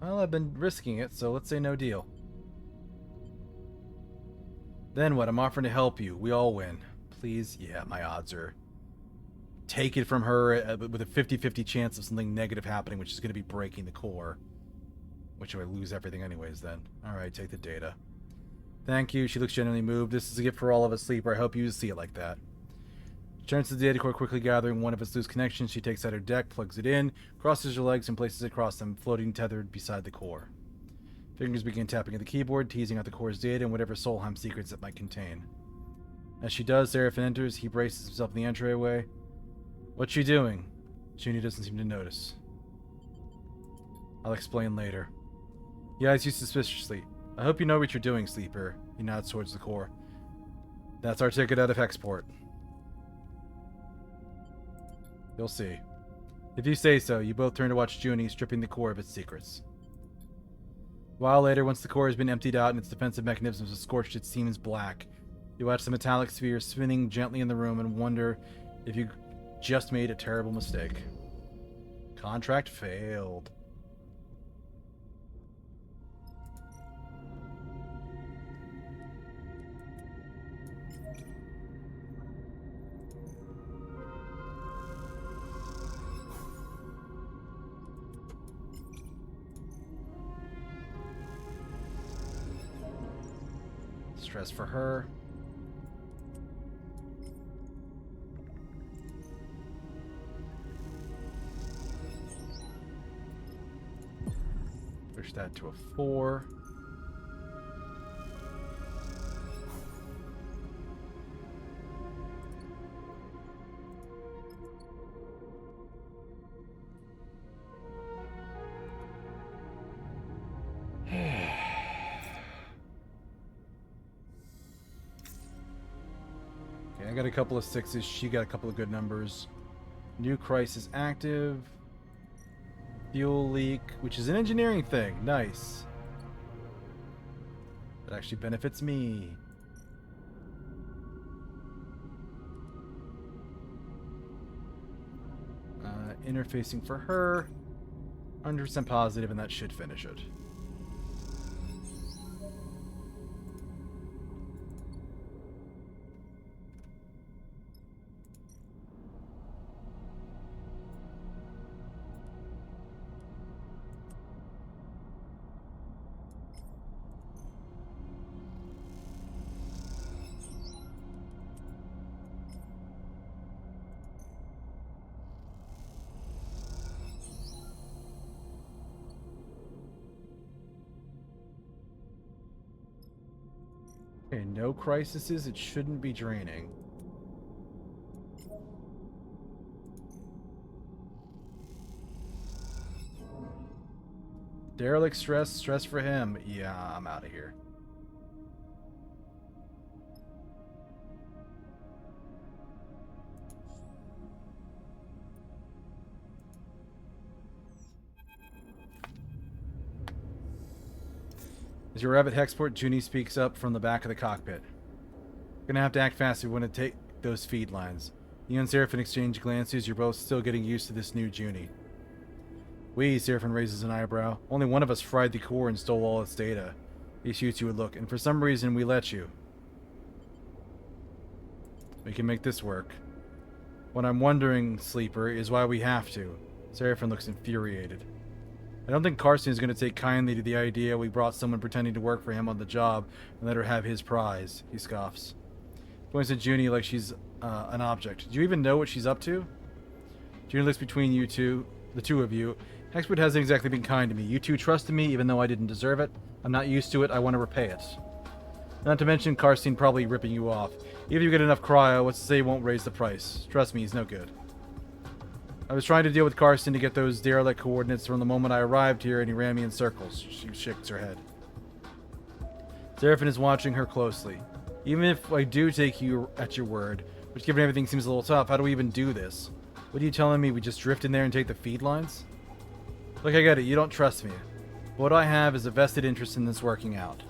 Well, I've been risking it, so let's say no deal. Then what? I'm offering to help you. We all win. Please? Yeah, my odds are... Take it from her with a 50-50 chance of something negative happening, which is going to be breaking the core. Which if I lose everything anyways then. Alright, take the data. Thank you. She looks genuinely moved. This is a gift for all of us, Sleeper. I hope you see it like that. She turns to the data core, quickly gathering one of its loose connections. She takes out her deck, plugs it in, crosses her legs, and places it across them, floating tethered beside the core. Fingers begin tapping at the keyboard, teasing out the core's data and whatever Solheim secrets it might contain. As she does, Seraphim enters. He braces himself in the entryway. What's she doing? Junie doesn't seem to notice. I'll explain later. He eyes you suspiciously. I hope you know what you're doing, Sleeper. He nods towards the core. That's our ticket out of Hexport. You'll see. If you say so, you both turn to watch Junie stripping the core of its secrets. A while later, once the core has been emptied out and its defensive mechanisms have scorched its seams black, you watch the metallic sphere spinning gently in the room and wonder if you just made a terrible mistake. Contract failed. Stress for her. Push that to a 4. I got a couple of 6s. She got a couple of good numbers. New crisis active. Fuel leak, which is an engineering thing. Nice. That actually benefits me. Interfacing for her. 100% positive, and that should finish it. Okay, no crises. It shouldn't be draining. Derelict stress. Stress for him. Yeah, I'm out of here. As you arrive at Hexport, Junie speaks up from the back of the cockpit. We're gonna have to act fast if we want to take those feed lines. You and Seraphim exchange glances. You're both still getting used to this new Junie. Seraphim raises an eyebrow. Only one of us fried the core and stole all its data. He shoots you a look, and for some reason we let you. We can make this work. What I'm wondering, Sleeper, is why we have to. Seraphim looks infuriated. I don't think Carson is going to take kindly to the idea we brought someone pretending to work for him on the job and let her have his prize. He scoffs. Points at Junie like she's an object. Do you even know what she's up to? Junie looks between you two, the two of you. Hexport hasn't exactly been kind to me. You two trusted me even though I didn't deserve it. I'm not used to it. I want to repay it. Not to mention Carson probably ripping you off. Even if you get enough cryo, what's to say he won't raise the price? Trust me, he's no good. I was trying to deal with Carson to get those derelict coordinates from the moment I arrived here, and he ran me in circles. She shakes her head. Seraphim is watching her closely. Even if I do take you at your word, which given everything seems a little tough, how do we even do this? What are you telling me, we just drift in there and take the feed lines? Look, I get it, you don't trust me. But what I have is a vested interest in this working out.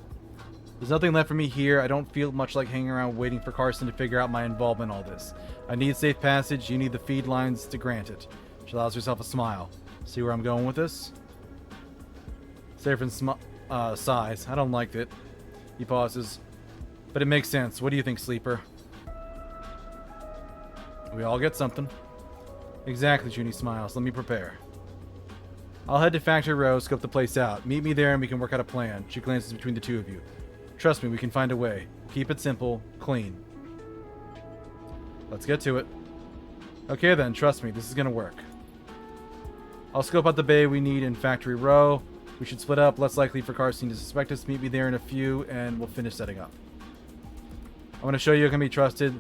There's nothing left for me here. I don't feel much like hanging around waiting for Carson to figure out my involvement in all this. I need safe passage. You need the feed lines to grant it. She allows herself a smile. See where I'm going with this? Seraphim sighs. I don't like it. He pauses. But it makes sense. What do you think, Sleeper? We all get something. Exactly, Junie smiles. Let me prepare. I'll head to Factory Row, scope the place out. Meet me there and we can work out a plan. She glances between the two of you. Trust me, we can find a way. Keep it simple, clean. Let's get to it. Okay then, trust me, this is gonna work. I'll scope out the bay we need in Factory Row. We should split up, less likely for Karstein to suspect us. Meet me there in a few, and we'll finish setting up. I'm gonna show you I can be trusted,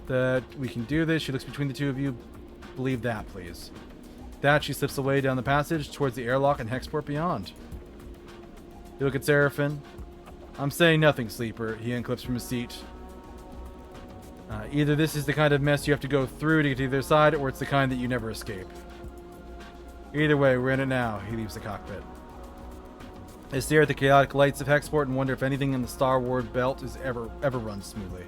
that we can do this. She looks between the two of you. Believe that, please. That, she slips away down the passage towards the airlock and hexport beyond. You look at Seraphin. I'm saying nothing, Sleeper. He unclips from his seat. Either this is the kind of mess you have to go through to get to the other side, or it's the kind that you never escape. Either way, we're in it now. He leaves the cockpit. I stare at the chaotic lights of hexport and wonder if anything in the Starward belt is ever runs smoothly.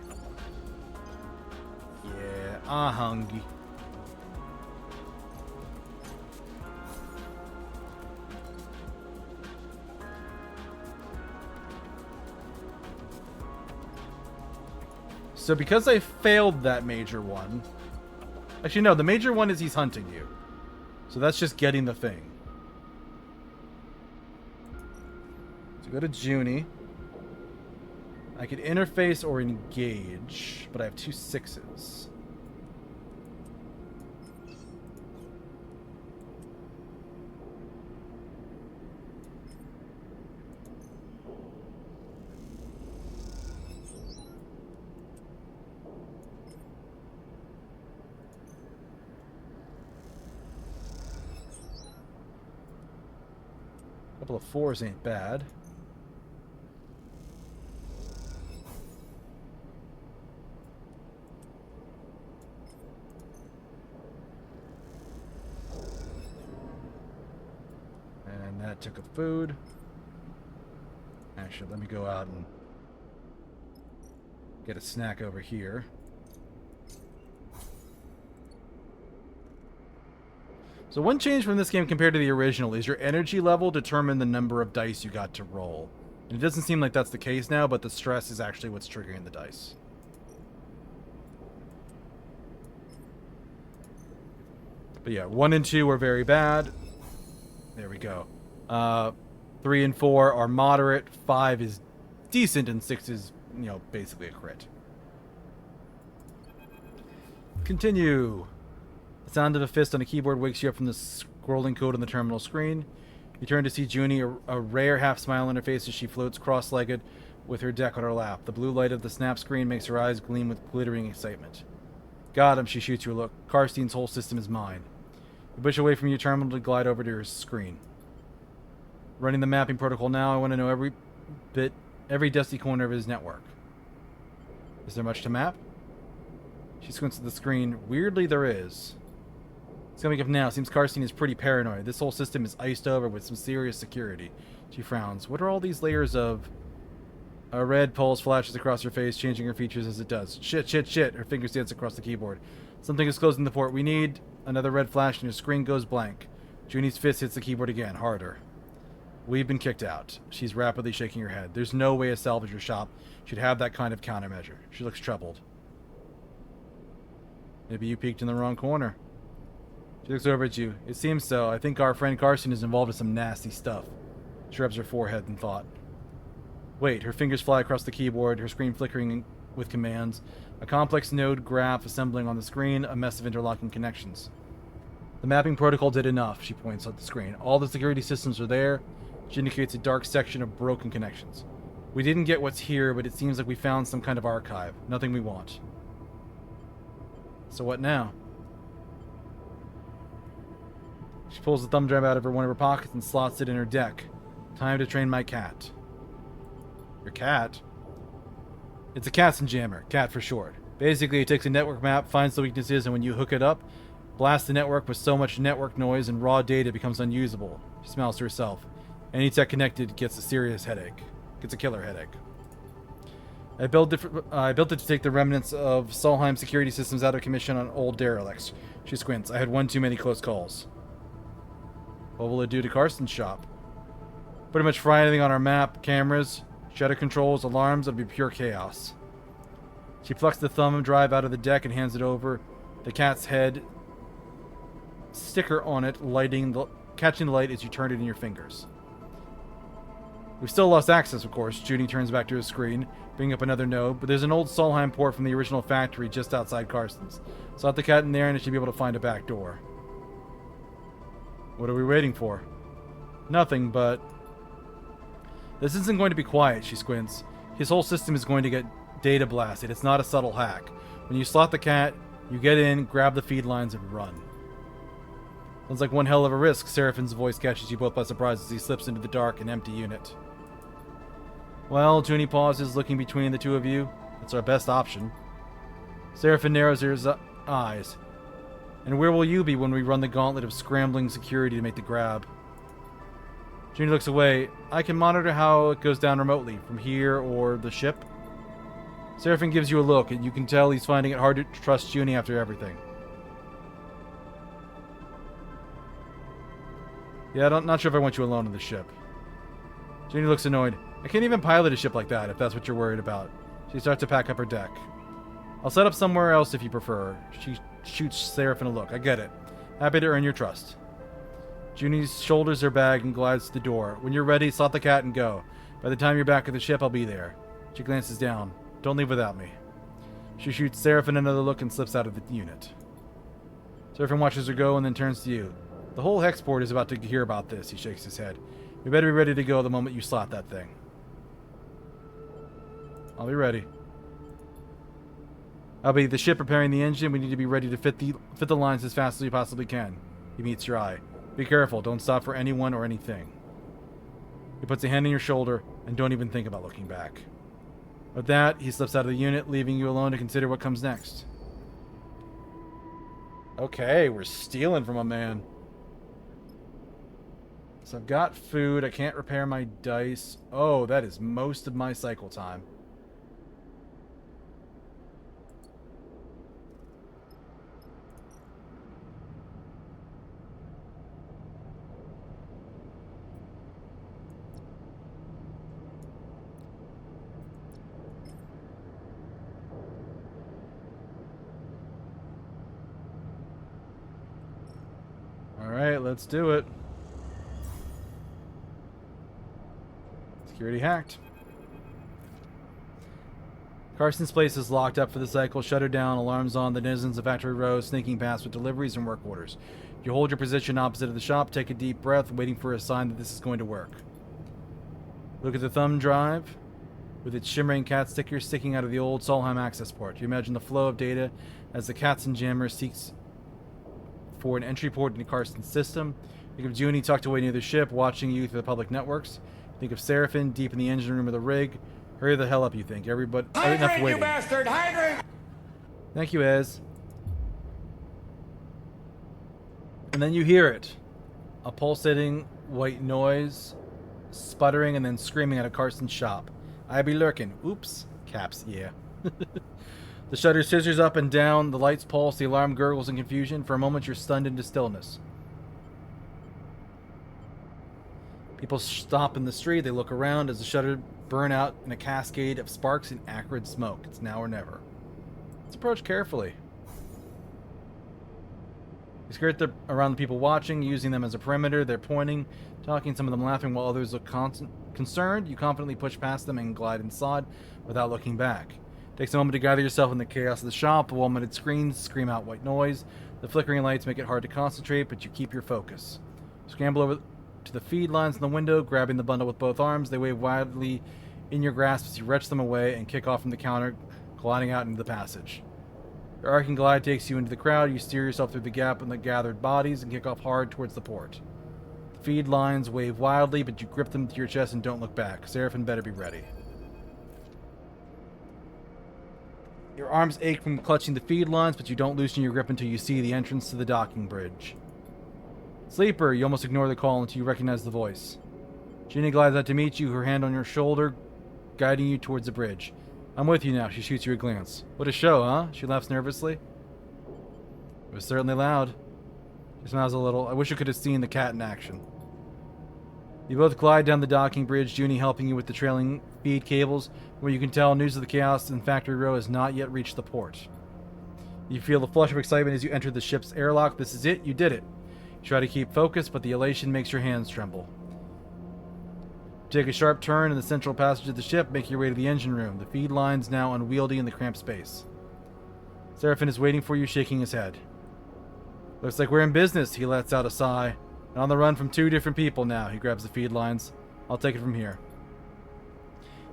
Yeah, I'm hungry. So because I failed that major one... Actually, no, the major one is he's hunting you. So that's just getting the thing. So go to Junie. I could interface or engage, but I have 2 6s. Couple of 4s ain't bad. And that took a food. Actually, let me go out and get a snack over here. So one change from this game compared to the original is your energy level determined the number of dice you got to roll. And it doesn't seem like that's the case now, but the stress is actually what's triggering the dice. But yeah, 1 and 2 are very bad. There we go. 3 and 4 are moderate. 5 is decent, and 6 is, you know, basically a crit. Continue. The sound of a fist on a keyboard wakes you up from the scrolling code on the terminal screen. You turn to see Junie, a rare half smile on her face as she floats cross-legged with her deck on her lap. The blue light of the snap screen makes her eyes gleam with glittering excitement. Got him, she shoots you a look. Karstein's whole system is mine. You push away from your terminal to glide over to her screen. Running the mapping protocol now, I want to know every dusty corner of his network. Is there much to map? She squints at the screen. Weirdly, there is. Coming up now, seems Karstein is pretty paranoid. This whole system is iced over with some serious security. She frowns. What are all these layers of... A red pulse flashes across her face, changing her features as it does. Shit, shit, shit. Her fingers dance across the keyboard. Something is closing the port. We need... Another red flash and her screen goes blank. Junie's fist hits the keyboard again, harder. We've been kicked out. She's rapidly shaking her head. There's no way a salvager shop should have that kind of countermeasure. She looks troubled. Maybe you peeked in the wrong corner. She looks over at you. It seems so. I think our friend Karstein is involved in some nasty stuff. She rubs her forehead in thought. Wait, her fingers fly across the keyboard, her screen flickering with commands. A complex node graph assembling on the screen, a mess of interlocking connections. The mapping protocol did enough, she points at the screen. All the security systems are there. She indicates a dark section of broken connections. We didn't get what's here, but it seems like we found some kind of archive. Nothing we want. So what now? She pulls the thumb drive out of one of her pockets and slots it in her deck. Time to train my cat. Your cat? It's a Katzenjammer, jammer, cat for short. Basically, it takes a network map, finds the weaknesses, and when you hook it up, blasts the network with so much network noise and raw data it becomes unusable. She smiles to herself. Any tech connected gets a serious headache. Gets a killer headache. I built it to take the remnants of Solheim security systems out of commission on old derelicts. She squints. I had one too many close calls. What will it do to Karstein's shop? Pretty much fry anything on our map, cameras, shutter controls, alarms. It'll be pure chaos. She plucks the thumb drive out of the deck and hands it over. The cat's head sticker on it, catching the light as you turn it in your fingers. We've still lost access, of course. Junie turns back to her screen. bring up another node, but there's an old Solheim port from the original factory just outside Carstens. Slot the cat in there and it should be able to find a back door. What are we waiting for? Nothing, but... This isn't going to be quiet, she squints. His whole system is going to get data blasted. It's not a subtle hack. When you slot the cat, you get in, grab the feed lines, and run. Sounds like one hell of a risk. Seraphin's voice catches you both by surprise as he slips into the dark and empty unit. Well, Junie pauses, looking between the two of you. It's our best option. Seraphin narrows his eyes. And where will you be when we run the gauntlet of scrambling security to make the grab? Junie looks away. I can monitor how it goes down remotely, from here or the ship. Seraphin gives you a look, and you can tell he's finding it hard to trust Junie after everything. Yeah, not sure if I want you alone on the ship. Junie looks annoyed. I can't even pilot a ship like that, if that's what you're worried about. She starts to pack up her deck. I'll set up somewhere else if you prefer. She shoots Seraphin a look. I get it. Happy to earn your trust. Junie shoulders her bag and glides to the door. When you're ready, slot the cat and go. By the time you're back at the ship, I'll be there. She glances down. Don't leave without me. She shoots Seraphin another look and slips out of the unit. Seraphin watches her go and then turns to you. The whole Hexport is about to hear about this, he shakes his head. You better be ready to go the moment you slot that thing. I'll be ready. I'll be the ship repairing the engine. We need to be ready to fit the lines as fast as we possibly can. He meets your eye. Be careful. Don't stop for anyone or anything. He puts a hand on your shoulder and don't even think about looking back. With that, he slips out of the unit, leaving you alone to consider what comes next. Okay, we're stealing from a man. So I've got food. I can't repair my dice. Oh, that is most of my cycle time. Alright, let's do it. Security hacked. Carson's place is locked up for the cycle, shuttered down, alarms on, the denizens of Factory Row sneaking past with deliveries and work orders. You hold your position opposite of the shop, take a deep breath, waiting for a sign that this is going to work. Look at the thumb drive, with its shimmering cat sticker sticking out of the old Solheim access port. You imagine the flow of data as the Katzen jammer seeks for an entry port into Carson's system. Think of Junie tucked away near the ship, watching you through the public networks. Think of Seraphin deep in the engine room of the rig. Hurry the hell up, you think. Everybody, enough waiting. You bastard! Hydrate! Thank you, Ez. And then you hear it. A pulsating white noise, sputtering, and then screaming out of Carson's shop. I be lurking. Oops. Caps, yeah. The shutter scissors up and down, the lights pulse, the alarm gurgles in confusion. For a moment, you're stunned into stillness. People stop in the street, they look around as the shutter burn out in a cascade of sparks and acrid smoke. It's now or never. Let's approach carefully. You skirt around the people watching, using them as a perimeter. They're pointing, talking, some of them laughing while others look concerned. You confidently push past them and glide inside without looking back. Takes a moment to gather yourself in the chaos of the shop. The wall-mounted screens scream out white noise. The flickering lights make it hard to concentrate, but you keep your focus. Scramble over to the feed lines in the window, grabbing the bundle with both arms. They wave wildly in your grasp as you wrench them away and kick off from the counter, gliding out into the passage. Your arcing glide takes you into the crowd. You steer yourself through the gap in the gathered bodies and kick off hard towards the port. The feed lines wave wildly, but you grip them to your chest and don't look back. Seraphin better be ready. Your arms ache from clutching the feed lines, but you don't loosen your grip until you see the entrance to the docking bridge. Sleeper, you almost ignore the call until you recognize the voice. Junie glides out to meet you, her hand on your shoulder, guiding you towards the bridge. I'm with you now, she shoots you a glance. What a show, huh? She laughs nervously. It was certainly loud. She smiles a little. I wish you could have seen the cat in action. You both glide down the docking bridge, Junie helping you with the trailing feed cables, where you can tell news of the chaos in Factory Row has not yet reached the port. You feel the flush of excitement as you enter the ship's airlock. This is it, you did it. You try to keep focused, but the elation makes your hands tremble. Take a sharp turn in the central passage of the ship, make your way to the engine room. The feed line's now unwieldy in the cramped space. Seraphin is waiting for you, shaking his head. Looks like we're in business, he lets out a sigh. And on the run from 2 different people now. He grabs the feed lines. I'll take it from here.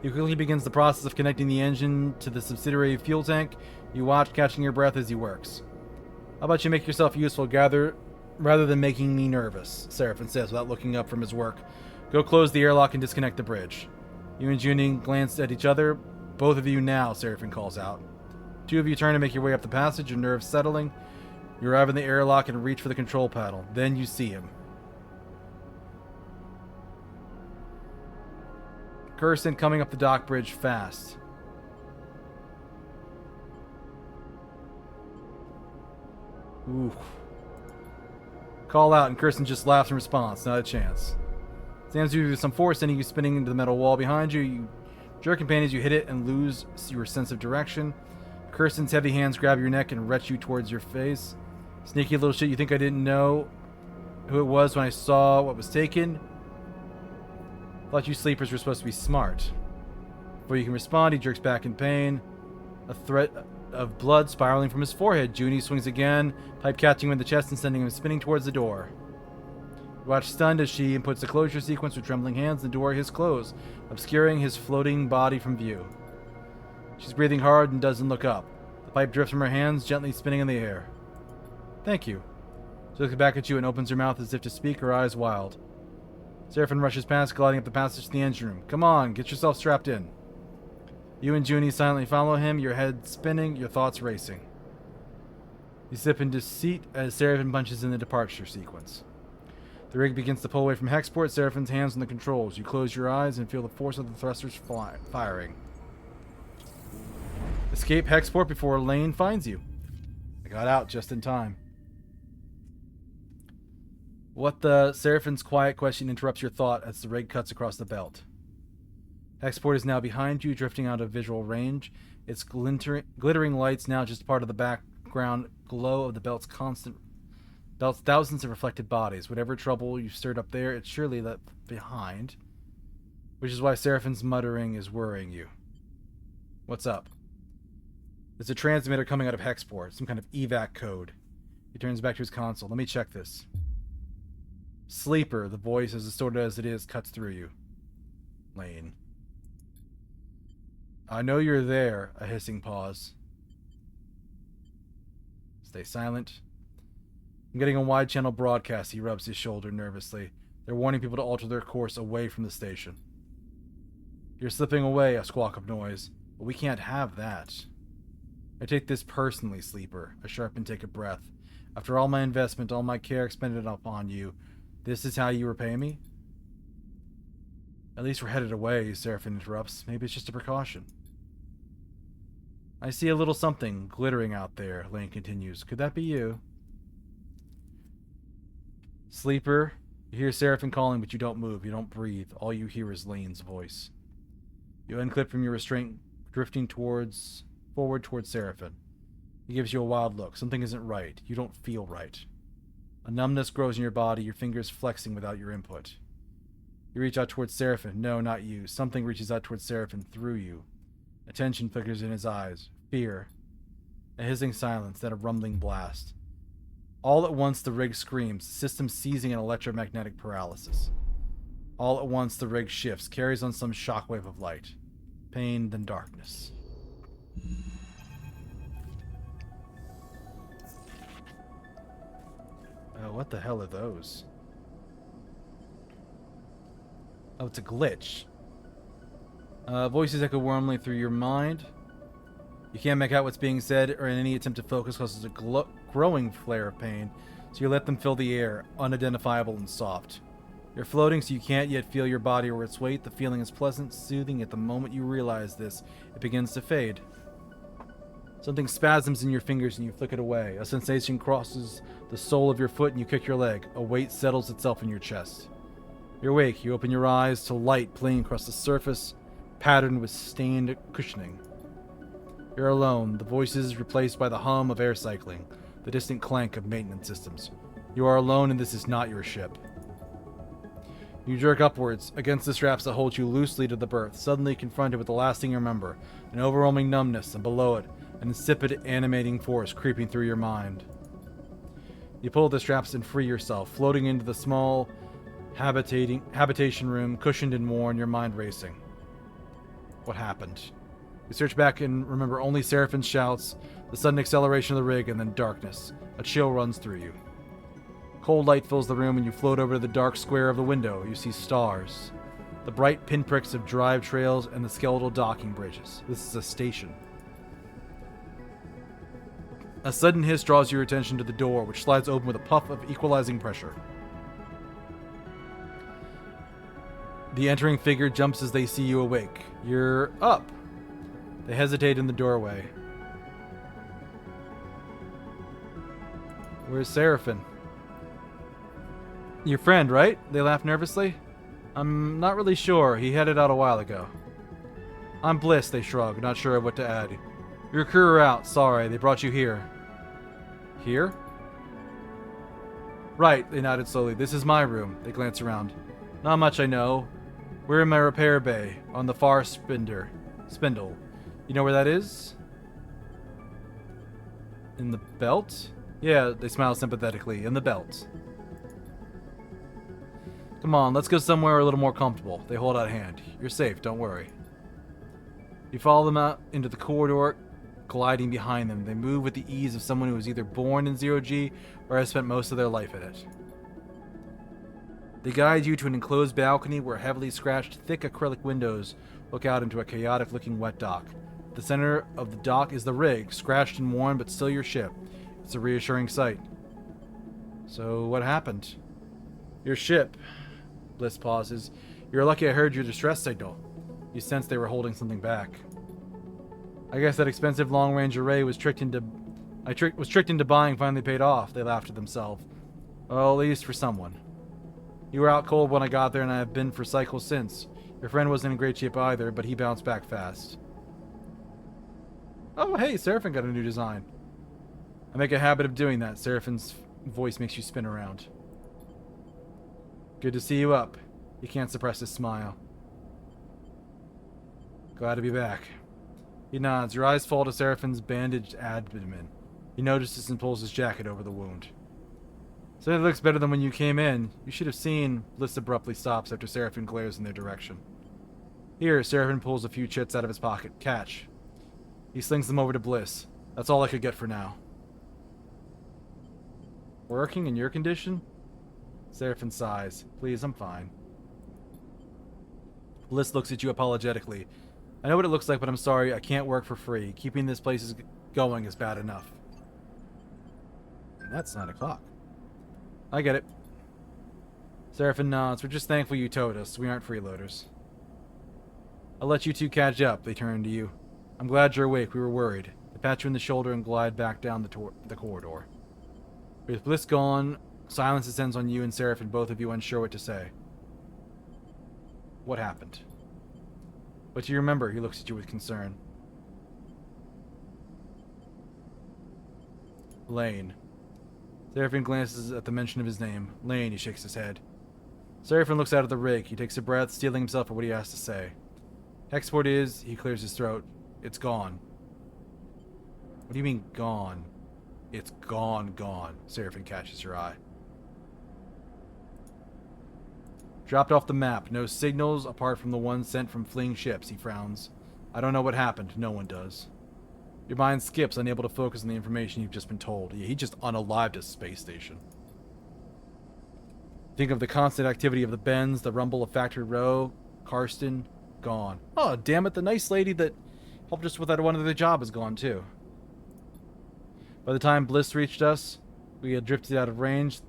He quickly begins the process of connecting the engine to the subsidiary fuel tank. You watch, catching your breath as he works. How about you make yourself useful, rather than making me nervous, Seraphin says without looking up from his work. Go close the airlock and disconnect the bridge. You and Junie glance at each other. Both of you now, Seraphin calls out. 2 of you turn to make your way up the passage, your nerves settling. You arrive in the airlock and reach for the control panel. Then you see him. Kirsten coming up the dock bridge fast. Ooh. Call out, and Kirsten just laughs in response. Not a chance. Slams you with some force, sending you spinning into the metal wall behind you. You jerk in pain as you hit it and lose your sense of direction. Kirsten's heavy hands grab your neck and retch you towards your face. Sneaky little shit, you think I didn't know who it was when I saw what was taken? Thought you sleepers were supposed to be smart. Before you can respond, he jerks back in pain. A threat of blood spiraling from his forehead. Junie swings again, pipe catching him in the chest and sending him spinning towards the door. You watch stunned as she inputs the closure sequence with trembling hands. The door his close, obscuring his floating body from view. She's breathing hard and doesn't look up. The pipe drifts from her hands, gently spinning in the air. Thank you. She looks back at you and opens her mouth as if to speak, her eyes wild. Seraphin rushes past, gliding up the passage to the engine room. Come on, get yourself strapped in. You and Junie silently follow him, your head spinning, your thoughts racing. You slip into seat as Seraphin punches in the departure sequence. The rig begins to pull away from Hexport, Seraphin's hands on the controls. You close your eyes and feel the force of the thrusters firing. Escape Hexport before Lane finds you. I got out just in time. What the Seraphin's quiet question interrupts your thought as the rig cuts across the belt. Hexport is now behind you, drifting out of visual range. Its glittering lights now just part of the background glow of the belt's thousands of reflected bodies. Whatever trouble you stirred up there, it's surely left behind. Which is why Seraphin's muttering is worrying you. What's up? There's a transmitter coming out of Hexport, some kind of evac code. He turns back to his console. Let me check this. Sleeper, the voice as distorted as it is, cuts through you. Lane. I know you're there, a hissing pause. Stay silent. I'm getting a wide channel broadcast, he rubs his shoulder nervously. They're warning people to alter their course away from the station. You're slipping away, a squawk of noise. But we can't have that. I take this personally, Sleeper, a sharp intake of breath. After all my investment, all my care expended upon you, this is how you repay me? At least we're headed away, Seraphin interrupts. Maybe it's just a precaution. I see a little something glittering out there, Lane continues. Could that be you? Sleeper, you hear Seraphin calling, but you don't move, you don't breathe. All you hear is Lane's voice. You unclip from your restraint, drifting forward towards Seraphin. He gives you a wild look. Something isn't right. You don't feel right. A numbness grows in your body, your fingers flexing without your input. You reach out towards Seraphin. No, not you. Something reaches out towards Seraphin through you. Attention flickers in his eyes. Fear. A hissing silence, then a rumbling blast. All at once the rig screams, system seizing in electromagnetic paralysis. All at once the rig shifts, carries on some shockwave of light. Pain, then darkness. Oh, what the hell are those? Oh, it's a glitch. Voices echo warmly through your mind. You can't make out what's being said, or in any attempt to focus causes a growing flare of pain, so you let them fill the air, unidentifiable and soft. You're floating, so you can't yet feel your body or its weight. The feeling is pleasant, soothing. At the moment you realize this, it begins to fade. Something spasms in your fingers and you flick it away. A sensation crosses the sole of your foot and you kick your leg. A weight settles itself in your chest. You're awake. You open your eyes to light playing across the surface, patterned with stained cushioning. You're alone. The voice is replaced by the hum of air cycling, the distant clank of maintenance systems. You are alone and this is not your ship. You jerk upwards, against the straps that hold you loosely to the berth, suddenly confronted with the last thing you remember, an overwhelming numbness, and below it, an insipid animating force creeping through your mind. You pull the straps and free yourself, floating into the small habitation room, cushioned and worn, your mind racing. What happened? You search back and remember only Seraphin's shouts, the sudden acceleration of the rig, and then darkness. A chill runs through you. Cold light fills the room and you float over to the dark square of the window. You see stars. The bright pinpricks of drive trails and the skeletal docking bridges. This is a station. A sudden hiss draws your attention to the door, which slides open with a puff of equalizing pressure. The entering figure jumps as they see you awake. You're up. They hesitate in the doorway. Where's Seraphin? Your friend, right? They laugh nervously. I'm not really sure. He headed out a while ago. I'm Bliss, they shrug, not sure what to add. Your crew are out. Sorry, they brought you here. Here? Right, they nodded slowly. This is my room. They glance around. Not much I know. We're in my repair bay, on the far spindle. You know where that is? In the belt? Yeah, they smile sympathetically. In the belt. Come on, let's go somewhere a little more comfortable. They hold out a hand. You're safe, don't worry. You follow them out into the corridor, gliding behind them. They move with the ease of someone who was either born in Zero-G or has spent most of their life in it. They guide you to an enclosed balcony where heavily scratched, thick acrylic windows look out into a chaotic-looking wet dock. At the center of the dock is the rig, scratched and worn, but still your ship. It's a reassuring sight. So, what happened? Your ship. Bliss pauses. You're lucky I heard your distress signal. You sensed they were holding something back. I guess that expensive long-range array was tricked into buying finally paid off. They laughed to themselves. Well, at least for someone. You were out cold when I got there, and I have been for cycles since. Your friend wasn't in great shape either, but he bounced back fast. Oh, hey, Seraphin got a new design. I make a habit of doing that. Seraphin's voice makes you spin around. Good to see you up. He can't suppress his smile. Glad to be back. He nods. Your eyes fall to Seraphin's bandaged abdomen. He notices and pulls his jacket over the wound. So it looks better than when you came in. You should have seen. Bliss abruptly stops after Seraphin glares in their direction. Here, Seraphin pulls a few chits out of his pocket. Catch. He slings them over to Bliss. That's all I could get for now. Working in your condition? Seraphin sighs. Please, I'm fine. Bliss looks at you apologetically. I know what it looks like, but I'm sorry. I can't work for free. Keeping this place going is bad enough. And that's 9 o'clock. I get it. Seraphin nods. We're just thankful you towed us. We aren't freeloaders. I'll let you two catch up. They turn to you. I'm glad you're awake. We were worried. They pat you in the shoulder and glide back down the corridor. With Bliss gone, silence descends on you and Seraphin, both of you unsure what to say. What happened? What do you remember? He looks at you with concern. Lane. Seraphin glances at the mention of his name. Lane, he shakes his head. Seraphin looks out at the rig. He takes a breath, steeling himself for what he has to say. Hexport is, he clears his throat. It's gone. What do you mean, gone? It's gone. Seraphin catches your eye. Dropped off the map. No signals apart from the one sent from fleeing ships, he frowns. I don't know what happened. No one does. Your mind skips, unable to focus on the information you've just been told. He just unalived a space station. Think of the constant activity of the bends, the rumble of Factory Row, Karsten, gone. Oh, damn it, the nice lady that helped us with that one other job is gone, too. By the time Bliss reached us, we had drifted out of range.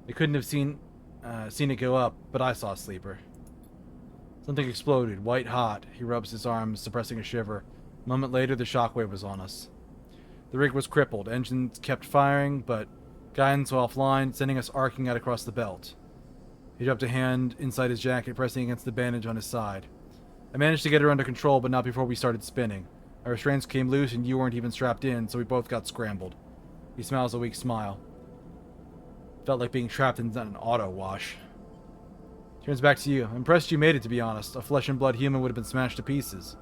They couldn't have seen it go up, but I saw Sleeper. Something exploded, white hot. He rubs his arms, suppressing a shiver. A moment later, the shockwave was on us. The rig was crippled. Engines kept firing, but guidance was offline, sending us arcing out across the belt. He dropped a hand inside his jacket, pressing against the bandage on his side. I managed to get her under control, but not before we started spinning. Our restraints came loose, and you weren't even strapped in, so we both got scrambled. He smiles a weak smile. Felt like being trapped in an auto wash. Turns back to you. I'm impressed you made it, to be honest. A flesh and blood human would have been smashed to pieces.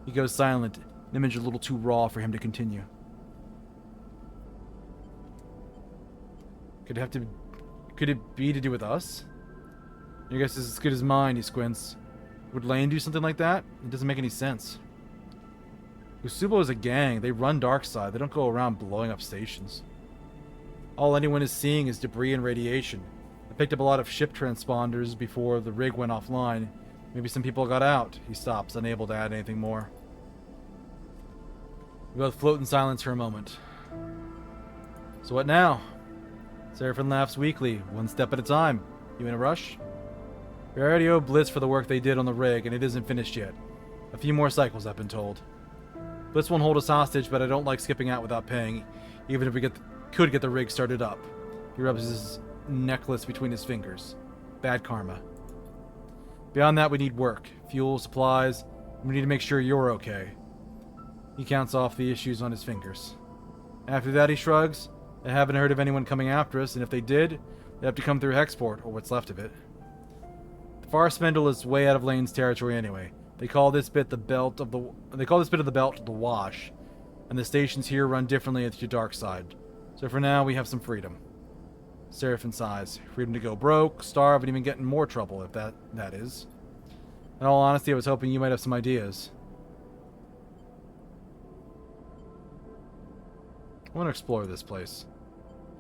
He goes silent, an image a little too raw for him to continue. Could it be to do with us? Your guess is as good as mine, he squints. Would Lane do something like that? It doesn't make any sense. Usubo is a gang. They run Darkside. They don't go around blowing up stations. All anyone is seeing is debris and radiation. I picked up a lot of ship transponders before the rig went offline. Maybe some people got out. He stops, unable to add anything more. We both float in silence for a moment. So what now? Seraphin laughs weakly, one step at a time. You in a rush? We already owe Blitz for the work they did on the rig, and it isn't finished yet. A few more cycles, I've been told. Blitz won't hold us hostage, but I don't like skipping out without paying, even if we could get the rig started up. He rubs his necklace between his fingers. Bad karma. Beyond that, we need work, fuel, supplies, and we need to make sure you're okay. He counts off the issues on his fingers. After that, he shrugs. I haven't heard of anyone coming after us, and if they did, they'd have to come through Hexport, or what's left of it. The far spindle is way out of Lane's territory anyway. They call this bit of the belt the Wash, and the stations here run differently at the dark side. So for now, we have some freedom. Seraphin sighs. Freedom to go broke, starve, and even get in more trouble, if that is. In all honesty, I was hoping you might have some ideas. I want to explore this place.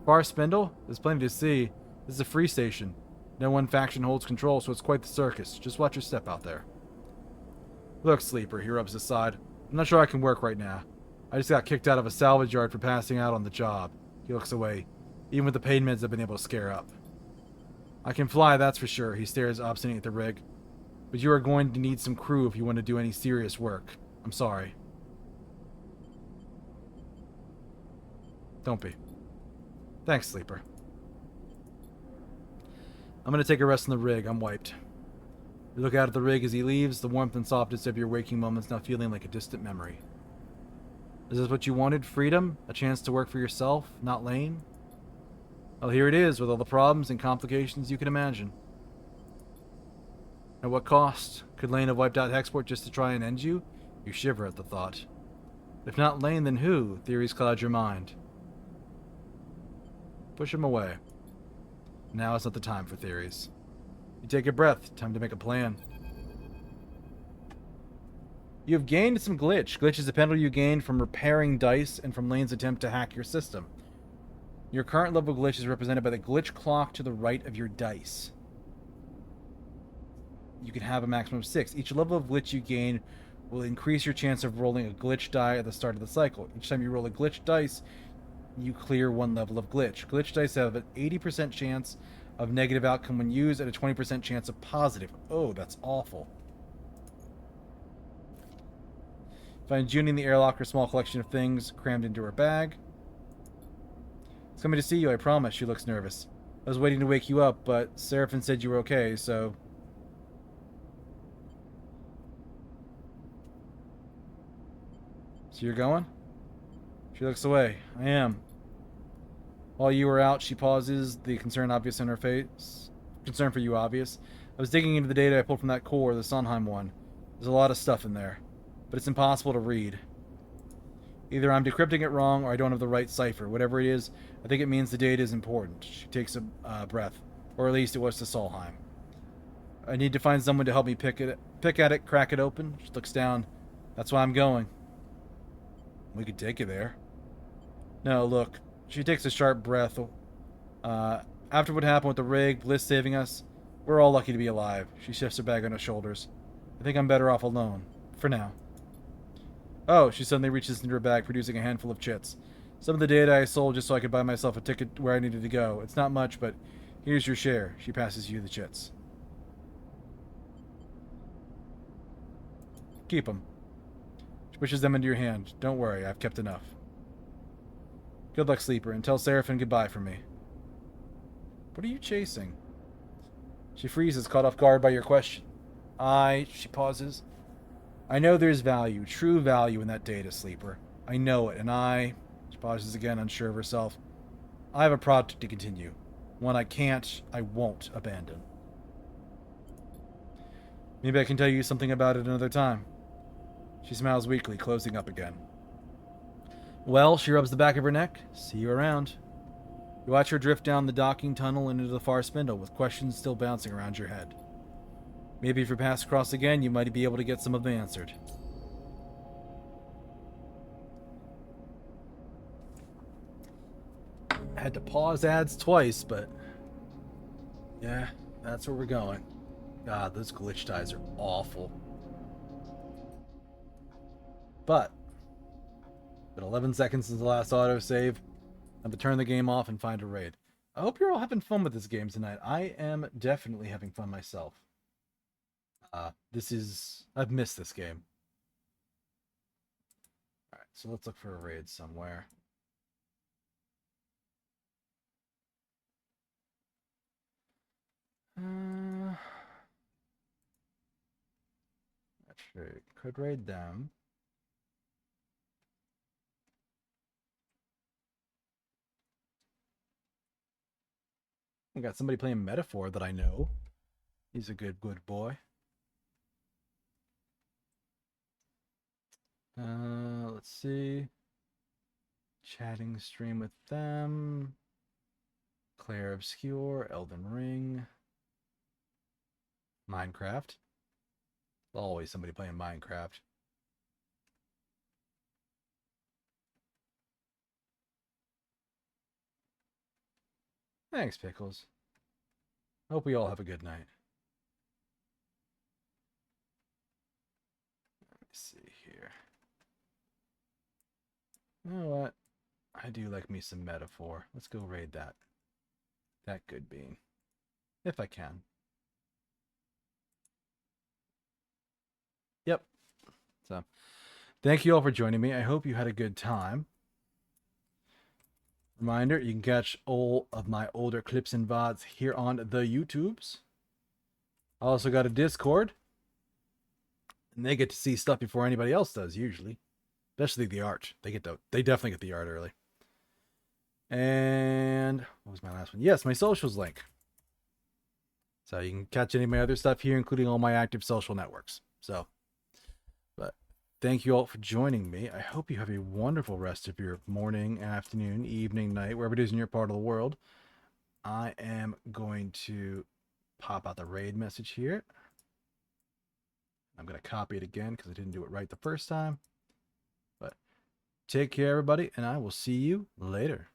Far Spindle? There's plenty to see. This is a free station. No one faction holds control, so it's quite the circus. Just watch your step out there. Look, Sleeper, he rubs his side. I'm not sure I can work right now. I just got kicked out of a salvage yard for passing out on the job. He looks away. Even with the pain meds I've been able to scare up. I can fly, that's for sure. He stares obstinately at the rig. But you are going to need some crew if you want to do any serious work. I'm sorry. Don't be. Thanks, Sleeper. I'm going to take a rest in the rig. I'm wiped. You look out at the rig as he leaves, the warmth and softness of your waking moments now feeling like a distant memory. Is this what you wanted? Freedom? A chance to work for yourself, not Lane? Well, here it is, with all the problems and complications you can imagine. At what cost? Could Lane have wiped out Hexport just to try and end you? You shiver at the thought. If not Lane, then who? Theories cloud your mind. Push him away. Now is not the time for theories. You take a breath. Time to make a plan. You have gained some glitch. Glitch is a penalty you gain from repairing dice and from Lane's attempt to hack your system. Your current level of glitch is represented by the glitch clock to the right of your dice. You can have a maximum of 6. Each level of glitch you gain will increase your chance of rolling a glitch die at the start of the cycle. Each time you roll a glitch dice, you clear one level of glitch. Glitch dice have an 80% chance of negative outcome when used and a 20% chance of positive. Oh, that's awful. Find Junie in the airlock, her small collection of things crammed into her bag. It's coming to see you, I promise. She looks nervous. I was waiting to wake you up, but Seraphin said you were okay, so... So you're going? She looks away. I am. While you were out, she pauses, the concern obvious in her face. Concern for you obvious. I was digging into the data I pulled from that core, the Sondheim one. There's a lot of stuff in there, but it's impossible to read. Either I'm decrypting it wrong or I don't have the right cipher. Whatever it is, I think it means the data is important. She takes a breath. Or at least it was to Solheim. I need to find someone to help me pick at it, crack it open. She looks down. That's why I'm going. We could take you there. No, look. She takes a sharp breath. After what happened with the rig, Bliss saving us, we're all lucky to be alive. She shifts her bag on her shoulders. I think I'm better off alone. For now. Oh, she suddenly reaches into her bag, producing a handful of chits. Some of the data I sold just so I could buy myself a ticket where I needed to go. It's not much, but here's your share. She passes you the chits. Keep them. She pushes them into your hand. Don't worry, I've kept enough. Good luck, Sleeper, and tell Seraphin goodbye for me. What are you chasing? She freezes, caught off guard by your question. She pauses. I know there's value, true value in that data, Sleeper. I know it, and she pauses again, unsure of herself. I have a project to continue. One I won't abandon. Maybe I can tell you something about it another time. She smiles weakly, closing up again. Well, she rubs the back of her neck. See you around. You watch her drift down the docking tunnel into the far spindle, with questions still bouncing around your head. Maybe if your paths cross again, you might be able to get some of them answered. I had to pause ads twice, but yeah, that's where we're going. God, those glitch ties are awful. But, been 11 seconds since the last autosave. I'm to turn the game off and find a raid. I hope you're all having fun with this game tonight. I am definitely having fun myself. I've missed this game. Alright, so let's look for a raid somewhere. Actually, could raid them. We got somebody playing Metaphor that I know. He's a good boy. Let's see. Chatting stream with them. Claire Obscure, Elden Ring. Minecraft. Always somebody playing Minecraft. Thanks, Pickles. Hope we all have a good night. Let me see here. You know what? I do like me some Metaphor. Let's go raid that. That good bean. If I can. Yep. So, thank you all for joining me. I hope you had a good time. Reminder, you can catch all of my older clips and VODs here on the YouTubes. I also got a Discord. And they get to see stuff before anybody else does, usually. Especially the art. They definitely get the art early. And what was my last one? Yes, my socials link. So you can catch any of my other stuff here, including all my active social networks. So, but thank you all for joining me. I hope you have a wonderful rest of your morning, afternoon, evening, night, wherever it is in your part of the world. I am going to pop out the raid message here. I'm going to copy it again because I didn't do it right the first time. But take care, everybody, and I will see you later.